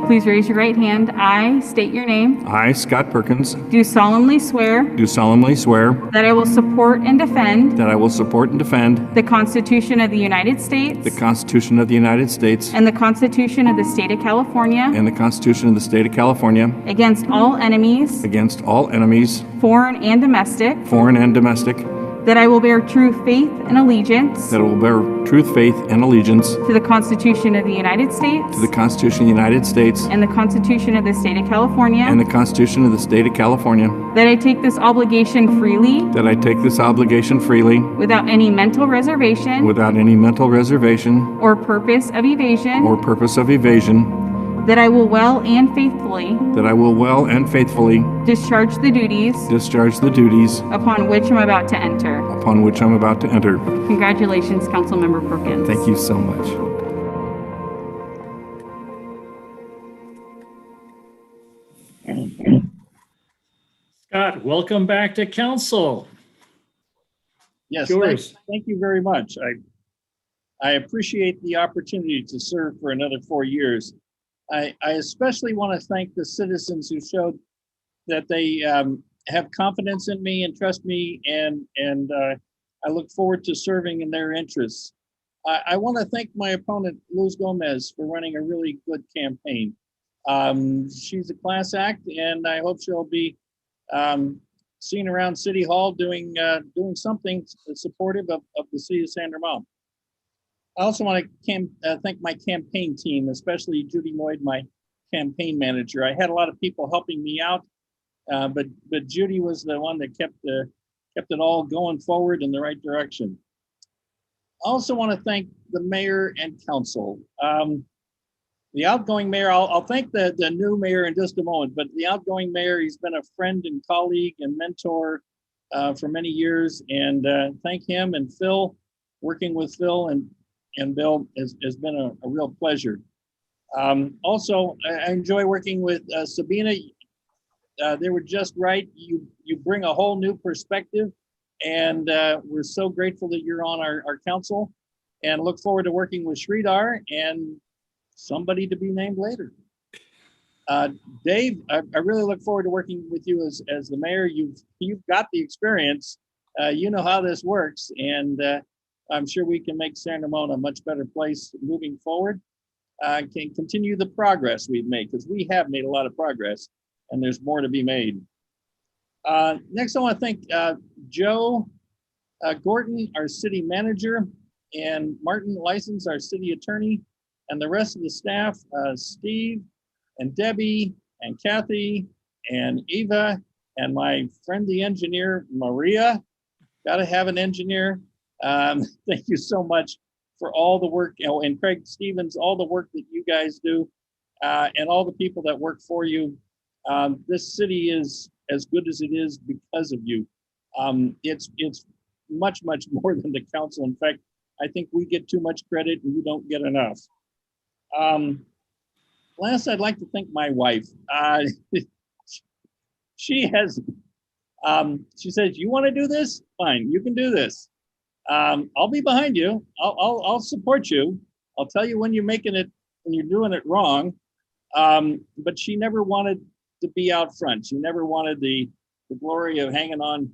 Please raise your right hand. I state your name. I, Scott Perkins, Do solemnly swear do solemnly swear that I will support and defend that I will support and defend the Constitution of the United States the Constitution of the United States and the Constitution of the State of California and the Constitution of the State of California against all enemies, against all enemies, foreign and domestic, foreign and domestic, that I will bear true faith and allegiance that I will bear truth, faith, and allegiance to the Constitution of the United States to the Constitution of the United States and the Constitution of the State of California, and the Constitution of the State of California, that I take this obligation freely that I take this obligation freely without any mental reservation without any mental reservation or purpose of evasion, or purpose of evasion, that I will well and faithfully that I will well and faithfully discharge the duties upon which I'm about to enter. Congratulations, Councilmember Perkins. Thank you so much. Scott, welcome back to council. Yes, Yours. thank you very much. I appreciate the opportunity to serve for another 4 years. I especially want to thank the citizens who showed that they have confidence in me and trust me, and I look forward to serving in their interests. I want to thank my opponent, Luz Gomez, for running a really good campaign. She's a class act, and I hope she'll be seen around City Hall doing something supportive of the city of San Ramon. I also want to thank my campaign team, especially Judy Lloyd, my campaign manager. I had a lot of people helping me out but Judy was the one that kept it all going forward in the right direction. I also want to thank the mayor and council. The outgoing mayor, I'll thank the new mayor in just a moment, but the outgoing mayor, he's been a friend and colleague and mentor for many years, and thank him and Phil. Working with Phil and Bill has been a real pleasure. Also, I enjoy working with Sabina. They were just right. You bring a whole new perspective, and we're so grateful that you're on our council, and look forward to working with Sridhar and somebody to be named later. Dave, I really look forward to working with you as the mayor. You've got the experience. You know how this works, and I'm sure we can make San Ramon a much better place moving forward. Can continue the progress we've made, because we have made a lot of progress, and there's more to be made. Next, I want to thank Joe Gordon, our city manager, and Martin License, our city attorney, and the rest of the staff, Steve and Debbie and Kathy and Eva and my friend, the engineer, Maria. Got to have an engineer. Thank you so much for all the work, and Craig Stevens, all the work that you guys do, and all the people that work for you. This city is as good as it is because of you. It's much, much more than the council. In fact, I think we get too much credit and we don't get enough. Last, I'd like to thank my wife. She says, you want to do this? Fine, you can do this. I'll be behind you. I'll support you. I'll tell you when you're making it, when you're doing it wrong. But she never wanted to be out front. She never wanted the glory of hanging on,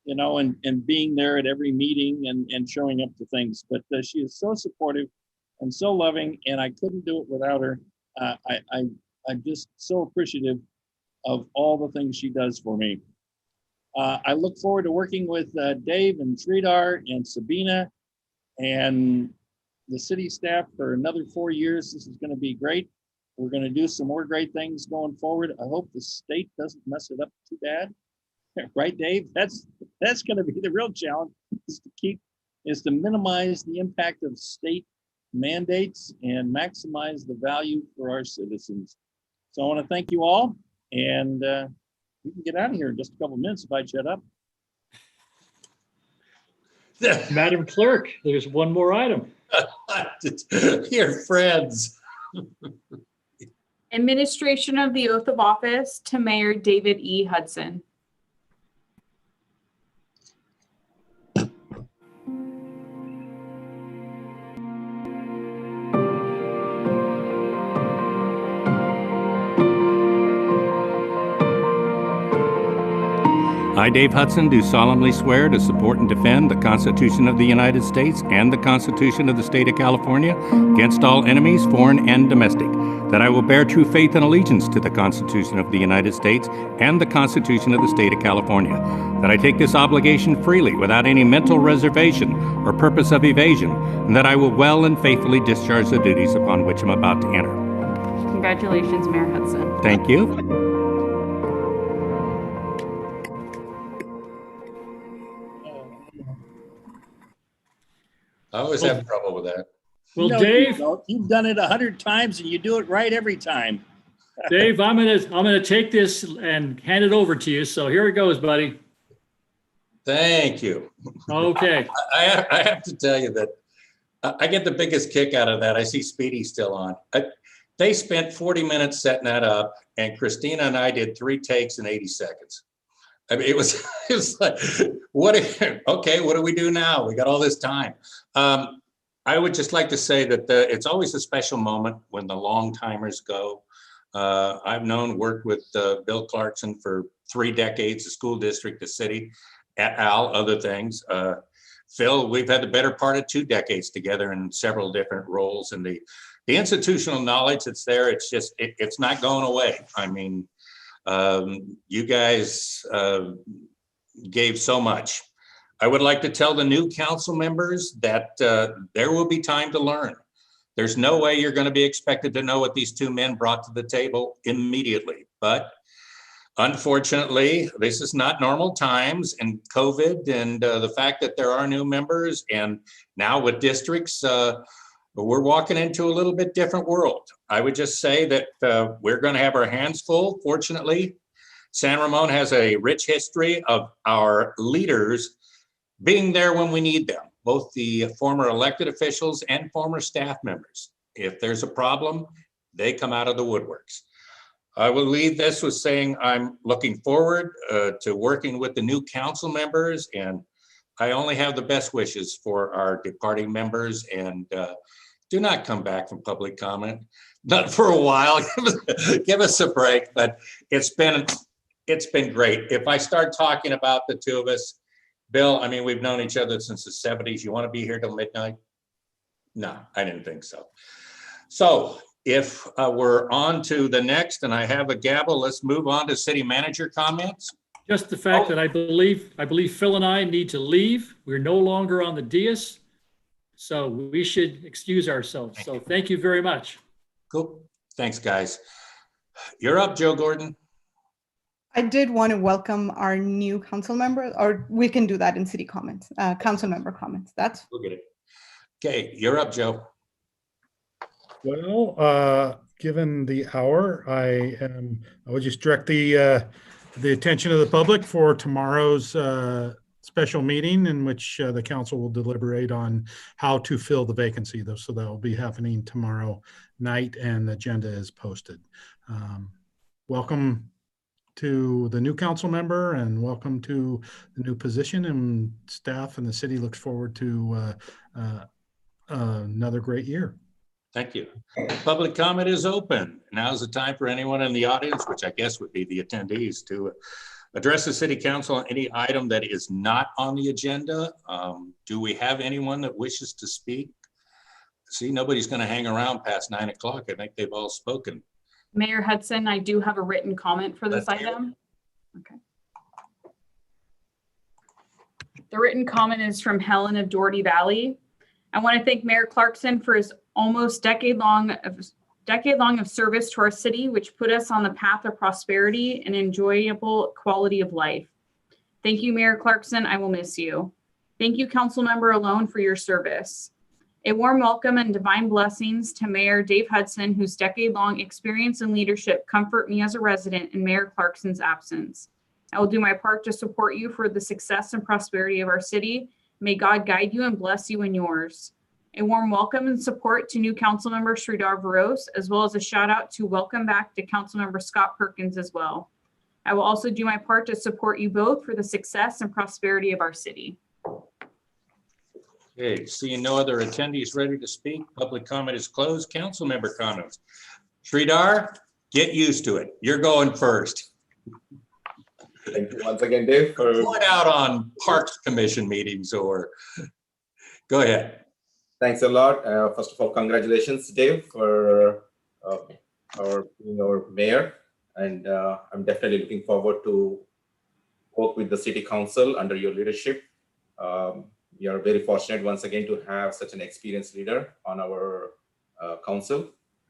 and being there at every meeting and showing up to things. But she is so supportive and so loving, and I couldn't do it without her. I'm just so appreciative of all the things she does for me. I look forward to working with Dave and Sridhar and Sabina and the city staff for another 4 years. This is going to be great. We're going to do some more great things going forward. I hope the state doesn't mess it up too bad. Right, Dave? That's going to be the real challenge, is to minimize the impact of state mandates and maximize the value for our citizens. So I want to thank you all, and we can get out of here in just a couple of minutes if I shut up. Madam Clerk, there's one more item. You're friends. Administration of the oath of office to Mayor David E. Hudson. I, Dave Hudson, do solemnly swear to support and defend the Constitution of the United States and the Constitution of the State of California against all enemies, foreign and domestic, that I will bear true faith and allegiance to the Constitution of the United States and the Constitution of the State of California, that I take this obligation freely without any mental reservation or purpose of evasion, and that I will well and faithfully discharge the duties upon which I'm about to enter. Congratulations, Mayor Hudson. Thank you. I always have trouble with that. Well, No, Dave, you've done it 100 times and you do it right every time. Dave, I'm gonna take this and hand it over to you. So here it goes, buddy. Thank you. Okay. I have to tell you that I get the biggest kick out of that. I see Speedy still on. They spent 40 minutes setting that up, and Christina and I did 3 takes in 80 seconds. I mean, it was like, okay, what do we do now? We got all this time. I would just like to say that it's always a special moment when the long timers go. I've worked with Bill Clarkson for 3 decades, the school district, the city, Al, other things. Phil, we've had the better part of 2 decades together in several different roles, and the institutional knowledge that's there, it's not going away. I mean, you guys gave so much. I would like to tell the new council members that there will be time to learn. There's no way you're going to be expected to know what these 2 men brought to the table immediately, but Unfortunately, this is not normal times and COVID and the fact that there are new members and now with districts, we're walking into a little bit different world. I would just say that we're going to have our hands full. Fortunately, San Ramon has a rich history of our leaders being there when we need them, both the former elected officials and former staff members. If there's a problem, they come out of the woodworks. I will leave this with saying I'm looking forward to working with the new council members, and I only have the best wishes for our departing members, and do not come back from public comment. Not for a while, give us a break, but it's been great. If I start talking about the two of us, Bill, I mean, we've known each other since the 70s. You want to be here till midnight? No, I didn't think so. So if we're on to the next, and I have a gavel, let's move on to city manager comments. Just the fact that I believe Phil and I need to leave. We're no longer on the dais, so we should excuse ourselves. So thank you very much. Cool. Thanks, guys. You're up, Joe Gordon. I did want to welcome our new council member, or we can do that in city comments, council member comments. We'll get it. Okay, you're up, Joe. Well, given the hour, I would just direct the attention of the public for tomorrow's special meeting in which the council will deliberate on how to fill the vacancy. So that will be happening tomorrow night, and the agenda is posted. Welcome to the new council member, and welcome to the new position, and staff and the city looks forward to another great year. Thank you. Public comment is open. Now's the time for anyone in the audience, which I guess would be the attendees, to address the city council on any item that is not on the agenda. Do we have anyone that wishes to speak? See, nobody's going to hang around past 9 o'clock. I think they've all spoken. Mayor Hudson, I do have a written comment for this item. Okay. The written comment is from Helen of Doherty Valley. I want to thank Mayor Clarkson for his almost decade long of service to our city, which put us on the path of prosperity and enjoyable quality of life. Thank you, Mayor Clarkson. I will miss you. Thank you, Councilmember Alone, for your service. A warm welcome and divine blessings to Mayor Dave Hudson, whose decade-long experience and leadership comfort me as a resident in Mayor Clarkson's absence. I will do my part to support you for the success and prosperity of our city. May God guide you and bless you and yours. A warm welcome and support to new Councilmember Sridhar Varos, as well as a shout out to welcome back to Councilmember Scott Perkins as well. I will also do my part to support you both for the success and prosperity of our city. Okay, seeing no other attendees ready to speak, public comment is closed. Council member comments. Sridhar, get used to it. You're going first. Thank you once again, Dave. Point out on Parks Commission meetings, or go ahead. Thanks a lot. First of all, congratulations, Dave, for being our mayor. And I'm definitely looking forward to work with the city council under your leadership. We are very fortunate once again to have such an experienced leader on our council.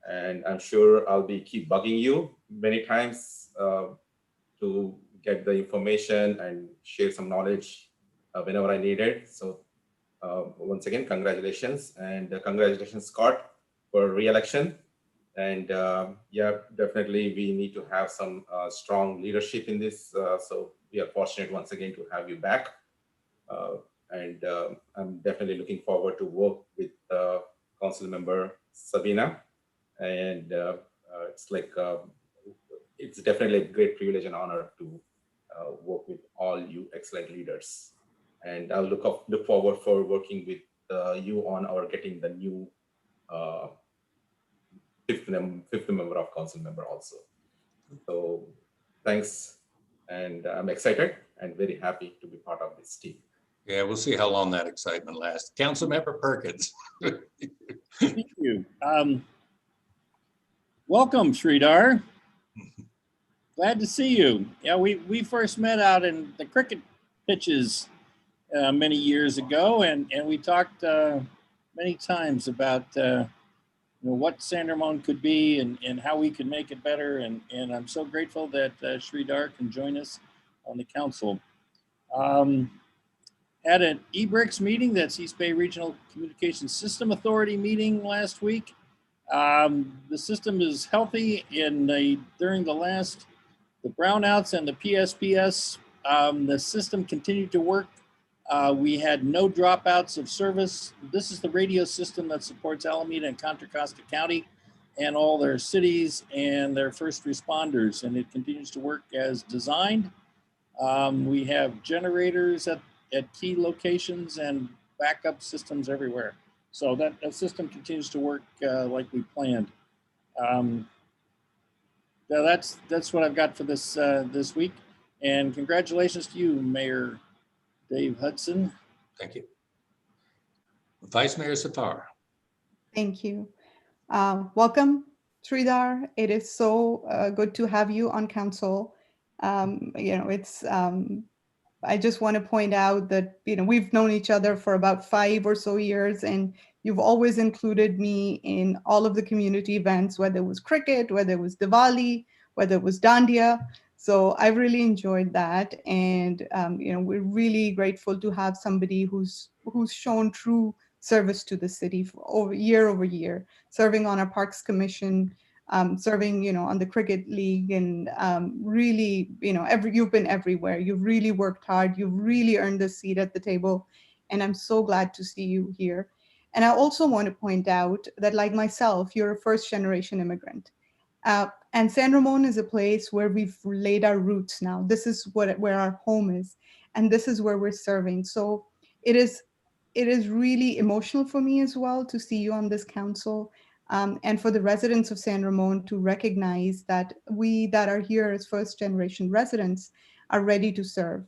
And I'm sure I'll be keep bugging you many times to get the information and share some knowledge whenever I need it. So once again, congratulations, and congratulations, Scott, for re-election. And yeah, definitely we need to have some strong leadership in this. So we are fortunate once again to have you back. And I'm definitely looking forward to work with Council Member Sabina. And it's definitely a great privilege and honor to work with all you excellent leaders. And I'll look forward for working with you on our getting the new fifth member of council member also. So thanks, and I'm excited and very happy to be part of this team. Yeah, we'll see how long that excitement lasts. Councilmember Perkins. Thank you. Welcome, Sridhar. Glad to see you. Yeah, we first met out in the cricket pitches many years ago, and we talked many times about what San Ramon could be and how we can make it better. And I'm so grateful that Sridhar can join us on the council. At an eBricks meeting, that's East Bay Regional Communications System Authority meeting last week. The system is healthy during the brownouts and the PSPS. The system continued to work. We had no dropouts of service. This is the radio system that supports Alameda and Contra Costa County and all their cities and their first responders, and it continues to work as designed. We have generators at key locations and backup systems everywhere. So that system continues to work like we planned. That's what I've got for this week. And congratulations to you, Mayor Dave Hudson. Thank you. Vice Mayor Safar. Thank you. Welcome, Sridhar. It is so good to have you on council. I just want to point out that, we've known each other for about 5 or so years, and you've always included me in all of the community events, whether it was cricket, whether it was Diwali, whether it was Dandiya. So I really enjoyed that. And, we're really grateful to have somebody who's shown true service to the city for over year, serving on our Parks Commission, serving, on the Cricket League, and really, you've been everywhere. You've really worked hard. You've really earned a seat at the table. And I'm so glad to see you here. And I also want to point out that, like myself, you're a first-generation immigrant. And San Ramon is a place where we've laid our roots now. This is where our home is. And this is where we're serving. So it is really emotional for me as well to see you on this council. And for the residents of San Ramon to recognize that we that are here as first-generation residents are ready to serve.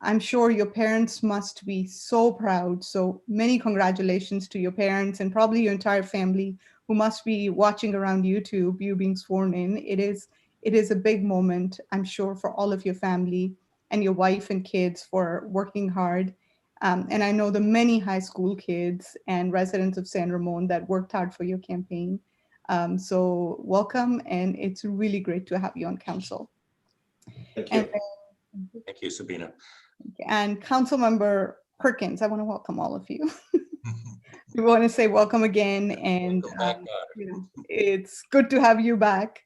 I'm sure your parents must be so proud. So many congratulations to your parents and probably your entire family who must be watching around YouTube, you being sworn in. It is a big moment, I'm sure, for all of your family and your wife and kids for working hard. And I know the many high school kids and residents of San Ramon that worked hard for your campaign. So welcome, and it's really great to have you on council. Thank you. Thank you, Sabina. And Councilmember Perkins, I want to welcome all of you. We want to say welcome again, and it's good to have you back.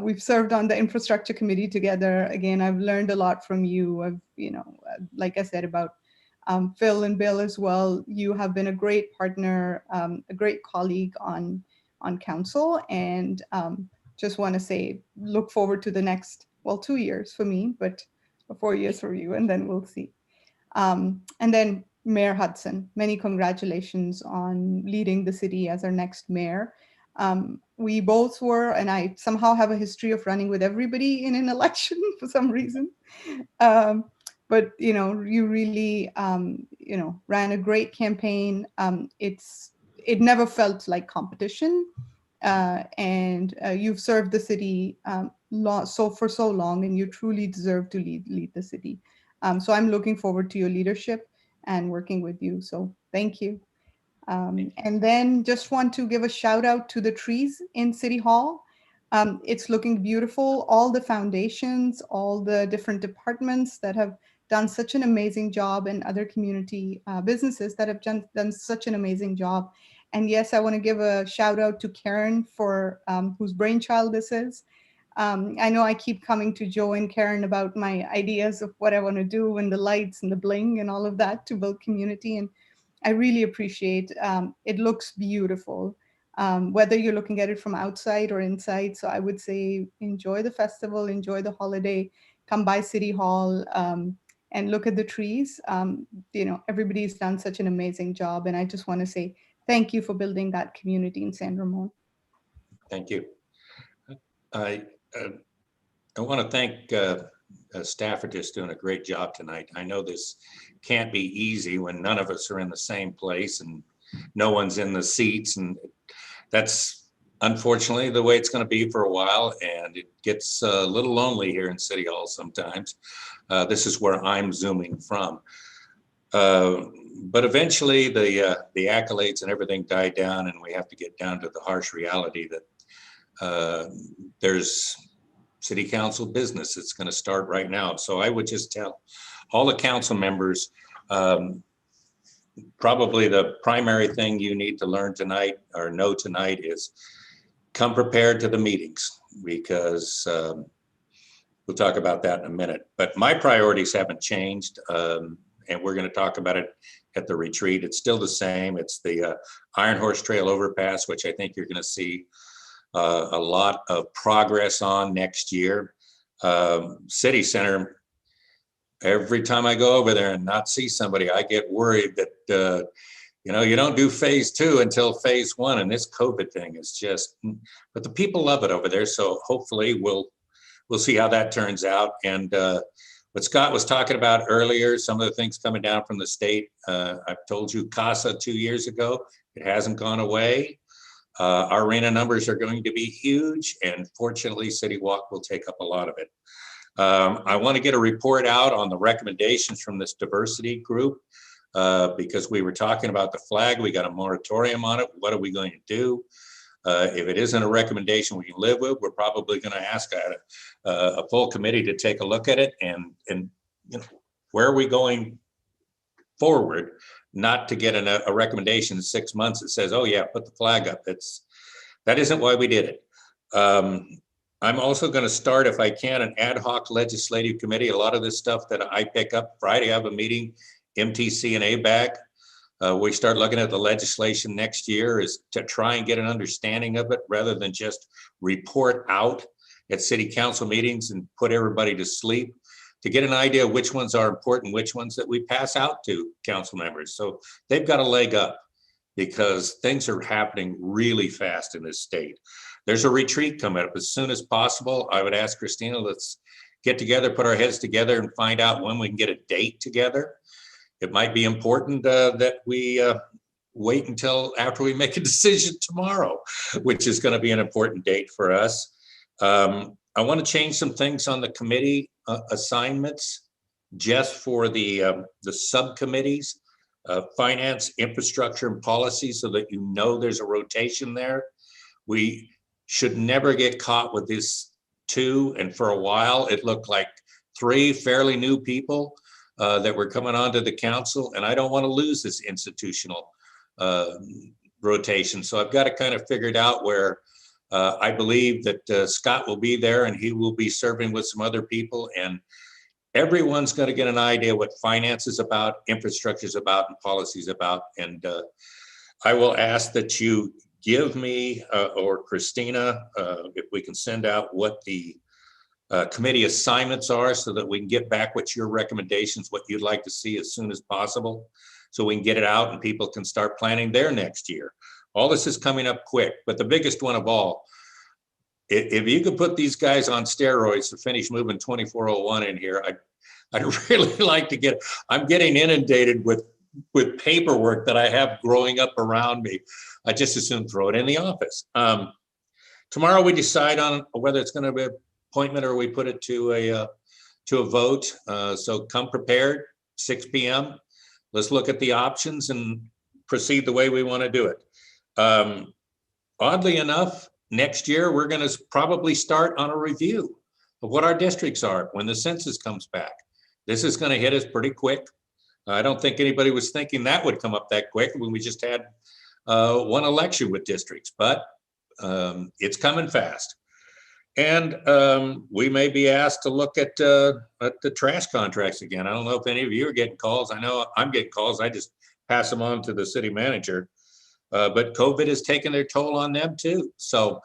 We've served on the infrastructure committee together. Again, I've learned a lot from you. I've, like I said about Phil and Bill as well. You have been a great partner, a great colleague on council, and just want to say, look forward to the next, 2 years for me, but 4 years for you, and then we'll see. And then Mayor Hudson, many congratulations on leading the city as our next mayor. We both were, and I somehow have a history of running with everybody in an election for some reason. But, you really, ran a great campaign. It never felt like competition. And you've served the city for so long, and you truly deserve to lead the city. So I'm looking forward to your leadership and working with you. So thank you. And then just want to give a shout out to the trees in City Hall. It's looking beautiful. All the foundations, all the different departments that have done such an amazing job, and other community businesses that have done such an amazing job. And yes, I want to give a shout out to Karen for whose brainchild this is. I know I keep coming to Joe and Karen about my ideas of what I want to do, and the lights and the bling and all of that to build community. And I really appreciate it. Looks beautiful, whether you're looking at it from outside or inside. So I would say enjoy the festival, enjoy the holiday, come by City Hall, and look at the trees. Everybody's done such an amazing job. And I just want to say thank you for building that community in San Ramon. Thank you. I want to thank staff for just doing a great job tonight. I know this can't be easy when none of us are in the same place and no one's in the seats, and that's unfortunately the way it's going to be for a while, and it gets a little lonely here in City Hall sometimes. This is where I'm zooming from. But eventually the accolades and everything die down, and we have to get down to the harsh reality that there's city council business that's going to start right now. So I would just tell all the council members, probably the primary thing you need to learn tonight or know tonight is come prepared to the meetings, because we'll talk about that in a minute. But my priorities haven't changed, and we're going to talk about it at the retreat. It's still the same. It's the Iron Horse Trail overpass, which I think you're going to see a lot of progress on next year. City Center, every time I go over there and not see somebody, I get worried that, you know, you don't do phase 2 until phase 1. And this COVID thing is just, but the people love it over there. So hopefully we'll see how that turns out. And what Scott was talking about earlier, some of the things coming down from the state, I've told you CASA 2 years ago, it hasn't gone away. Our arena numbers are going to be huge, and fortunately City Walk will take up a lot of it. I want to get a report out on the recommendations from this diversity group, because we were talking about the flag. We got a moratorium on it. What are we going to do? If it isn't a recommendation we can live with, we're probably going to ask a full committee to take a look at it and you know, where are we going forward, not to get a recommendation in 6 months that says, oh yeah, put the flag up. That isn't why we did it. I'm also going to start, if I can, an ad hoc legislative committee. A lot of this stuff that I pick up, Friday I have a meeting, MTC and ABAG. We start looking at the legislation next year is to try and get an understanding of it rather than just report out at city council meetings and put everybody to sleep, to get an idea of which ones are important, which ones that we pass out to council members. So they've got a leg up because things are happening really fast in this state. There's a retreat coming up as soon as possible. I would ask Christina, let's get together, put our heads together and find out when we can get a date together. It might be important that we wait until after we make a decision tomorrow, which is going to be an important date for us. I want to change some things on the committee assignments just for the subcommittees, finance, infrastructure, and policy, so that you know there's a rotation there. We should never get caught with this 2, and for a while it looked like 3 fairly new people that were coming onto the council, and I don't want to lose this institutional rotation. So I've got it kind of figured out where I believe that Scott will be there and he will be serving with some other people, and everyone's going to get an idea what finance is about, infrastructure is about, and policy is about. And I will ask that you give me or Christina, if we can send out what the committee assignments are so that we can get back what your recommendations, what you'd like to see as soon as possible, so we can get it out and people can start planning their next year. All this is coming up quick, but the biggest one of all, if you could put these guys on steroids to finish moving 2401 in here, I'd really like to get, I'm getting inundated with paperwork that I have growing up around me. I just as soon throw it in the office. Tomorrow we decide on whether it's going to be an appointment or we put it to a vote. So come prepared, 6 p.m. Let's look at the options and proceed the way we want to do it. Oddly enough, next year we're going to probably start on a review of what our districts are when the census comes back. This is going to hit us pretty quick. I don't think anybody was thinking that would come up that quick when we just had one election with districts, but it's coming fast. And we may be asked to look at the trash contracts again. I don't know if any of you are getting calls. I know I'm getting calls. I just pass them on to the city manager. But COVID has taken their toll on them too. So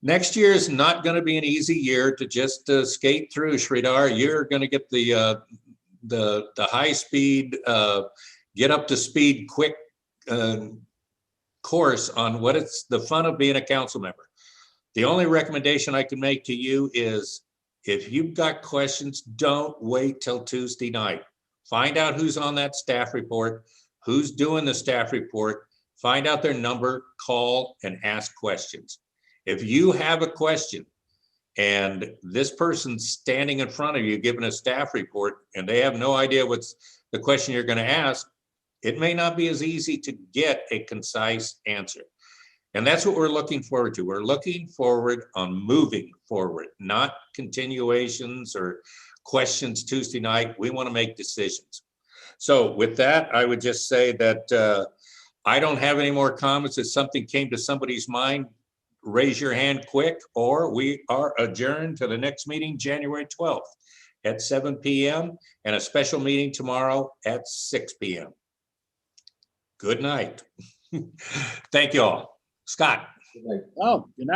next year is not going to be an easy year to just skate through, Sridhar. You're going to get the high speed, get up to speed quick course on what it's the fun of being a council member. The only recommendation I can make to you is if you've got questions, don't wait till Tuesday night. Find out who's on that staff report, who's doing the staff report, find out their number, call and ask questions. If you have a question and this person's standing in front of you giving a staff report, and they have no idea what's the question you're going to ask, it may not be as easy to get a concise answer. And that's what we're looking forward to. We're looking forward on moving forward, not continuations or questions Tuesday night. We want to make decisions. So with that, I would just say that I don't have any more comments. If something came to somebody's mind, raise your hand quick, or we are adjourned to the next meeting, January 12th at 7 p.m. and a special meeting tomorrow at 6 p.m. Good night. Thank you all. Scott. Oh, good night.